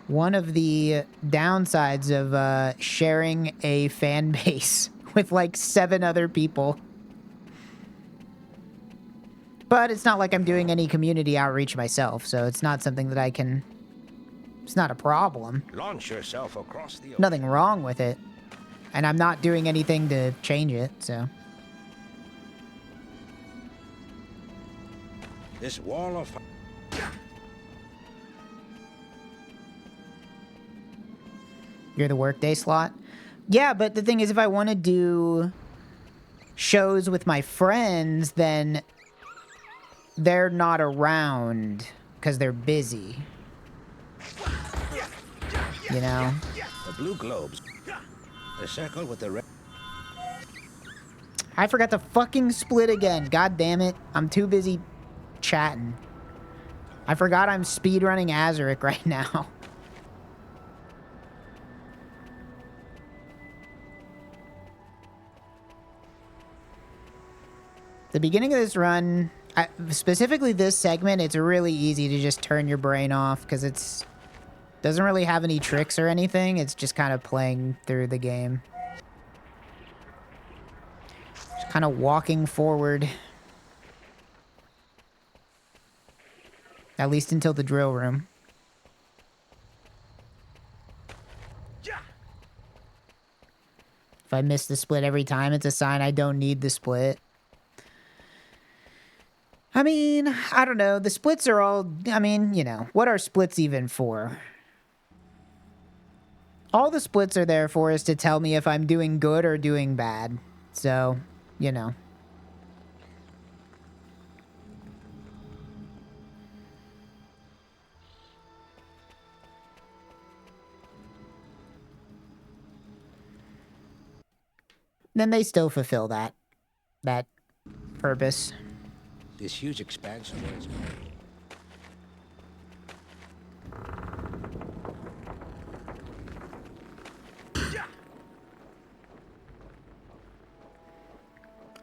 One of the downsides of sharing a fan base with like 7 other people. But it's not like I'm doing any community outreach myself, so it's not something that I can It's not a problem. Launch yourself across the ocean. Nothing wrong with it. And I'm not doing anything to change it, so. This wall of... You're the workday slot? Yeah, but the thing is, if I want to do shows with my friends, then they're not around because they're busy. You know? The blue globes. The circle with the red... I forgot to fucking split again. God damn it. I'm too busy chatting. I forgot I'm speedrunning Azurik right now. The beginning of this run, specifically this segment, it's really easy to just turn your brain off because it's doesn't really have any tricks or anything. It's just kind of playing through the game. Just kind of walking forward. At least until the drill room. If I miss the split every time, it's a sign I don't need the split. I mean, I don't know. The splits are all... I mean, you know, what are splits even for? All the splits are there for is to tell me if I'm doing good or doing bad. So, you know. Then they still fulfill that purpose. This huge expanse was...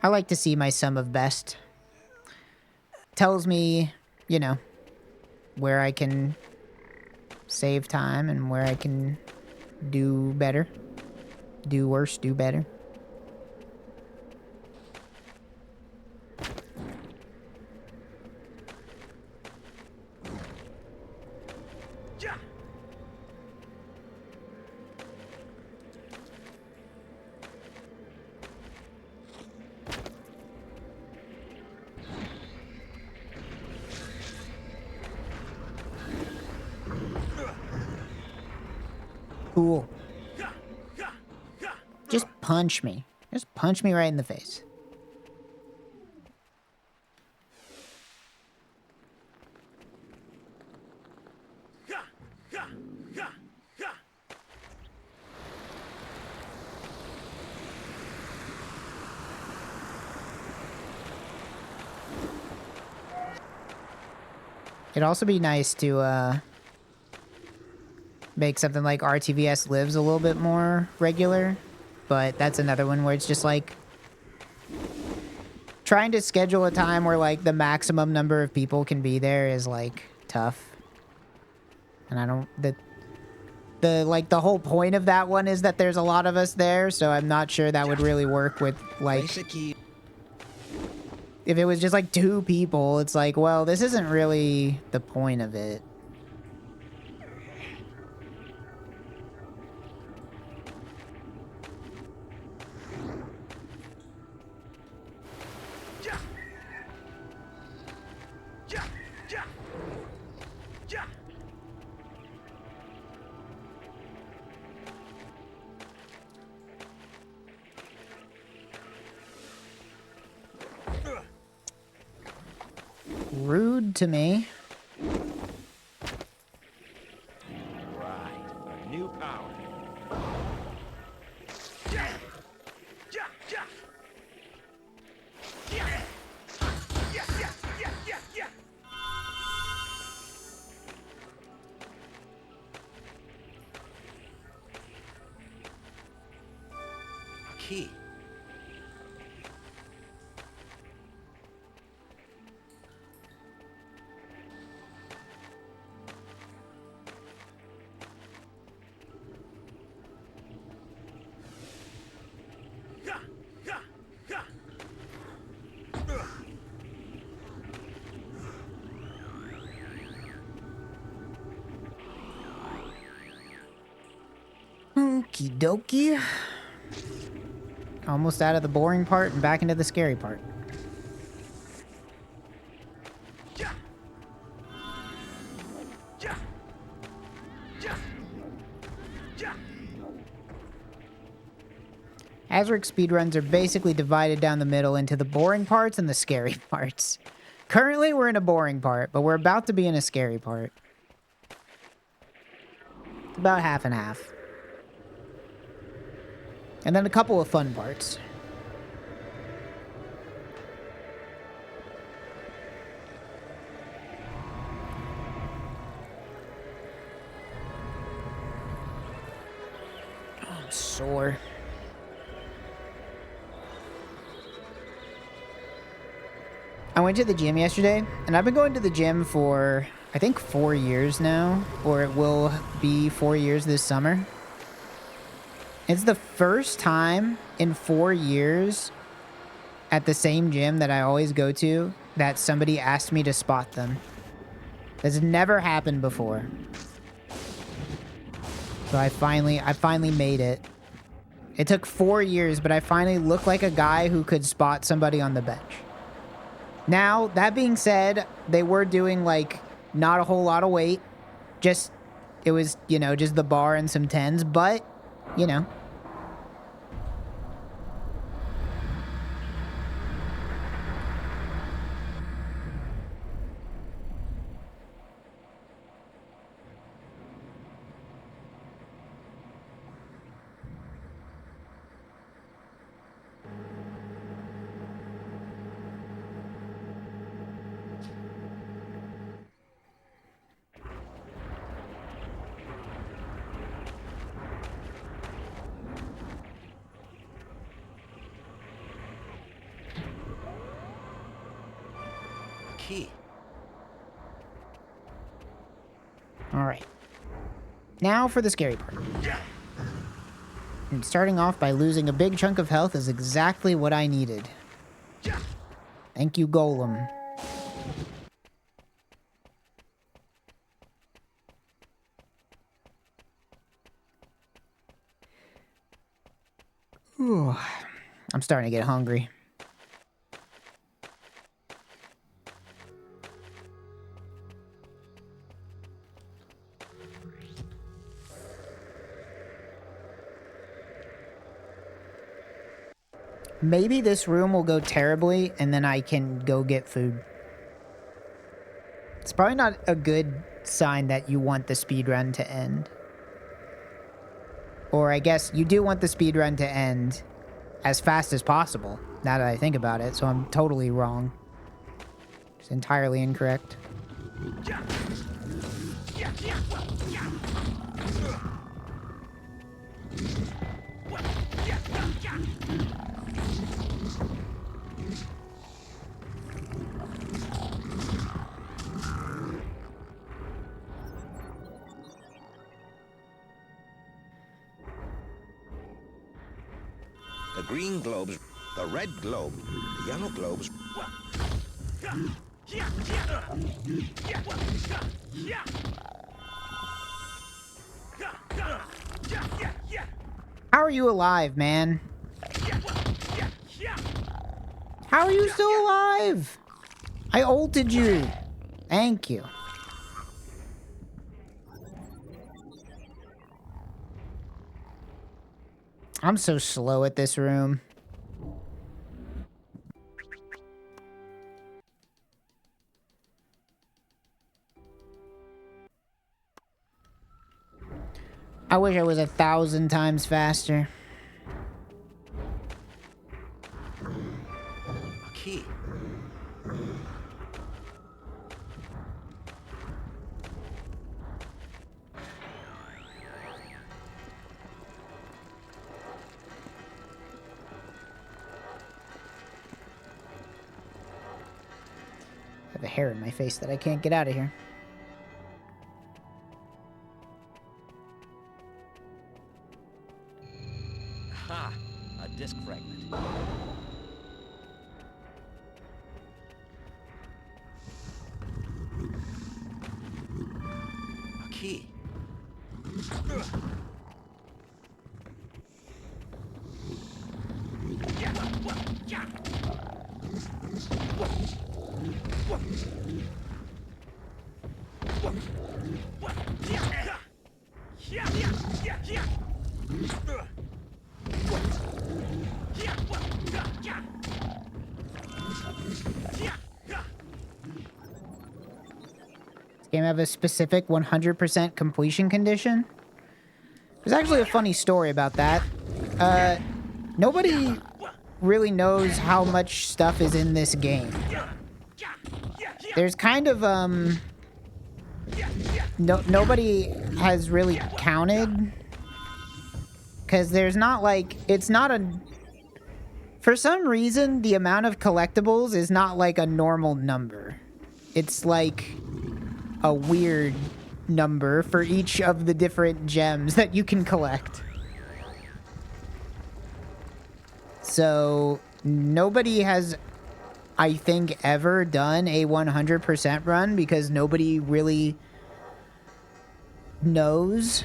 I like to see my sum of best. Tells me, you know, where I can save time and where I can do better. Do worse, do better. Cool. Just punch me. Just punch me right in the face. It'd also be nice to, make something like RTVS Lives a little bit more regular, but that's another one where it's just like trying to schedule a time where like the maximum number of people can be there is like tough. And I don't the whole point of that one is that there's a lot of us there, so I'm not sure that would really work with like if it was just like 2 people. It's like, well, this isn't really the point of it. Rude to me. Right. A new power. A key. Okie dokie. Almost out of the boring part and back into the scary part. Azurik speedruns are basically divided down the middle into the boring parts and the scary parts. Currently, we're in a boring part, but we're about to be in a scary part. About half and half. And then a couple of fun parts. Oh, I'm sore. I went to the gym yesterday, and I've been going to the gym for, I think, 4 years now, or it will be 4 years this summer. It's the first time in 4 years at the same gym that I always go to that somebody asked me to spot them. That's never happened before. So I finally made it. It took 4 years, but I finally look like a guy who could spot somebody on the bench. Now, that being said, they were doing, like, not a whole lot of weight. Just, it was, you know, just the bar and some tens, but, you know. All right. Now for the scary part. And starting off by losing a big chunk of health is exactly what I needed. Thank you, Golem. Ooh. I'm starting to get hungry. Maybe this room will go terribly, and then I can go get food. It's probably not a good sign that you want the speedrun to end. Or I guess you do want the speedrun to end as fast as possible, now that I think about it, so I'm totally wrong. It's entirely incorrect. The green globes, the red globe, the yellow globes. How are you alive, man? How are you still alive? I ulted you. Thank you. I'm so slow at this room. I wish I was 1,000 times faster. A key. I have a hair in my face that I can't get out of here. Ha! A disc fragment. A key. This game have a specific 100% completion condition? There's actually a funny story about that. Nobody really knows how much stuff is in this game. There's kind of, nobody has really counted. Because there's not, like, it's not a... For some reason, the amount of collectibles is not, like, a normal number. It's, like, a weird number for each of the different gems that you can collect. So, nobody has, I think, ever done a 100% run because nobody really knows.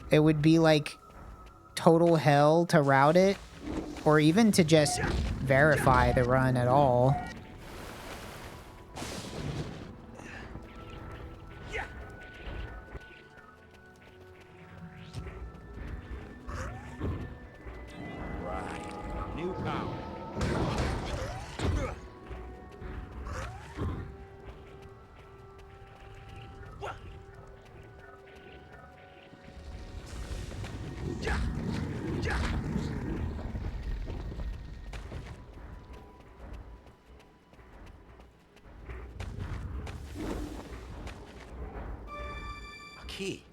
It would be, like, total hell to route it, or even to just verify the run at all. New power. A key.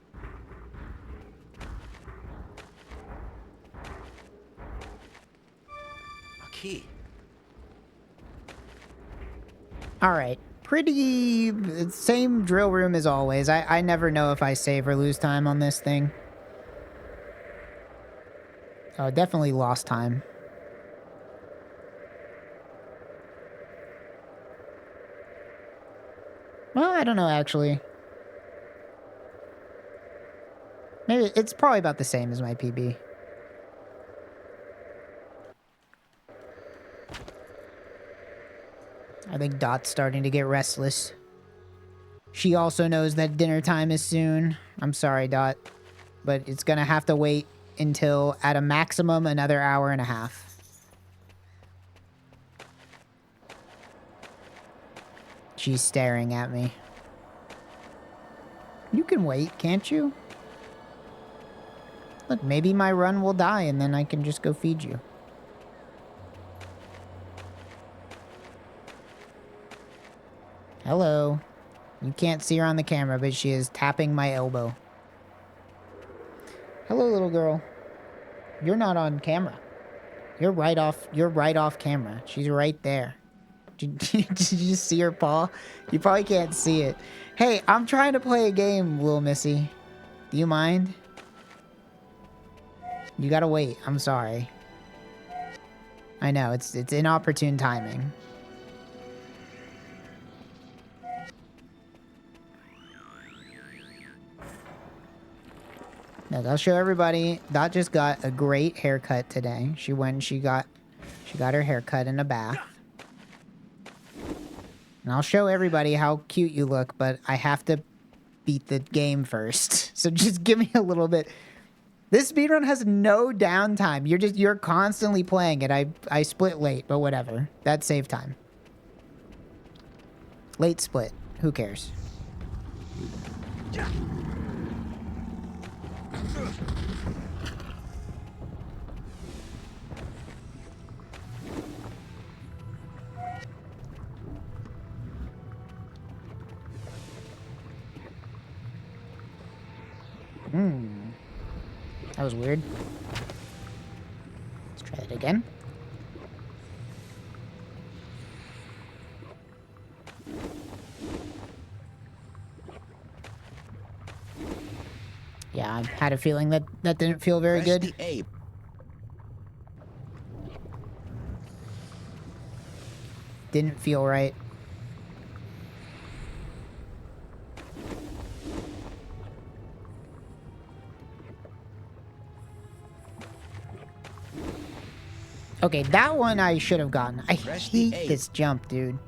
Key. All right, pretty same drill room as always. I never know if I save or lose time on this thing. Oh, definitely lost time. Well, I don't know, actually. Maybe it's probably about the same as my PB. I think Dot's starting to get restless. She also knows that dinner time is soon. I'm sorry, Dot, but it's gonna have to wait until, at a maximum, another hour and a half. She's staring at me. You can wait, can't you? Look, maybe my run will die and then I can just go feed you. Hello. You can't see her on the camera, but she is tapping my elbow. Hello, little girl. You're not on camera. You're right off camera. She's right there. Did you just see her paw? You probably can't see it. Hey, I'm trying to play a game, little missy. Do you mind? You gotta wait. I'm sorry. I know, it's inopportune timing. Look, I'll show everybody. Dot just got a great haircut today. She got her haircut in a bath. And I'll show everybody how cute you look, but I have to beat the game first. So just give me a little bit. This speedrun has no downtime. You're constantly playing it. I split late, but whatever. That's save time. Late split. Who cares? That was weird. Let's try it again. Yeah, I had a feeling that didn't feel very good. Press the A. Didn't feel right. Okay, that one I should have gotten. I hate this jump, dude.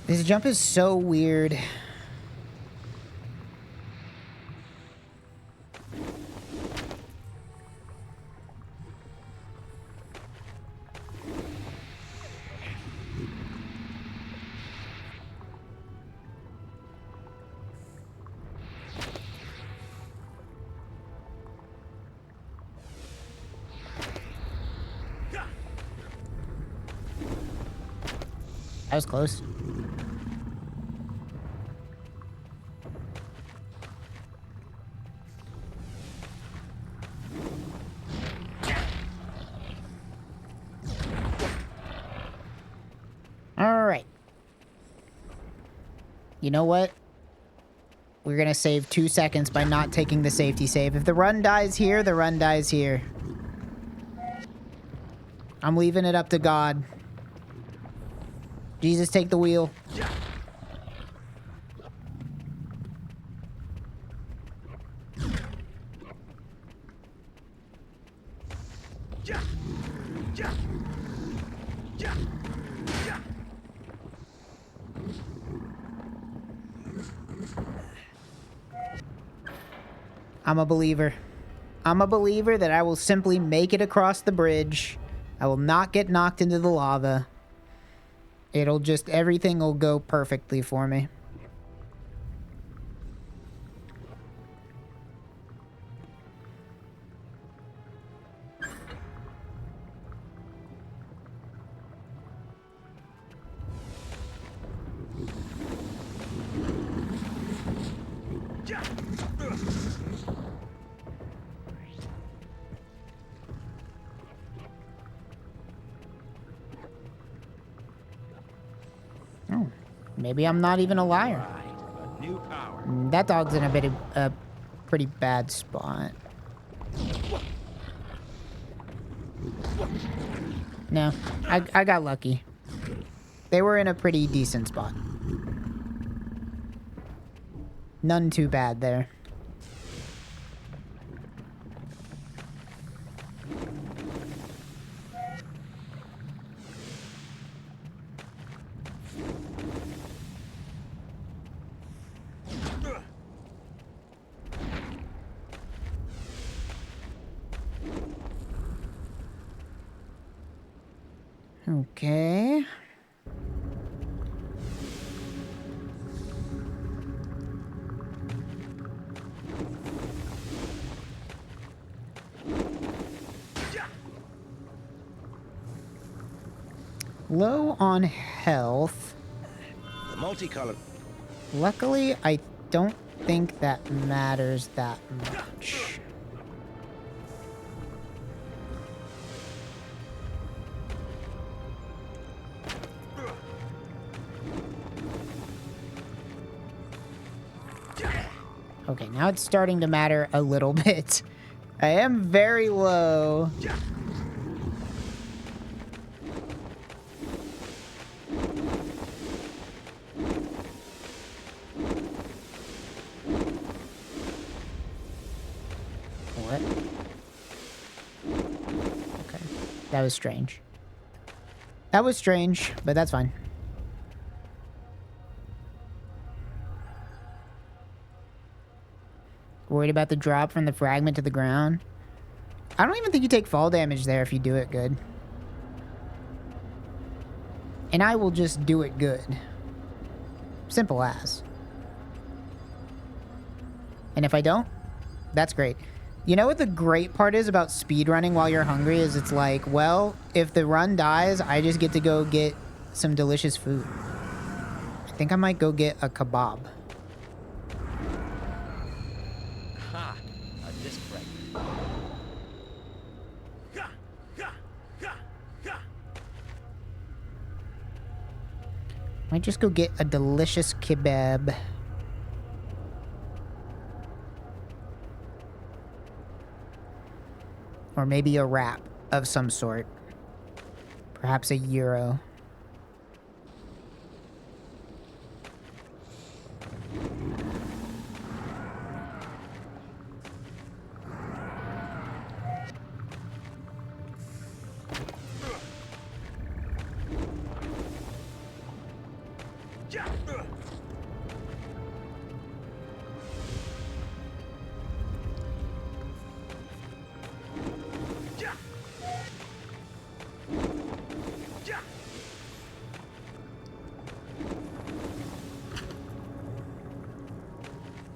This jump is so weird. That was close. All right. You know what? We're going to save 2 seconds by not taking the safety save. If the run dies here, the run dies here. I'm leaving it up to God. Jesus, take the wheel. I'm a believer. I'm a believer that I will simply make it across the bridge. I will not get knocked into the lava. It'll just, everything will go perfectly for me. Oh, maybe I'm not even a liar. Right. A new power. That dog's in a pretty bad spot. No, I got lucky. They were in a pretty decent spot. None too bad there. Okay. Low on health. The multicolored... Luckily, I don't think that matters that much. Okay, now it's starting to matter a little bit. I am very low. What? Okay, that was strange. That was strange, but that's fine. Worried about the drop from the fragment to the ground? I don't even think you take fall damage there if you do it good. And I will just do it good. Simple as. And if I don't, that's great. You know what the great part is about speedrunning while you're hungry is it's like, well, if the run dies, I just get to go get some delicious food. I think I might go get a kebab. Ha! A disc break. Might just go get a delicious kebab. Or maybe a wrap of some sort. Perhaps a gyro.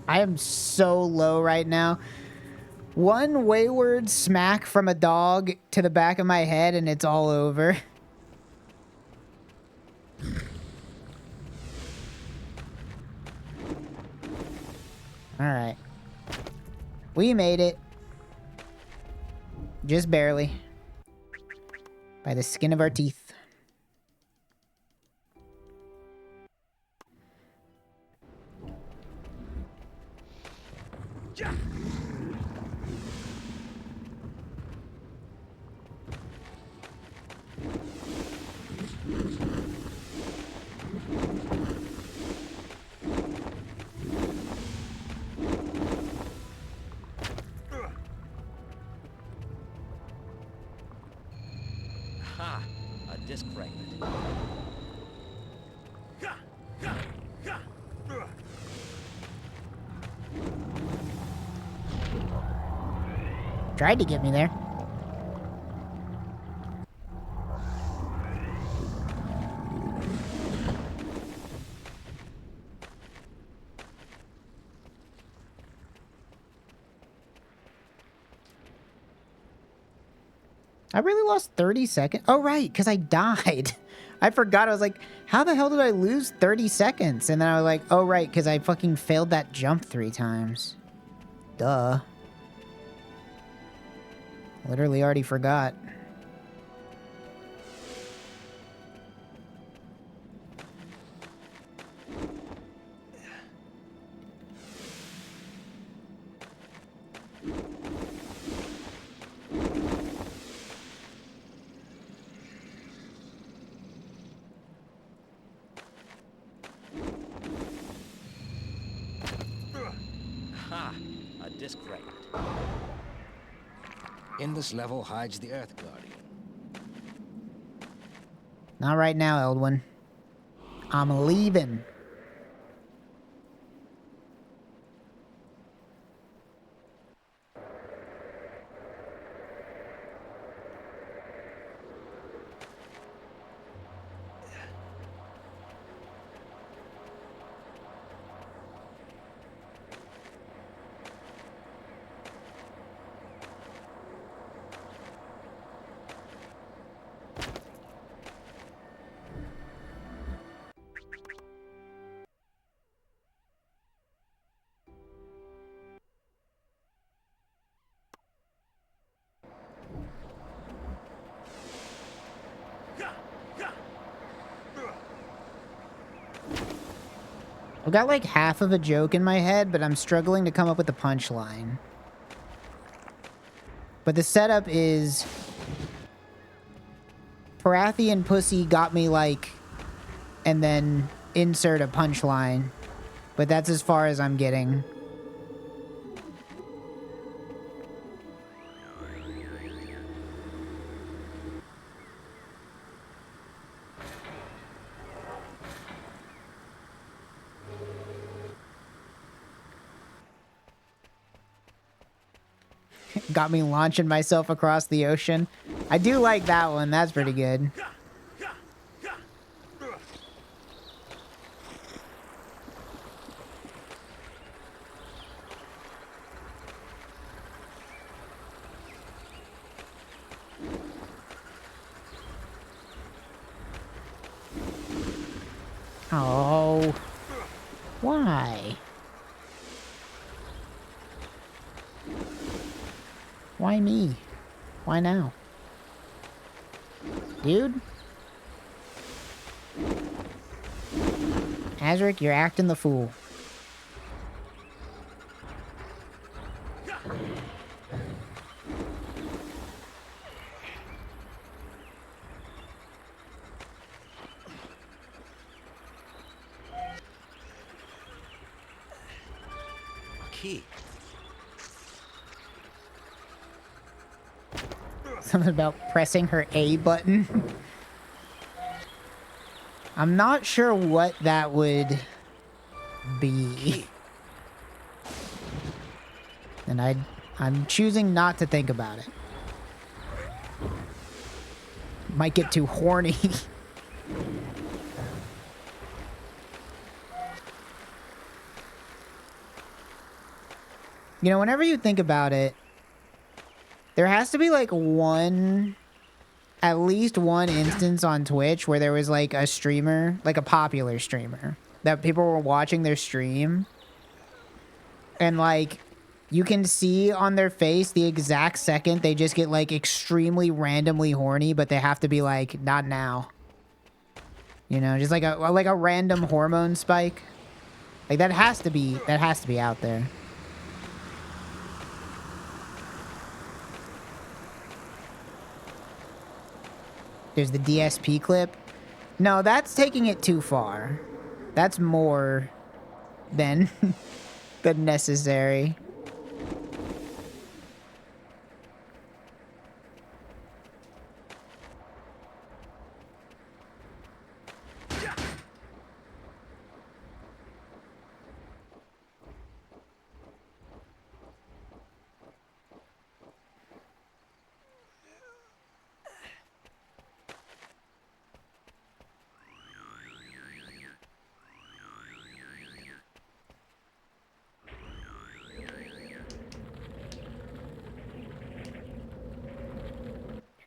I am so low right now. One wayward smack from a dog to the back of my head and it's all over. Alright. We made it. Just barely. By the skin of our teeth. Ha! A disc fragment. Tried to get me there. I really lost 30 seconds. Oh, right, because I died. I forgot. I was like, how the hell did I lose 30 seconds? And then I was like, oh, right, because I fucking failed that jump 3 times. Duh. Literally already forgot. Ha! A disc fragment. In this level hides the Earth Guardian. Not right now, Eldwin. I'm leaving. I've got like half of a joke in my head, but I'm struggling to come up with the punchline. But the setup is... Parathian pussy got me like... And then insert a punchline. But that's as far as I'm getting. Got me launching myself across the ocean. I do like that one. That's pretty good. Oh. Why? Why me? Why now? Dude? Azurik, you're acting the fool. Key. Something about pressing her A button. I'm not sure what that would be. And I'm choosing not to think about it. Might get too horny. You know, whenever you think about it, there has to be like at least one instance on Twitch where there was like a streamer, like a popular streamer, that people were watching their stream And like, you can see on their face the exact second they just get like extremely randomly horny, but they have to be like, not now. You know, just like a random hormone spike. Like that has to be out there. There's the DSP clip. No, that's taking it too far. That's more than than necessary.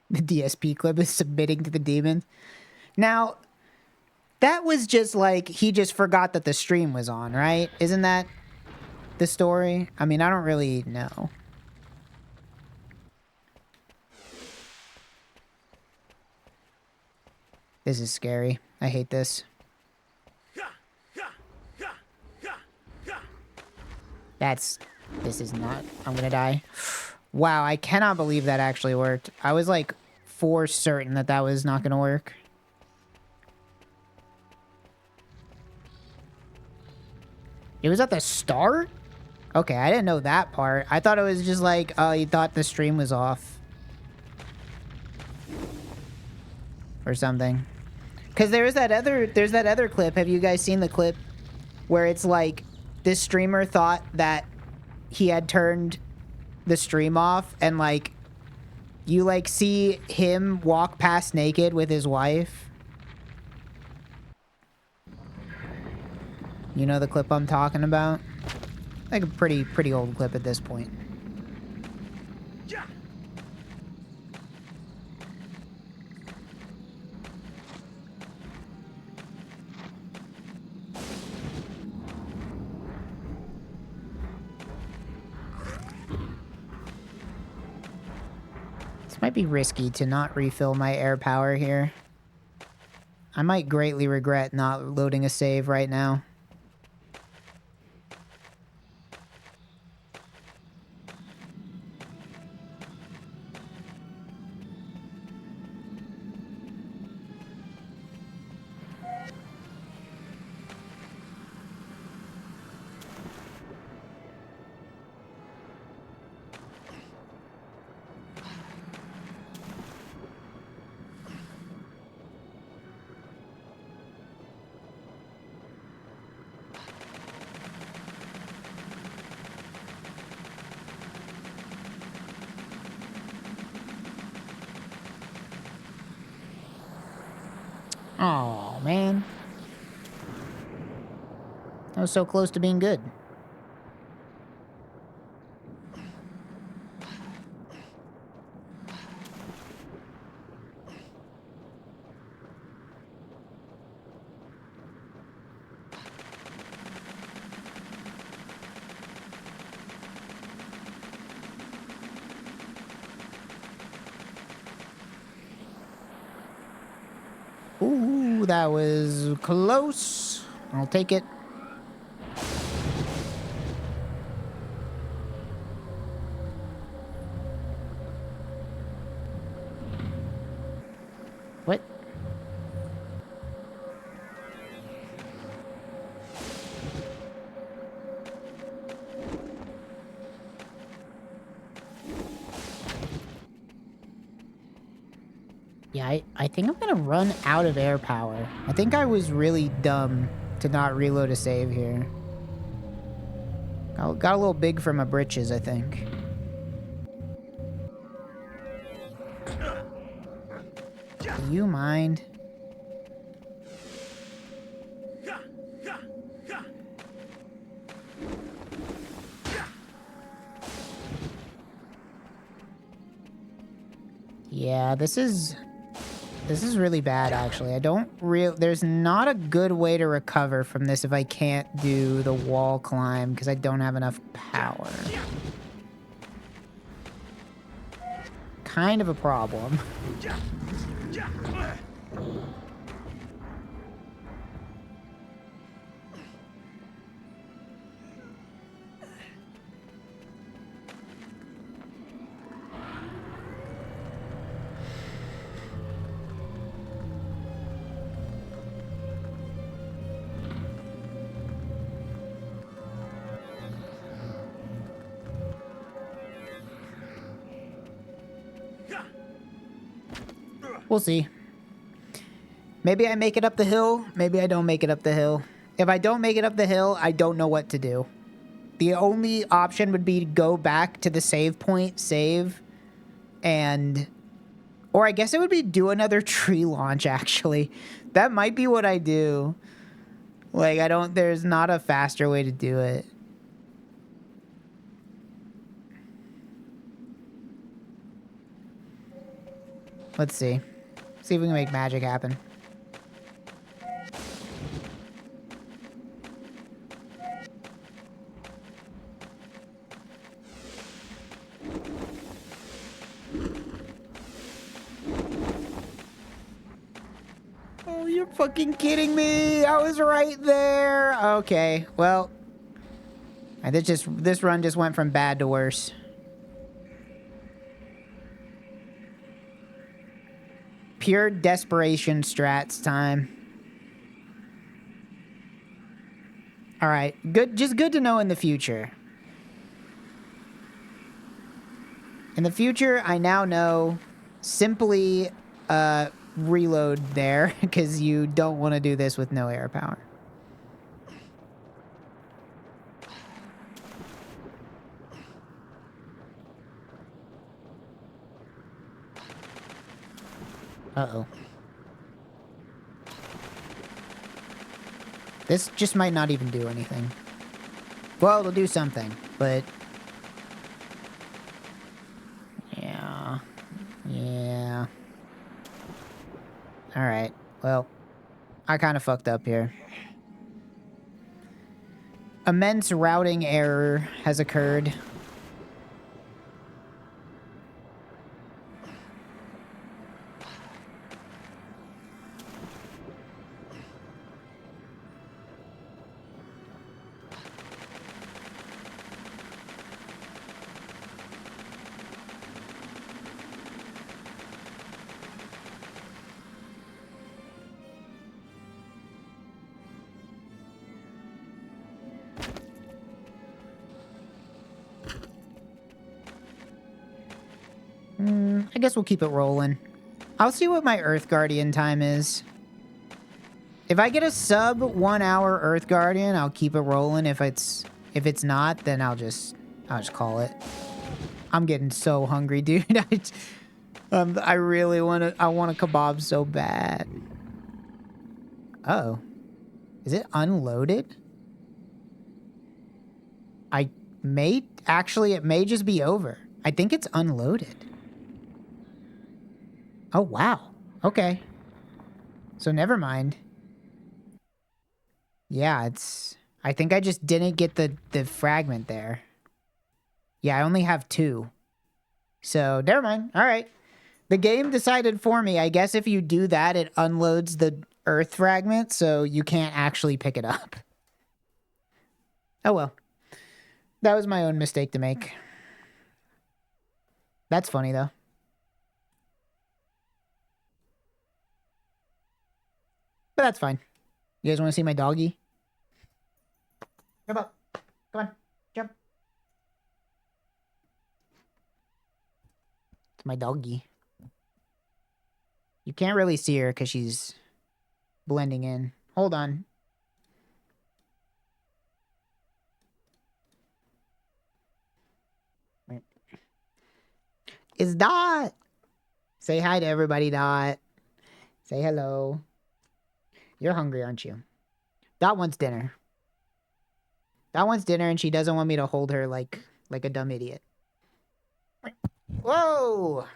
The DSP clip is submitting to the demon. Now, that was just like, he just forgot that the stream was on, right? Isn't that the story? I mean, I don't really know. This is scary. I hate this. This is not, I'm gonna die. Wow, I cannot believe that actually worked. I was like for certain that that was not gonna work. It was at the start? Okay, I didn't know that part. I thought it was just like, oh, you thought the stream was off. Or something. Because there's that other clip. Have you guys seen the clip where it's like this streamer thought that he had turned the stream off and like you like see him walk past naked with his wife? You know the clip I'm talking about? Like a pretty old clip at this point. This might be risky to not refill my air power here. I might greatly regret not loading a save right now. Oh, man. I was so close to being good. Ooh, that was close. I'll take it. What? Yeah, I think I'm gonna run out of air power. I think I was really dumb to not reload a save here. Got a little big for my britches, I think. Do you mind? Yeah, this is This is really bad, actually. There's not a good way to recover from this if I can't do the wall climb, because I don't have enough power. Kind of a problem. We'll see. Maybe I make it up the hill. Maybe I don't make it up the hill. If I don't make it up the hill, I don't know what to do. The only option would be to go back to the save point, save, and... Or I guess it would be do another tree launch, actually. That might be what I do. Like, there's not a faster way to do it. Let's see. See if we can make magic happen. Oh, you're fucking kidding me. I was right there. Okay, well. This run just went from bad to worse. Pure desperation strats time. All right, just good to know in the future. In the future, I now know simply reload there because you don't want to do this with no air power. Uh-oh. This just might not even do anything. Well, it'll do something, but... Yeah. Yeah. Alright, well, I kind of fucked up here. Immense routing error has occurred. I guess we'll keep it rolling. I'll see what my Earth Guardian time is. If I get a sub 1 hour Earth Guardian, I'll keep it rolling. If it's not, then I'll just call it. I'm getting so hungry, dude. I really want a kebab so bad. Uh-oh. Is it unloaded? It may just be over. I think it's unloaded. Oh, wow. Okay. So never mind. Yeah, I think I just didn't get the fragment there. Yeah, I only have 2. So never mind. All right. The game decided for me. I guess if you do that, it unloads the Earth fragment, so you can't actually pick it up. Oh well. That was my own mistake to make. That's funny, though. But that's fine. You guys want to see my doggy? Jump up. Come on. Jump. It's my doggy. You can't really see her because she's blending in. Hold on. It's Dot. Say hi to everybody, Dot. Say hello. You're hungry, aren't you? Dot wants dinner. Dot wants dinner, and she doesn't want me to hold her like a dumb idiot. Whoa!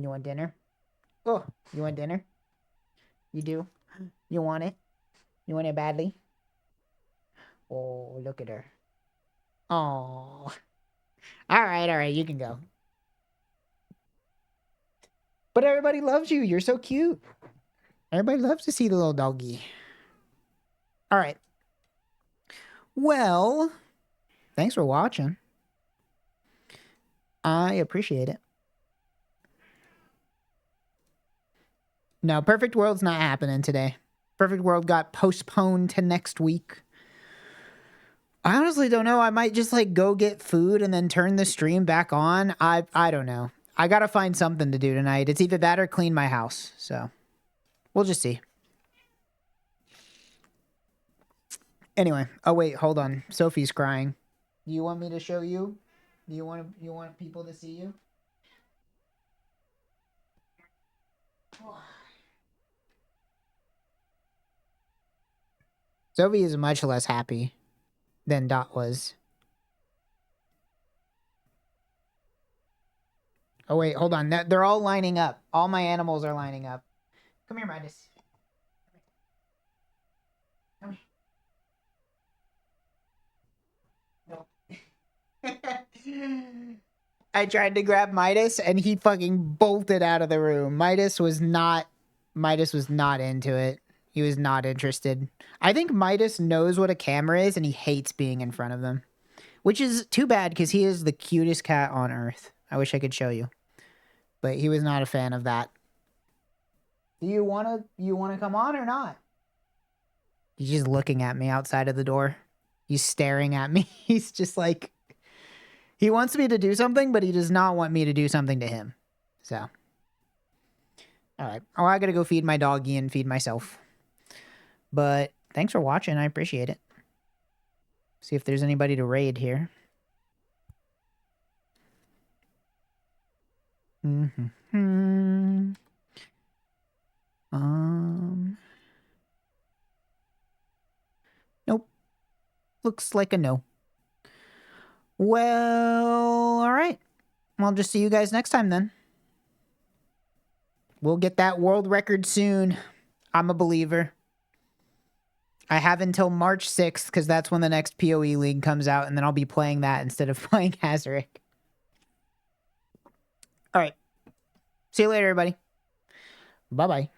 You want dinner? Oh, you want dinner? You do? You want it? You want it badly? Oh, look at her. Oh. All right, you can go. But everybody loves you. You're so cute. Everybody loves to see the little doggy. All right. Well, thanks for watching. I appreciate it. No, Perfect World's not happening today. Perfect World got postponed to next week. I honestly don't know. I might just like go get food and then turn the stream back on. I don't know. I gotta find something to do tonight. It's either that or clean my house. So we'll just see. Anyway, oh wait, hold on. Sophie's crying. Do you want me to show you? Do you want people to see you? Sophie is much less happy than Dot was. Oh wait, hold on. They're all lining up. All my animals are lining up. Come here, Midas. Come here. No. I tried to grab Midas and he fucking bolted out of the room. Midas was not into it. He was not interested. I think Midas knows what a camera is and he hates being in front of them. Which is too bad because he is the cutest cat on earth. I wish I could show you. But he was not a fan of that. Do you wanna come on or not? He's just looking at me outside of the door. He's staring at me. He's just like, he wants me to do something, but he does not want me to do something to him. So, all right. Oh, I gotta go feed my doggy and feed myself. But thanks for watching. I appreciate it. See if there's anybody to raid here. Nope. Looks like a no. Well, all right. I'll just see you guys next time then. We'll get that world record soon. I'm a believer. I have until March 6th because that's when the next PoE League comes out, and then I'll be playing that instead of playing Azurik. All right. See you later, everybody. Bye-bye.